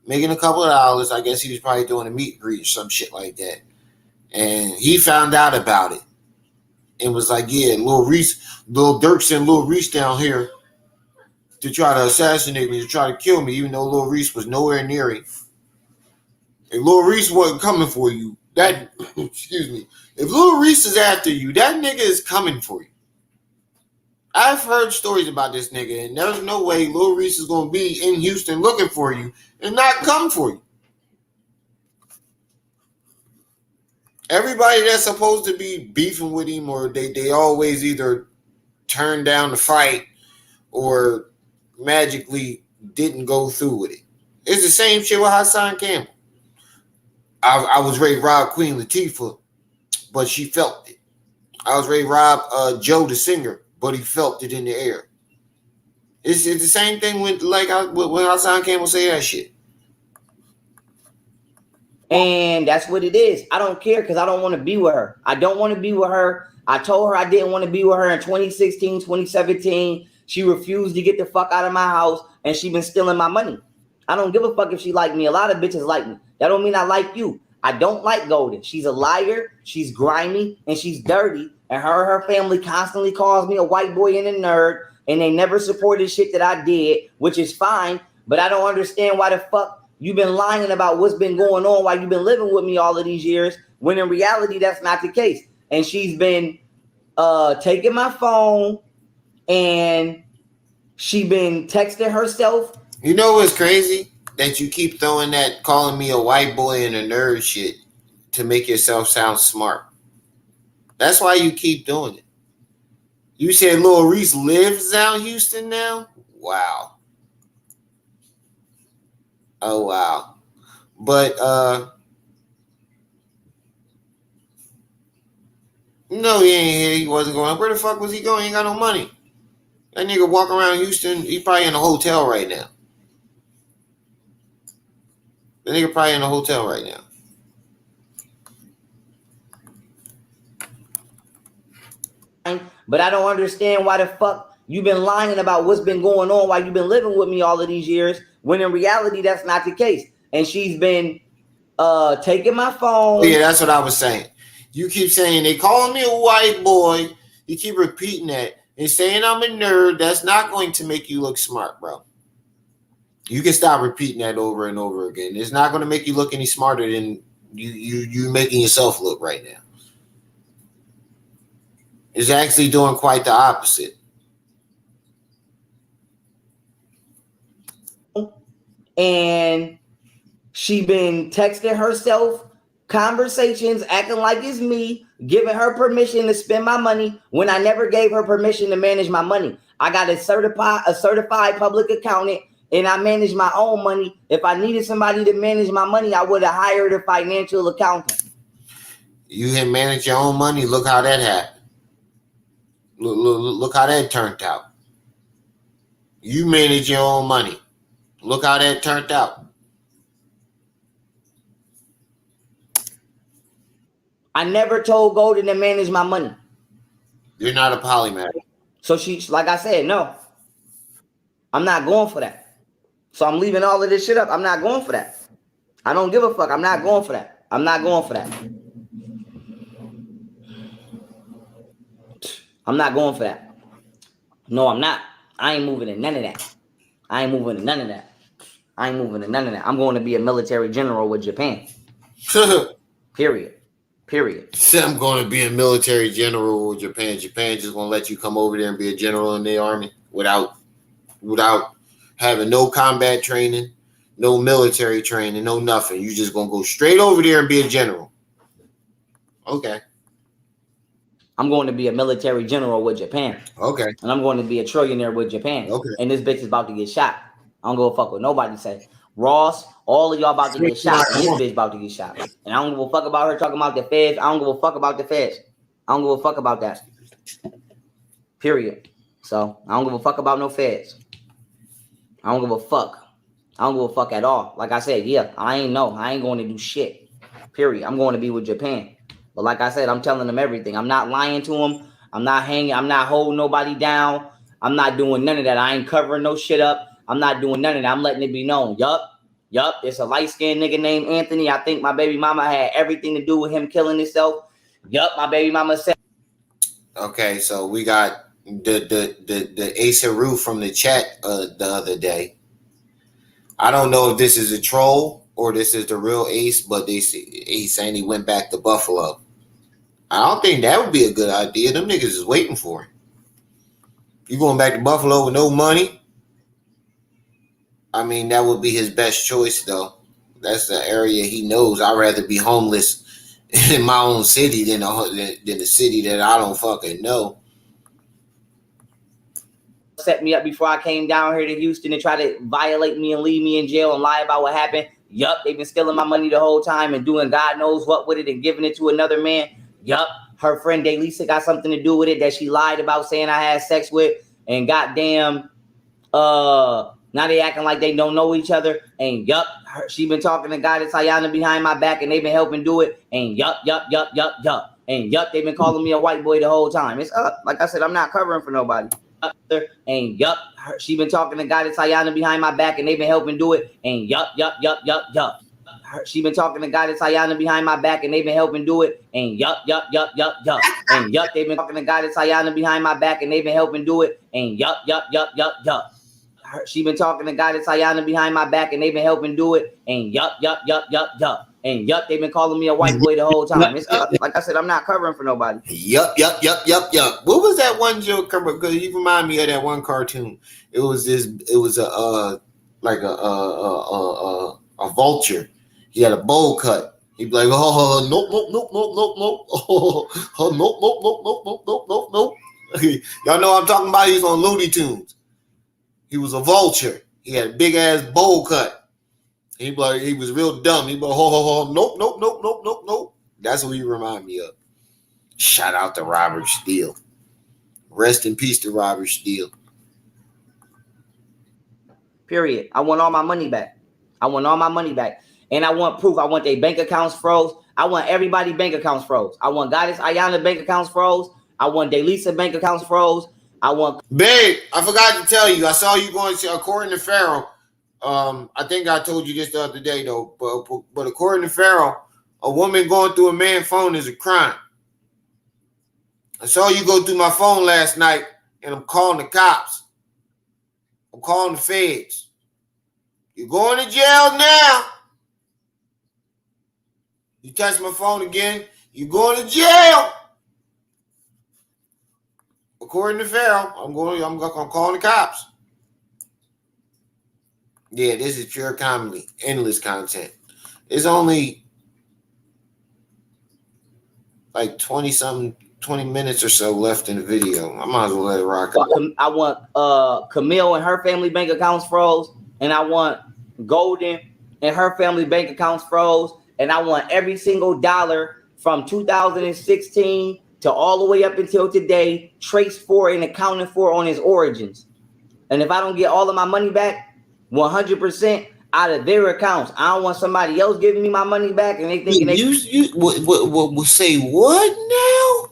making a couple of dollars. I guess he was probably doing a meet and greet or some shit like that. And he found out about it and was like, yeah, Lil Durk sent Lil Reese down here to try to assassinate me, to try to kill me, even though Lil Reese was nowhere near him. And Lil Reese wasn't coming for you. Excuse me. If Lil Reese is after you, that nigga is coming for you. I've heard stories about this nigga, and there's no way Lil Reese is going to be in Houston looking for you and not come for you. Everybody that's supposed to be beefing with him, or they always either turn down the fight or magically didn't go through with it. It's the same shit with Hassan Campbell. I was ready to rob Queen Latifah, but she felt it. I was ready to rob Joe the singer, but he felt it in the air. It's the same thing with when Hassan Campbell say that shit. And that's what it is. I don't care because I don't want to be with her. I don't want to be with her. I told her I didn't want to be with her in 2016, 2017. She refused to get the fuck out of my house, and she been stealing my money. I don't give a fuck if she like me. A lot of bitches like me. That don't mean I like you. I don't like Golden. She's a liar. She's grimy, and she's dirty. And her family constantly calls me a white boy and a nerd, and they never supported shit that I did, which is fine. But I don't understand why the fuck you've been lying about what's been going on while you've been living with me all of these years, when in reality, that's not the case. And she's been taking my phone, and she been texting herself. You know what's crazy? That you keep throwing that calling me a white boy and a nerd shit to make yourself sound smart. That's why you keep doing it. You said Lil Reese lives down Houston now? Wow. Oh, wow. But, no, he ain't here. He wasn't going. Where the fuck was he going? He ain't got no money. That nigga walk around Houston. He probably in a hotel right now. The nigga probably in a hotel right now. But I don't understand why the fuck you've been lying about what's been going on while you've been living with me all of these years, when in reality, that's not the case. And she's been taking my phone. Yeah, that's what I was saying. You keep saying they calling me a white boy. You keep repeating that and saying I'm a nerd. That's not going to make you look smart, bro. You can stop repeating that over and over again. It's not going to make you look any smarter than you making yourself look right now. It's actually doing quite the opposite. And she been texting herself conversations, acting like it's me, giving her permission to spend my money when I never gave her permission to manage my money. I got a certified public accountant, and I manage my own money. If I needed somebody to manage my money, I would have hired a financial accountant. You can manage your own money. Look how that happened. Look how that turned out. You manage your own money. Look how that turned out. I never told Golden to manage my money. You're not a polymath. So she's, like I said, no. I'm not going for that. So I'm leaving all of this shit up. I'm not going for that. I don't give a fuck. I'm not going for that. I'm not going for that. I'm not going for that. No, I'm not. I ain't moving in none of that. I ain't moving in none of that. I ain't moving in none of that. I'm going to be a military general with Japan. Period. I'm going to be a military general with Japan. Japan just going to let you come over there and be a general in their army without having no combat training, no military training, no nothing. You just going to go straight over there and be a general. Okay. I'm going to be a military general with Japan. Okay. And I'm going to be a trillionaire with Japan. Okay. And this bitch is about to get shot. I don't give a fuck what nobody say. Ross, all of y'all about to get shot. And this bitch about to get shot. And I don't give a fuck about her talking about the feds. I don't give a fuck about the feds. I don't give a fuck about that. Period. So I don't give a fuck about no feds. I don't give a fuck. I don't give a fuck at all. Like I said, yeah, I ain't going to do shit. Period. I'm going to be with Japan. But like I said, I'm telling them everything. I'm not lying to them. I'm not hanging. I'm not holding nobody down. I'm not doing none of that. I ain't covering no shit up. I'm not doing none of that. I'm letting it be known. Yup. It's a light-skinned nigga named Anthony. I think my baby mama had everything to do with him killing himself. Yup, my baby mama said. Okay, so we got the Asa Roo from the chat the other day. I don't know if this is a troll or this is the real Ace, but he's saying he went back to Buffalo. I don't think that would be a good idea. Them niggas is waiting for him. You going back to Buffalo with no money? I mean, that would be his best choice, though. That's the area he knows. I'd rather be homeless in my own city than the city that I don't fucking know. Set me up before I came down here to Houston and try to violate me and leave me in jail and lie about what happened. Yup, they've been stealing my money the whole time and doing God knows what with it and giving it to another man. Yup, her friend Daylisa got something to do with it that she lied about saying I had sex with. And goddamn, now they acting like they don't know each other. And yup, she been talking to Goddess Ayana behind my back and they've been helping do it. And yup. And yup, they've been calling me a white boy the whole time. It's up. Like I said, I'm not covering for nobody. And yup, she been talking to Goddess Ayana behind my back and they've been helping do it. And yup. She been talking to Goddess Ayana behind my back and they've been helping do it. And yup. And yup, they've been talking to Goddess Ayana behind my back and they've been helping do it. And yup. She been talking to Goddess Ayana behind my back and they've been helping do it. And yup. And yup, they've been calling me a white boy the whole time. It's up. Like I said, I'm not covering for nobody. Yup. What was that one joke? Because you remind me of that one cartoon. It was a vulture. He had a bowl cut. He'd be like, oh, nope. Oh, nope. Y'all know what I'm talking about? He's on Looney Tunes. He was a vulture. He had a big ass bowl cut. He was real dumb. He was nope. That's what he remind me of. Shout out to Robert Steele. Rest in peace to Robert Steele. Period. I want all my money back. And I want proof. I want their bank accounts froze. I want everybody's bank accounts froze. I want Goddess Ayana bank accounts froze. I want Daylisa bank accounts froze. Babe, I forgot to tell you. I saw you going to, according to Pharaoh. I think I told you this the other day though. But according to Pharaoh, a woman going through a man's phone is a crime. I saw you go through my phone last night, and I'm calling the cops. I'm calling the feds. You're going to jail now. You touch my phone again, you're going to jail. According to Pharaoh, I'm calling the cops. Yeah, this is pure comedy, endless content. It's only like 20 minutes or so left in the video. I might as well let it rock. I want Camille and her family bank accounts froze, and I want Golden and her family bank accounts froze, and I want every single dollar from 2016 to all the way up until today traced for and accounted for on his origins. And if I don't get all of my money back, 100% out of their accounts, I don't want somebody else giving me my money back and they thinking you say what now?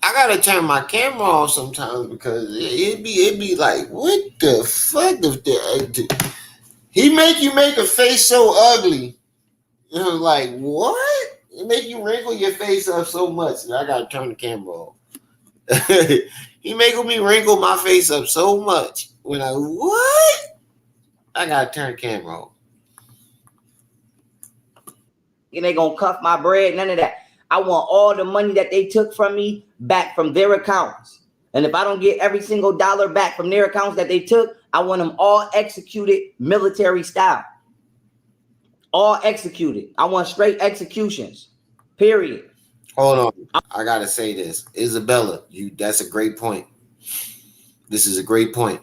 I gotta turn my camera off sometimes because it'd be like, what the fuck? He make you make a face so ugly. You know, like what? It make you wrinkle your face up so much that I gotta turn the camera off. He making me wrinkle my face up so much when I gotta turn the camera off. And they gonna cuff my bread, none of that. I want all the money that they took from me back from their accounts. And if I don't get every single dollar back from their accounts that they took, I want them all executed military style. All executed. I want straight executions. Period. Hold on. I gotta say this. Isabella, that's a great point. This is a great point.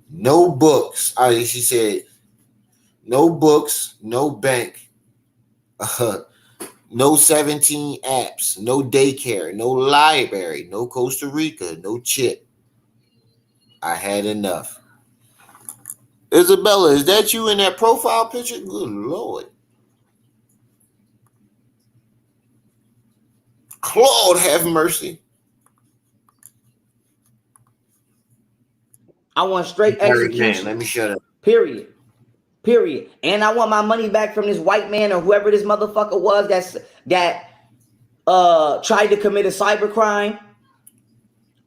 No books. She said, no books, no bank, no 17 apps, no daycare, no library, no Costa Rica, no chip. I had enough. Isabella, is that you in that profile picture? Good Lord. Claude, have mercy. I want straight execution. Let me shut up. Period. And I want my money back from this white man or whoever this motherfucker was that tried to commit a cyber crime.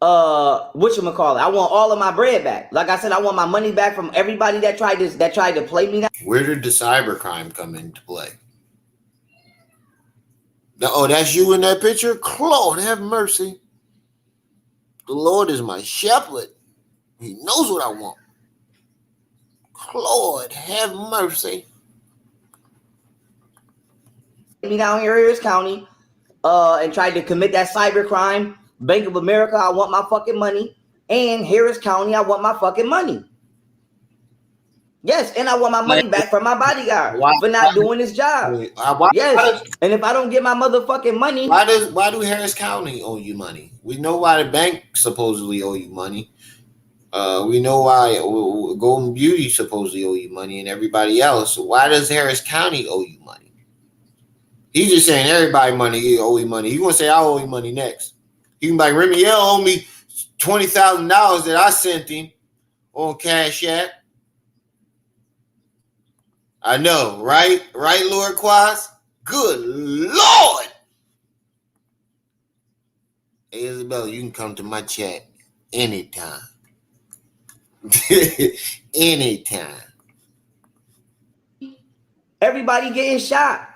Whatchamacallit? I want all of my bread back. Like I said, I want my money back from everybody that tried to play me. Where did the cyber crime come into play? Oh, that's you in that picture? Claude, have mercy. The Lord is my shepherd. He knows what I want. Lord, have mercy. me down here in Harris County and tried to commit that cyber crime. Bank of America, I want my fucking money. And Harris County, I want my fucking money. Yes, and I want my money back from my bodyguard for not doing his job. Yes, and if I don't get my motherfucking money, why do Harris County owe you money? We know why the bank supposedly owe you money. We know why Golden Beauty supposedly owe you money and everybody else. Why does Harris County owe you money? He's just saying everybody money owe you money. He gonna say I owe you money next. He can be like Remy owe me $20,000 that I sent him on Cash App. I know, right? Right, Lord Quaz? Good Lord! Hey, Isabella, you can come to my chat anytime. Anytime. everybody getting shot.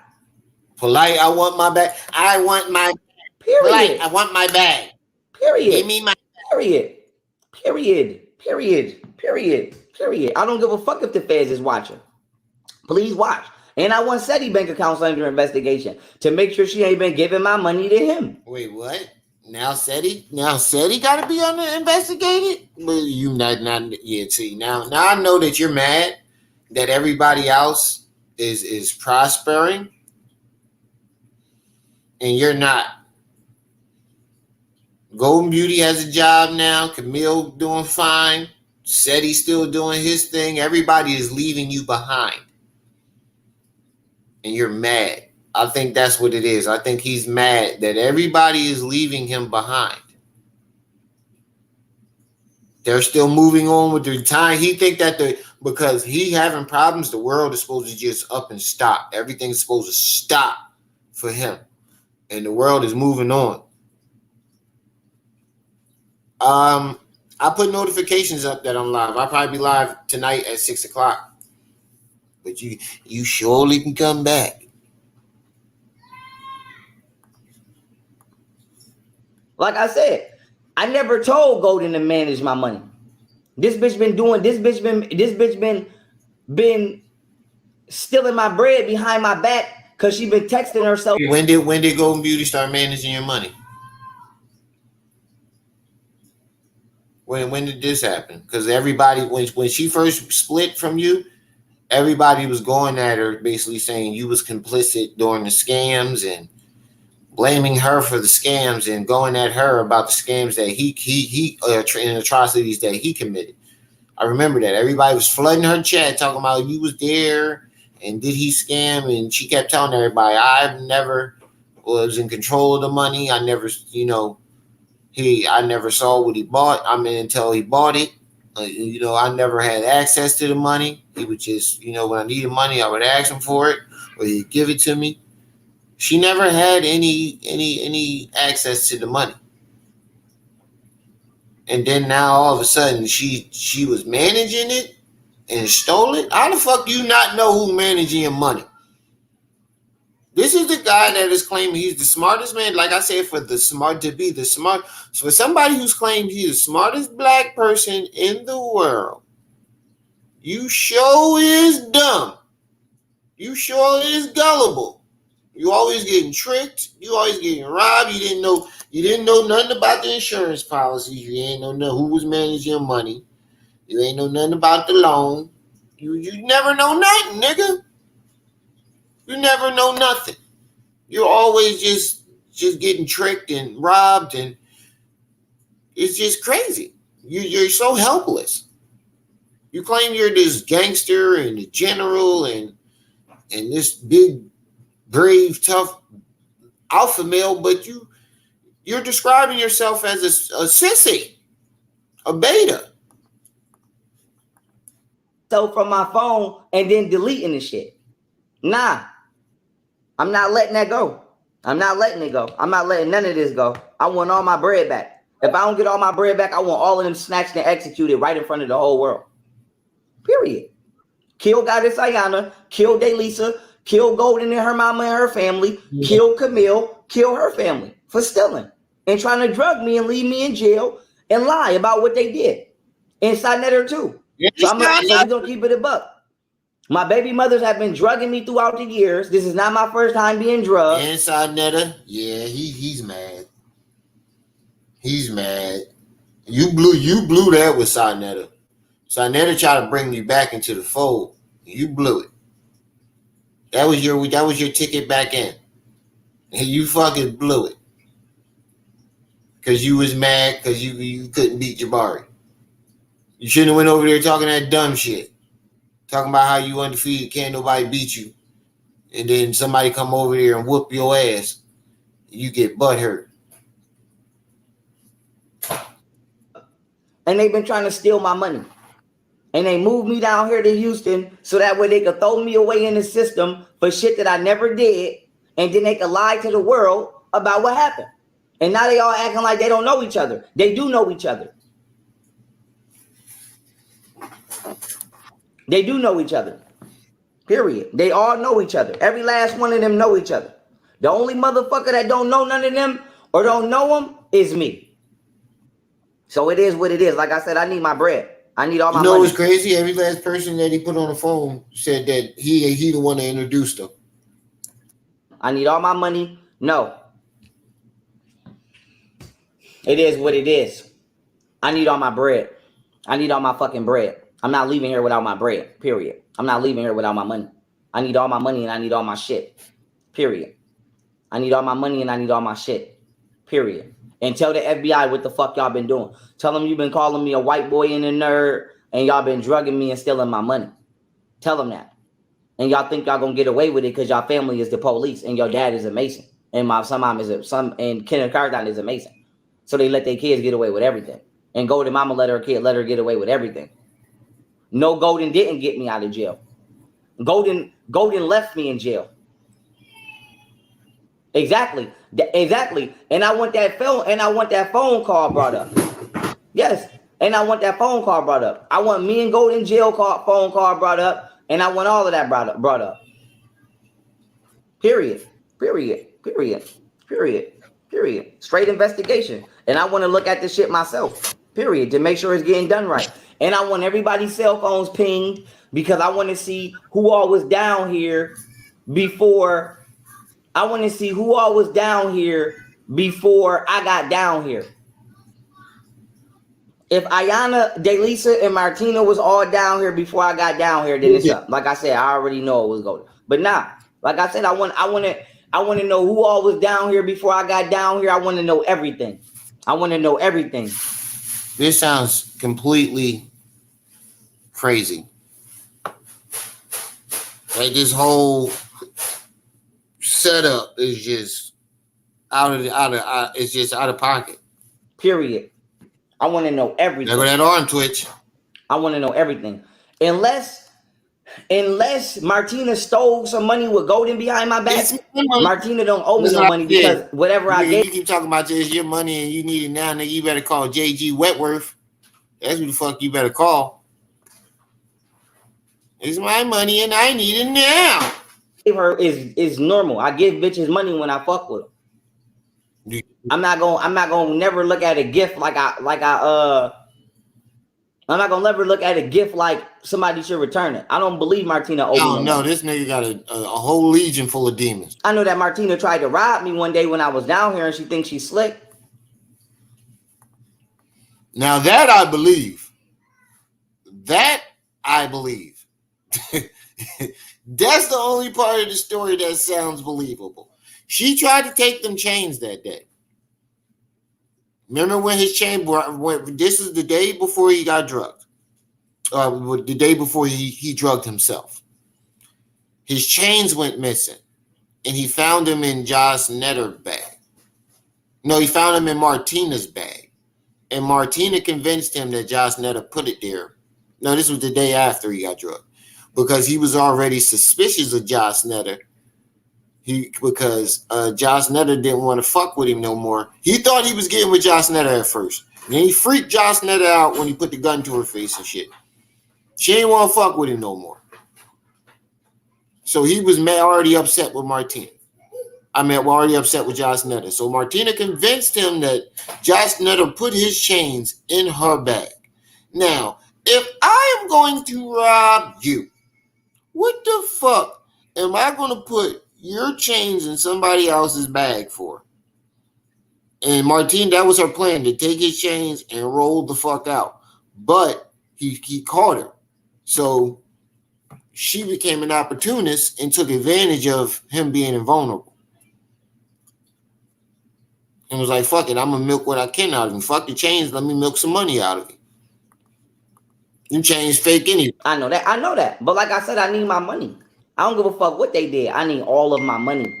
Polite, I want my bag. I want my Period. Polite, I want my bag. Period. Give me my period. Period. Period. Period. Period. I don't give a fuck if the feds is watching. Please watch. And I want SETI bank accounts under investigation to make sure she ain't been giving my money to him. Wait, what? Now SETI got to be under investigated? But you not yet. See, now I know that you're mad that everybody else is prospering and you're not. Golden Beauty has a job now. Camille doing fine. SETI's still doing his thing. Everybody is leaving you behind. And you're mad. I think that's what it is. I think he's mad that everybody is leaving him behind. They're still moving on with their time. He think that because he having problems, the world is supposed to just up and stop. Everything's supposed to stop for him. And the world is moving on. I put notifications up that I'm live. I'll probably be live tonight at 6 o'clock. But you surely can come back. Like I said, I never told Golden to manage my money. This bitch been stealing my bread behind my back because she been texting herself. When did Golden Beauty start managing your money? When did this happen? Because everybody, when she first split from you, everybody was going at her, basically saying you was complicit during the scams and blaming her for the scams and going at her about the scams that he and atrocities that he committed. I remember that. Everybody was flooding her chat talking about you was there and did he scam? And she kept telling everybody, I never was in control of the money. I never, I never saw what he bought. Until he bought it. I never had access to the money. He would just, when I needed money, I would ask him for it or he'd give it to me. She never had any access to the money. And then now all of a sudden she was managing it and stole it. How the fuck do you not know who's managing your money? This is the guy that is claiming he's the smartest man. Like I said, for somebody who's claimed he's the smartest black person in the world, you sure is dumb. You sure is gullible. You always getting tricked. You always getting robbed. You didn't know nothing about the insurance policies. You ain't know who was managing your money. You ain't know nothing about the loan. You never know nothing, nigga. You never know nothing. You're always just getting tricked and robbed, and it's just crazy. You're so helpless. You claim you're this gangster and a general and this big, brave, tough alpha male, but you're describing yourself as a sissy, a beta. So from my phone and then deleting the shit. Nah. I'm not letting that go. I'm not letting it go. I'm not letting none of this go. I want all my bread back. If I don't get all my bread back, I want all of them snatched and executed right in front of the whole world. Period. Kill Goddess Ayana, kill Delisa, kill Golden and her mama and her family, kill Camille, kill her family for stealing and trying to drug me and leave me in jail and lie about what they did. Inside Netter too. So we're going to keep it a buck. My baby mothers have been drugging me throughout the years. This is not my first time being drugged. Inside Netta, yeah, he's mad. He's mad. You blew that with Sinetta. Sinetta tried to bring you back into the fold. You blew it. That was your ticket back in. And you fucking blew it. Cause you was mad because you couldn't beat Jabari. You shouldn't have went over there talking that dumb shit. Talking about how you undefeated, can't nobody beat you. And then somebody come over there and whoop your ass. You get butthurt. And they've been trying to steal my money. And they moved me down here to Houston so that way they could throw me away in the system for shit that I never did. And then they could lie to the world about what happened. And now they all acting like they don't know each other. They do know each other. They do know each other. Period. They all know each other. Every last one of them know each other. The only motherfucker that don't know none of them or don't know them is me. So it is what it is. Like I said, I need my bread. I need all my money. You know what's crazy? Every last person that he put on the phone said that he the one that introduced them. I need all my money. No. It is what it is. I need all my bread. I need all my fucking bread. I'm not leaving here without my bread. Period. I'm not leaving here without my money. I need all my money and I need all my shit. Period. I need all my money and I need all my shit. Period. And tell the FBI what the fuck y'all been doing. Tell them you've been calling me a white boy and a nerd and y'all been drugging me and stealing my money. Tell them that. And y'all think y'all gonna get away with it because y'all family is the police and your dad is a Mason. And my son mom is and Kenneth Cardine is a Mason. So they let their kids get away with everything. And Golden Mama let her get away with everything. No, Golden didn't get me out of jail. Golden left me in jail. Exactly. And I want that phone call brought up. Yes. And I want that phone call brought up. I want me and Golden jail phone call brought up. And I want all of that brought up. Period. Straight investigation. And I want to look at this shit myself. Period. To make sure it's getting done right. And I want everybody's cell phones pinged because I want to see who all was down here before. I want to see who all was down here before I got down here. If Ayana, Delisa, and Martina was all down here before I got down here, then it's up. Like I said, I already know it was going. But now, like I said, I want to know who all was down here before I got down here. I want to know everything. This sounds completely crazy. Like this whole setup is just it's just out of pocket. Period. I want to know everything. There go that arm twitch. I want to know everything. Unless Martina stole some money with Golden behind my back, Martina don't owe me no money because whatever I gave. You keep talking about this, your money, and you need it now, nigga. You better call JG Wetworth. That's who the fuck you better call. It's my money and I need it now. Her is normal. I give bitches money when I fuck with them. I'm not gonna never look at a gift I'm not gonna never look at a gift like somebody should return it. I don't believe Martina owes me. No, this nigga got a whole legion full of demons. I know that Martina tried to rob me one day when I was down here and she thinks she's slick. Now that I believe. That's the only part of the story that sounds believable. She tried to take them chains that day. Remember when his chain, this is the day before he got drugged. The day before he drugged himself. His chains went missing. And he found them in Josh Netter's bag. No, he found them in Martina's bag. And Martina convinced him that Josh Netter put it there. No, this was the day after he got drugged. Because he was already suspicious of Josh Netter. Because Josh Netter didn't want to fuck with him no more. He thought he was getting with Josh Netter at first. And then he freaked Josh Netter out when he put the gun to her face and shit. She didn't want to fuck with him no more. So he was already upset with Martina. Already upset with Josh Netter. So Martina convinced him that Josh Netter put his chains in her bag. Now, if I am going to rob you, What the fuck am I going to put your chains in somebody else's bag for? And Martine, that was her plan, to take his chains and roll the fuck out. But he caught her. So she became an opportunist and took advantage of him being invulnerable. And was like, fuck it, I'm going to milk what I can out of him. Fuck the chains, let me milk some money out of it. You chains fake anyway. I know that. But like I said, I need my money. I don't give a fuck what they did. I need all of my money.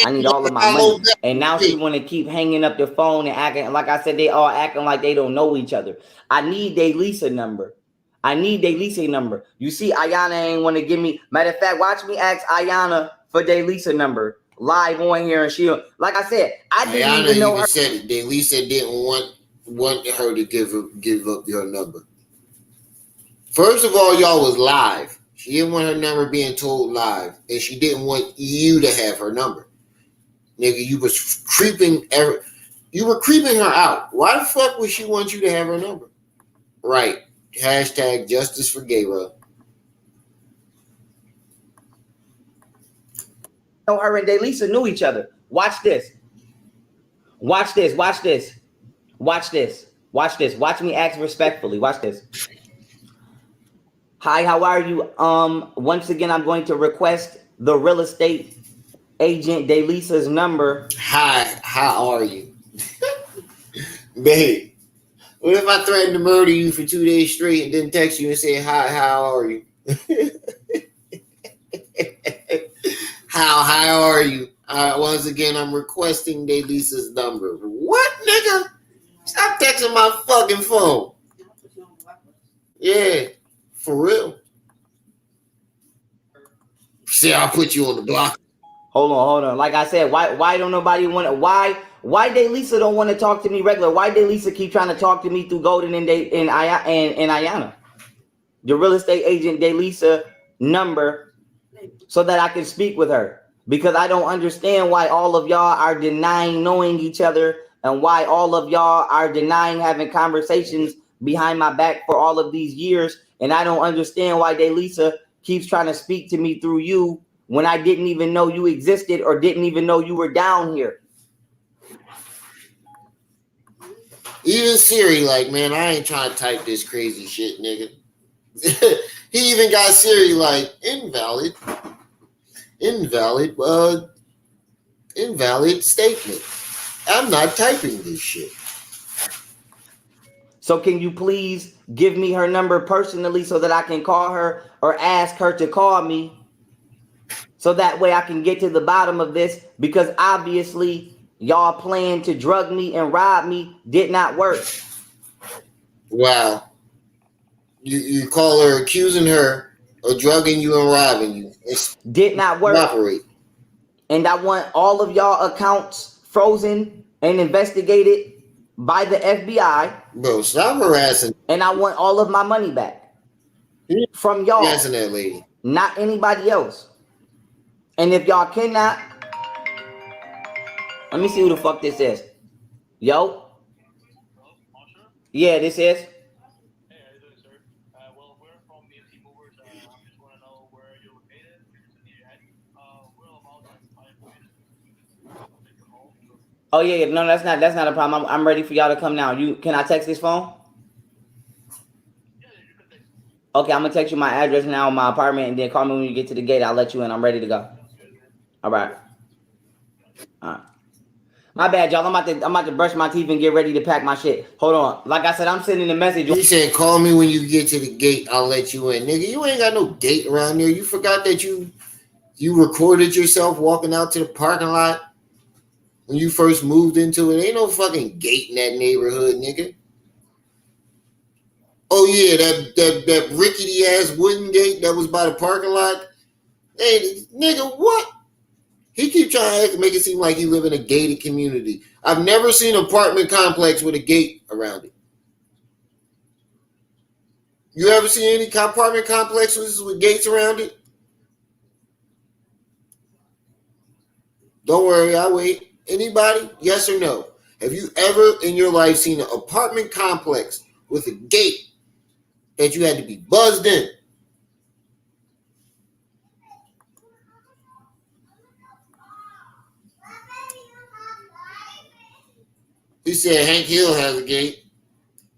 I need all of my money. And now she want to keep hanging up the phone and acting, like I said, they all acting like they don't know each other. I need their Lisa number. You see, Ayana ain't want to give me. Matter of fact, watch me ask Ayana for their Lisa number live on here, and she'll. Like I said, I didn't Ayana even know her. Said it. Then Lisa didn't want her to give up your number. First of all, y'all was live. She didn't want her number being told live, and she didn't want you to have her number. Nigga, you was creeping. You were creeping her out. Why the fuck would she want you to have her number? Right. Hashtag justice for Gayra. Her and Delisa knew each other. Watch this. Watch me ask respectfully. Watch this. Hi, how are you? Once again, I'm going to request the real estate agent Delisa's number. Hi, how are you? Babe, what if I threatened to murder you for 2 days straight and then text you and say, hi, how are you? How are you? Once again, I'm requesting Delisa's number. What, nigga? Stop texting my fucking phone. Yeah, for real. See, I'll put you on the block. Hold on. Like I said, why don't nobody want to? Why Delisa don't want to talk to me regular? Why Delisa keep trying to talk to me through Golden and Ayana? The real estate agent Delisa number, so that I can speak with her, because I don't understand why all of y'all are denying knowing each other, and why all of y'all are denying having conversations behind my back for all of these years, and I don't understand why Delisa keeps trying to speak to me through you when I didn't even know you existed or didn't even know you were down here. Even Siri, like, man, I ain't trying to type this crazy shit, nigga. He even got Siri like, invalid statement. I'm not typing this shit. So can you please give me her number personally so that I can call her or ask her to call me, so that way I can get to the bottom of this, because obviously y'all plan to drug me and rob me did not work. Wow. You call her accusing her of drugging you and robbing you. It did not work. Operate. And I want all of y'all accounts frozen and investigated by the FBI. Bro, stop harassing. And I want all of my money back from y'all. Harassing that lady. Not anybody else. And if y'all cannot, let me see who the fuck this is. Yo? Yeah, this is. Oh yeah, no, that's not a problem. I'm ready for y'all to come now. Can I text this phone? Okay, I'm gonna text you my address now, my apartment, and then call me when you get to the gate. I'll let you in. I'm ready to go. All right. My bad, y'all. I'm about to brush my teeth and get ready to pack my shit. Hold on. Like I said, I'm sending a message. He said, call me when you get to the gate. I'll let you in. Nigga, you ain't got no gate around there. You forgot that you recorded yourself walking out to the parking lot when you first moved into it. Ain't no fucking gate in that neighborhood, nigga. Oh yeah, that rickety ass wooden gate that was by the parking lot. Hey, nigga, what? He keep trying to make it seem like he live in a gated community. I've never seen an apartment complex with a gate around it. You ever see any apartment complexes with gates around it? Don't worry, I'll wait. Anybody? Yes or no? Have you ever in your life seen an apartment complex with a gate that you had to be buzzed in? He said Hank Hill has a gate.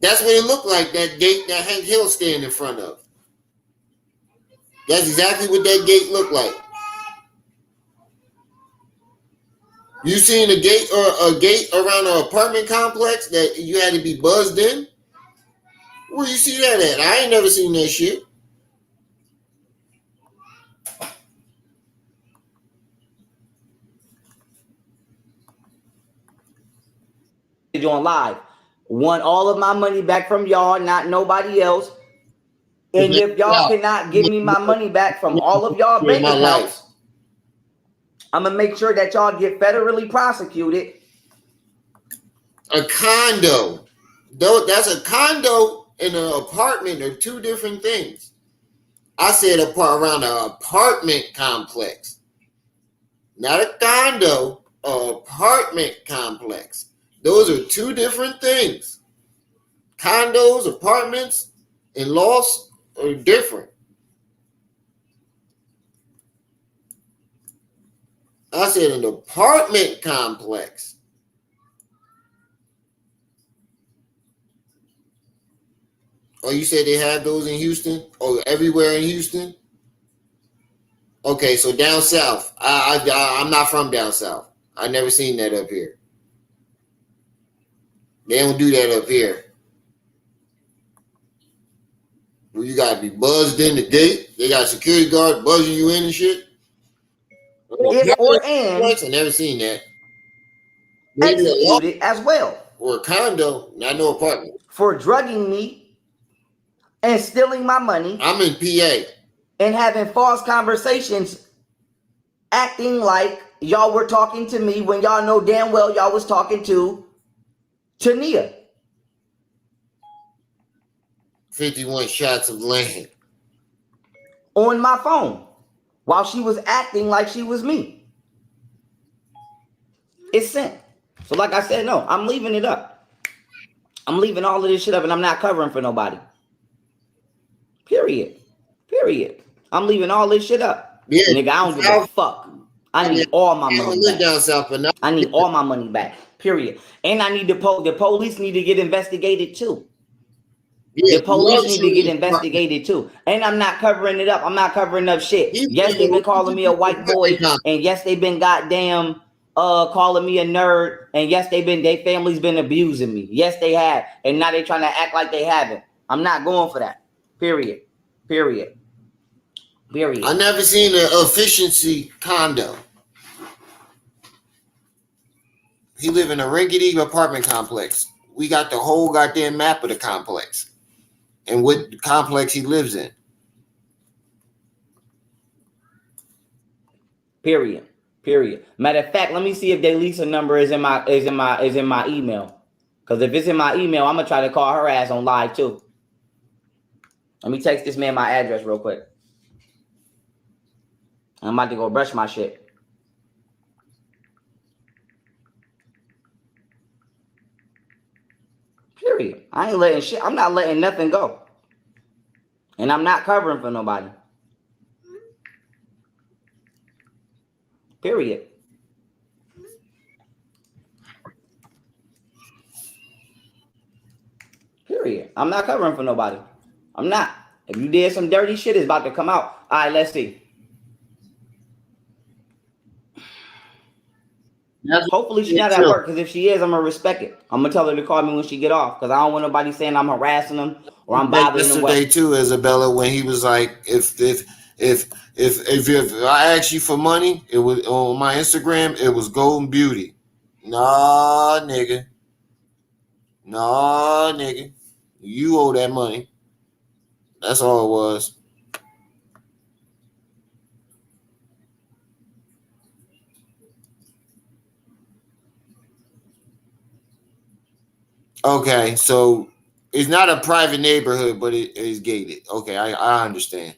That's what it looked like, that gate that Hank Hill standing in front of. That's exactly what that gate looked like. You seen a gate or a gate around an apartment complex that you had to be buzzed in? Where you see that at? I ain't never seen that shit. On live. Want all of my money back from y'all, not nobody else. And if y'all cannot give me my money back from all of y'all bank accounts, I'm going to make sure that y'all get federally prosecuted. A condo. Though that's a condo and an apartment are two different things. I said around an apartment complex. Not a condo, an apartment complex. Those are two different things. Condos, apartments, and loss are different. I said an apartment complex. Oh, you said they have those in Houston? Oh, everywhere in Houston? Okay, so down south. I'm not from down south. I never seen that up here. They don't do that up here. Well, you gotta be buzzed in the gate. They got security guard buzzing you in and shit. If or and I never seen that. executed as well. Or a condo, not no apartment. For drugging me and stealing my money. I'm in PA. And having false conversations, acting like y'all were talking to me when y'all know damn well y'all was talking to Nia. 51 shots of land. On my phone while she was acting like she was me. It's sent. So like I said, no, I'm leaving it up. I'm leaving all of this shit up and I'm not covering for nobody. Period. I'm leaving all this shit up. Yeah, nigga, I don't give a fuck. I need all my money back. Down south, but I need all my money back. Period. And I need the police need to get investigated too. Yeah, the police need to get investigated too. And I'm not covering it up. I'm not covering up shit. Yes, they've been calling me a white boy. And yes, they've been goddamn calling me a nerd. And yes, their family's been abusing me. Yes, they have. And now they're trying to act like they haven't. I'm not going for that. Period. I never seen an efficiency condo. He live in a rickety apartment complex. We got the whole goddamn map of the complex and what complex he lives in. Period. Matter of fact, let me see if their Lisa number is in my email. Because if it's in my email, I'm gonna try to call her ass on live too. Let me text this man my address real quick. I'm about to go brush my shit. Period. I ain't letting shit. I'm not letting nothing go. And I'm not covering for nobody. Period. I'm not covering for nobody. I'm not. If you did some dirty shit, it's about to come out. All right, let's see. Hopefully she's not at work, because if she is, I'm gonna respect it. I'm gonna tell her to call me when she get off, because I don't want nobody saying I'm harassing them or I'm bothering them. Yesterday too, Isabella, when he was like, if I ask you for money, it was on my Instagram, it was Golden Beauty. Nah, nigga. You owe that money. That's all it was. Okay, so it's not a private neighborhood, but it is gated. Okay, I understand.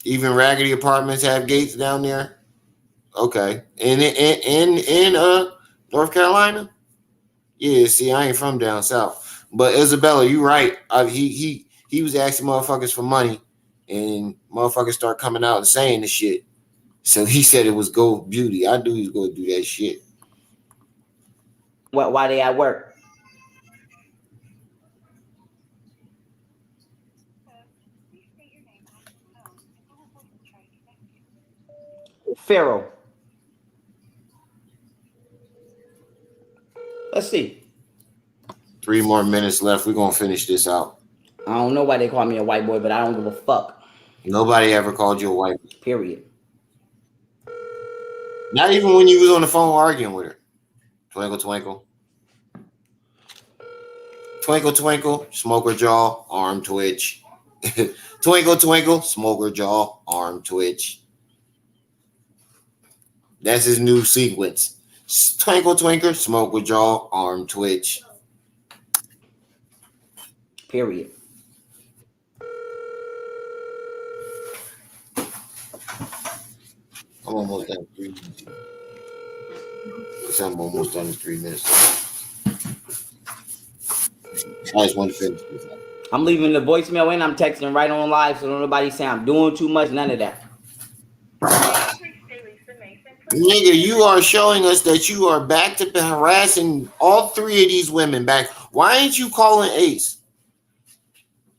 Even raggedy apartments have gates down there. Okay, in North Carolina. Yeah, see, I ain't from down south, but Isabella, you right. He was asking motherfuckers for money, and motherfuckers start coming out and saying the shit. So he said it was Gold Beauty. I knew he was going to do that shit. Why they at work? Pharaoh. Let's see. 3 more minutes left. We're going to finish this out. I don't know why they call me a white boy, but I don't give a fuck. Nobody ever called you a white boy. Period. Not even when you was on the phone arguing with her. Twinkle, twinkle. Twinkle, twinkle, smoke her jaw, arm twitch. Twinkle, twinkle, smoke her jaw, arm twitch. That's his new sequence. Twinkle, twinkle, smoke her jaw, arm twitch. Period. I'm almost done. I'm almost done in 3 minutes. I just want to finish this. I'm leaving the voicemail in. I'm texting right on live, so don't nobody say I'm doing too much. None of that. Nigga, you are showing us that you are back to harassing all 3 of these women back. Why ain't you calling Ace?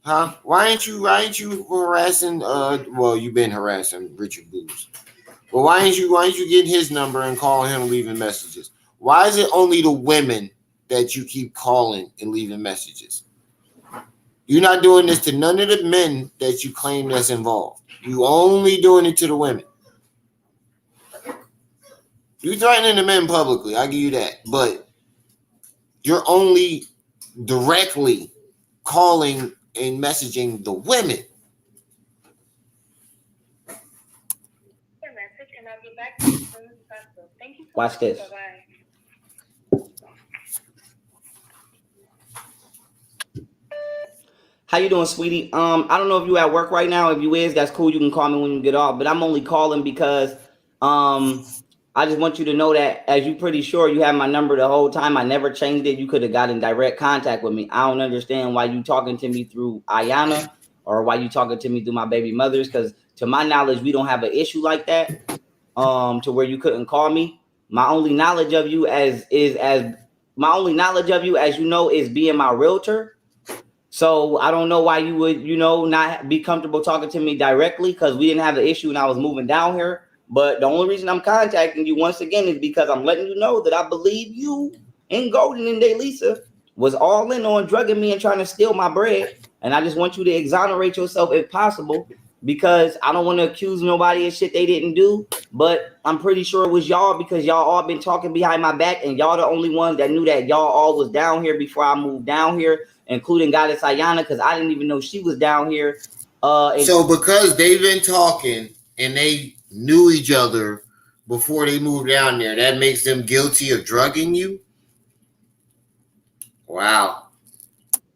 Huh? Why ain't you harassing well, you've been harassing Richard Booz. Well, why ain't you getting his number and calling him and leaving messages? Why is it only the women that you keep calling and leaving messages? You're not doing this to none of the men that you claim that's involved. You only doing it to the women. You're threatening the men publicly, I give you that. But you're only directly calling and messaging the women. Watch this. How you doing, sweetie? I don't know if you at work right now. If you is, that's cool. You can call me when you get off. But I'm only calling because I just want you to know that, as you're pretty sure, you had my number the whole time. I never changed it. You could have got in direct contact with me. I don't understand why you talking to me through Ayana or why you talking to me through my baby mothers. Because to my knowledge, we don't have an issue like that. To where you couldn't call me. My only knowledge of you as you know, is being my realtor. So I don't know why you would, not be comfortable talking to me directly, because we didn't have an issue and I was moving down here. But the only reason I'm contacting you once again is because I'm letting you know that I believe you and Golden and Daylisa was all in on drugging me and trying to steal my bread. And I just want you to exonerate yourself if possible, because I don't want to accuse nobody of shit they didn't do. But I'm pretty sure it was y'all, because y'all all been talking behind my back, and y'all the only ones that knew that y'all all was down here before I moved down here, including Goddess Ayana, because I didn't even know she was down here. So because they've been talking and they knew each other before they moved down there, that makes them guilty of drugging you? Wow.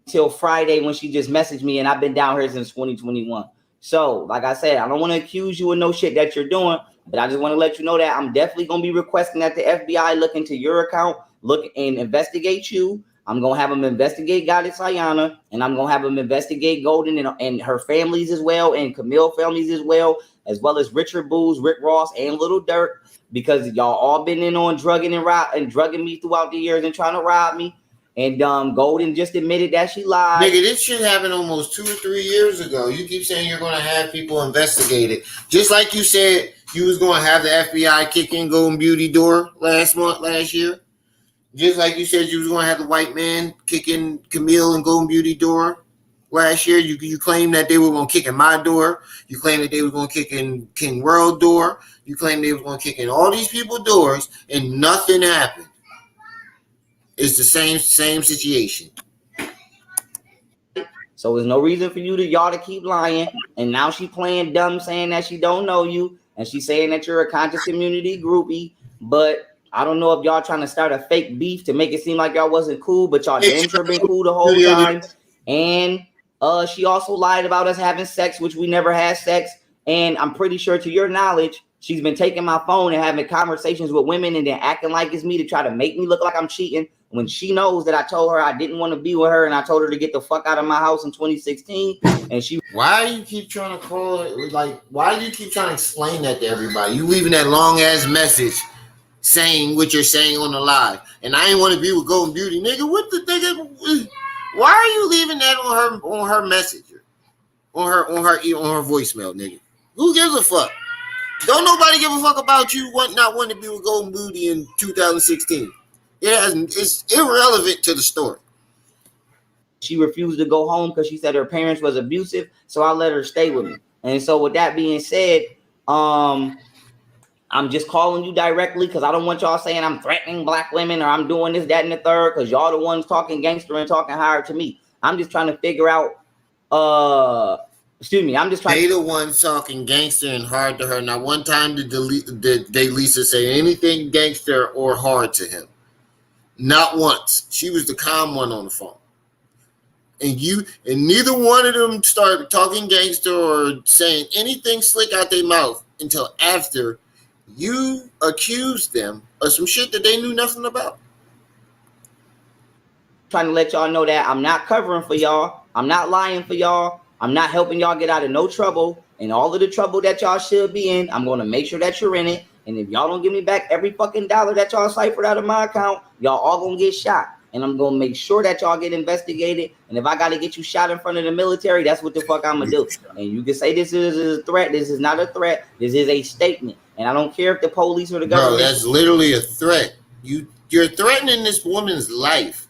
Till Friday when she just messaged me, and I've been down here since 2021. So, like I said, I don't want to accuse you of no shit that you're doing, but I just want to let you know that I'm definitely going to be requesting that the FBI look into your account, look and investigate you. I'm going to have them investigate Goddess Ayana, and I'm going to have them investigate Golden and her families as well, and Camille families as well as Richard Booz, Rick Ross, and Little Dirk, because y'all all been in on drugging and drugging me throughout the years and trying to rob me. And Golden just admitted that she lied. Nigga, this shit happened almost 2 or 3 years ago. You keep saying you're going to have people investigate it. Just like you said you was going to have the FBI kick in Golden Beauty door last year. Just like you said you was going to have the white man kick in Camille and Golden Beauty door last year. You claimed that they were going to kick in my door. You claimed that they were going to kick in King World door. You claimed they were going to kick in all these people's doors, and nothing happened. It's the same situation. So there's no reason for y'all to keep lying. And now she playing dumb, saying that she don't know you, and she's saying that you're a conscious community groupie. But I don't know if y'all trying to start a fake beef to make it seem like y'all wasn't cool, but y'all damn sure been cool the whole time. And she also lied about us having sex, which we never had sex. And I'm pretty sure, to your knowledge, she's been taking my phone and having conversations with women and then acting like it's me to try to make me look like I'm cheating. when she knows that I told her I didn't want to be with her and I told her to get the fuck out of my house in 2016, and she. Why do you keep trying to call it? Like, why do you keep trying to explain that to everybody? You leaving that long ass message saying what you're saying on the live, and I ain't want to be with Golden Beauty, nigga. What the nigga? Why are you leaving that on her message, on her voicemail, nigga? Who gives a fuck? Don't nobody give a fuck about you not wanting to be with Golden Beauty in 2016. It's irrelevant to the story. She refused to go home because she said her parents was abusive, so I let her stay with me. And so with that being said, I'm just calling you directly because I don't want y'all saying I'm threatening black women or I'm doing this, that, and the third, because y'all the ones talking gangster and talking hard to me. I'm just trying to figure out, I'm just trying. They the ones talking gangster and hard to her. Not one time did Lisa say anything gangster or hard to him. Not once. She was the calm one on the phone. And neither one of them started talking gangster or saying anything slick out their mouth until after you accused them of some shit that they knew nothing about. Trying to let y'all know that I'm not covering for y'all. I'm not lying for y'all. I'm not helping y'all get out of no trouble. And all of the trouble that y'all should be in, I'm going to make sure that you're in it. And if y'all don't give me back every fucking dollar that y'all ciphered out of my account, y'all all going to get shot. And I'm going to make sure that y'all get investigated. And if I got to get you shot in front of the military, that's what the fuck I'm going to do. And you can say this is a threat. This is not a threat. This is a statement. And I don't care if the police or the government. Bro, that's literally a threat. You're threatening this woman's life.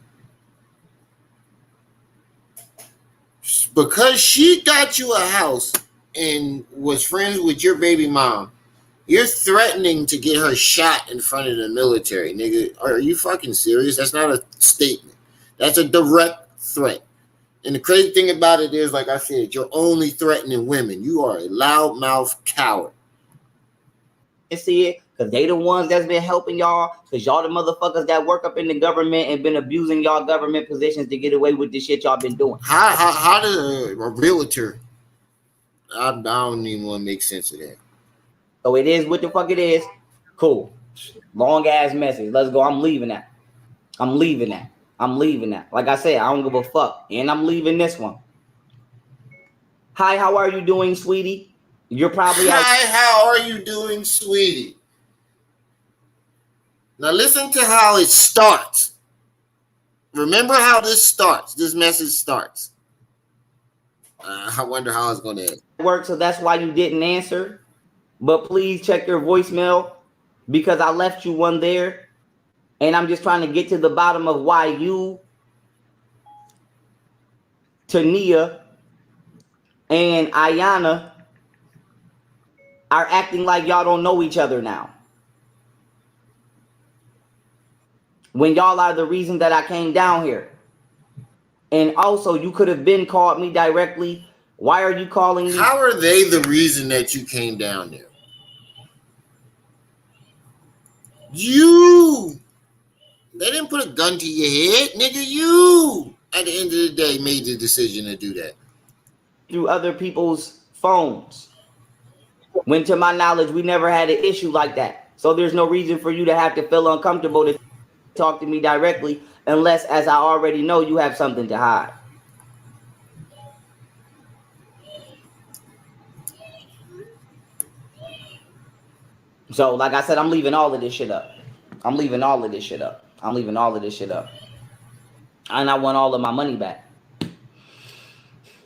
Because she got you a house and was friends with your baby mom, you're threatening to get her shot in front of the military, nigga. Are you fucking serious? That's not a statement. That's a direct threat. And the crazy thing about it is, like I said, you're only threatening women. You are a loudmouth coward. See it because they the ones that's been helping y'all, because y'all the motherfuckers that work up in the government and been abusing y'all government positions to get away with the shit y'all been doing. How does a realtor? I don't even want to make sense of that. So it is what the fuck it is. Cool. Long ass message. Let's go. I'm leaving that. Like I said, I don't give a fuck. And I'm leaving this one. Hi, how are you doing, sweetie? You're probably Hi, how are you doing, sweetie? Now listen to how it starts. Remember how this starts. This message starts. I wonder how it's going to end. Work, so that's why you didn't answer. But please check your voicemail because I left you one there. And I'm just trying to get to the bottom of why you, Tania, and Ayana are acting like y'all don't know each other now. When y'all are the reason that I came down here. And also, you could have been called me directly. Why are you calling me? How are they the reason that you came down there? You. They didn't put a gun to your head, nigga. You, at the end of the day, made the decision to do that. Through other people's phones. When to my knowledge, we never had an issue like that. So there's no reason for you to have to feel uncomfortable to talk to me directly unless, as I already know, you have something to hide. So, like I said, I'm leaving all of this shit up. And I want all of my money back.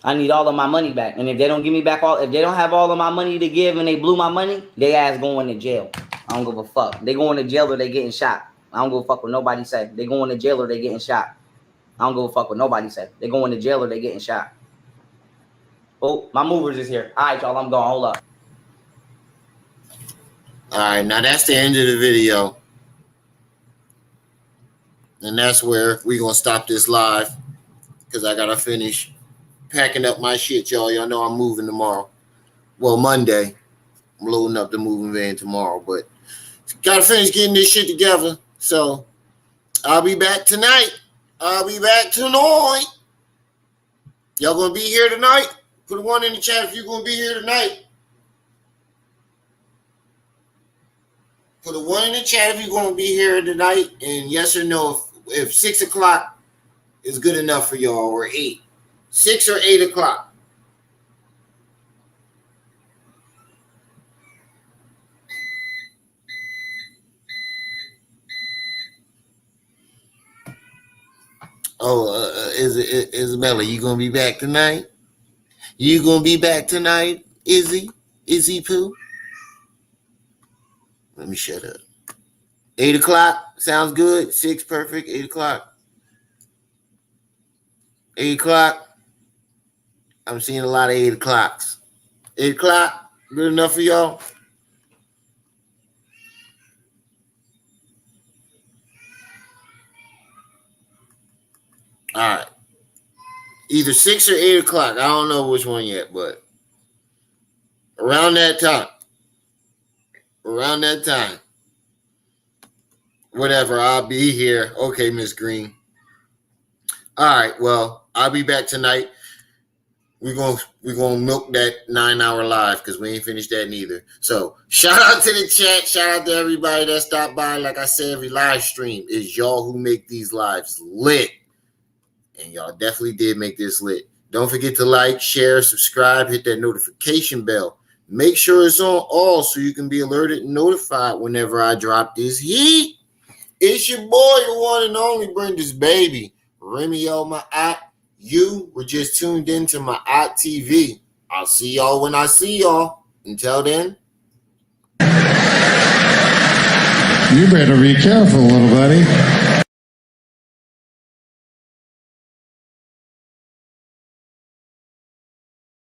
I need all of my money back. And if they don't give me back if they don't have all of my money to give and they blew my money, they ass going to jail. I don't give a fuck. They going to jail or they getting shot. I don't give a fuck what nobody say. They going to jail or they getting shot. I don't give a fuck what nobody say. They going to jail or they getting shot. Oh, my movers is here. All right, y'all, I'm going. Hold up. All right, now that's the end of the video. And that's where we're going to stop this live because I got to finish packing up my shit, y'all. Y'all know I'm moving tomorrow. Well, Monday. I'm loading up the moving van tomorrow, but got to finish getting this shit together. So I'll be back tonight. Y'all going to be here tonight? Put a 1 in the chat if you're going to be here tonight. Put a 1 in the chat if you're going to be here tonight. And yes or no, if 6 o'clock is good enough for y'all, or 8, 6 or 8 o'clock. Oh, Isabella, you gonna be back tonight? You gonna be back tonight, Izzy? Izzy Pooh? Let me shut up. 8 o'clock sounds good. 6 perfect. 8 o'clock. 8 o'clock. I'm seeing a lot of 8 o'clocks. 8 o'clock, good enough for y'all? All right. Either 6 or 8 o'clock. I don't know which one yet, but around that time. Around that time. Whatever, I'll be here. Okay, Miss Green. All right, well, I'll be back tonight. We're gonna milk that 9-hour live because we ain't finished that neither. So shout out to the chat. Shout out to everybody that stopped by. Like I said, every live stream is y'all who make these lives lit. And y'all definitely did make this lit. Don't forget to like, share, subscribe, hit that notification bell. Make sure it's on all so you can be alerted and notified whenever I drop this heat. It's your boy, the one and only Brenda's baby, Remio Ma'at. You were just tuned into Ma'at TV. I'll see y'all when I see y'all. Until then. You better be careful, little buddy.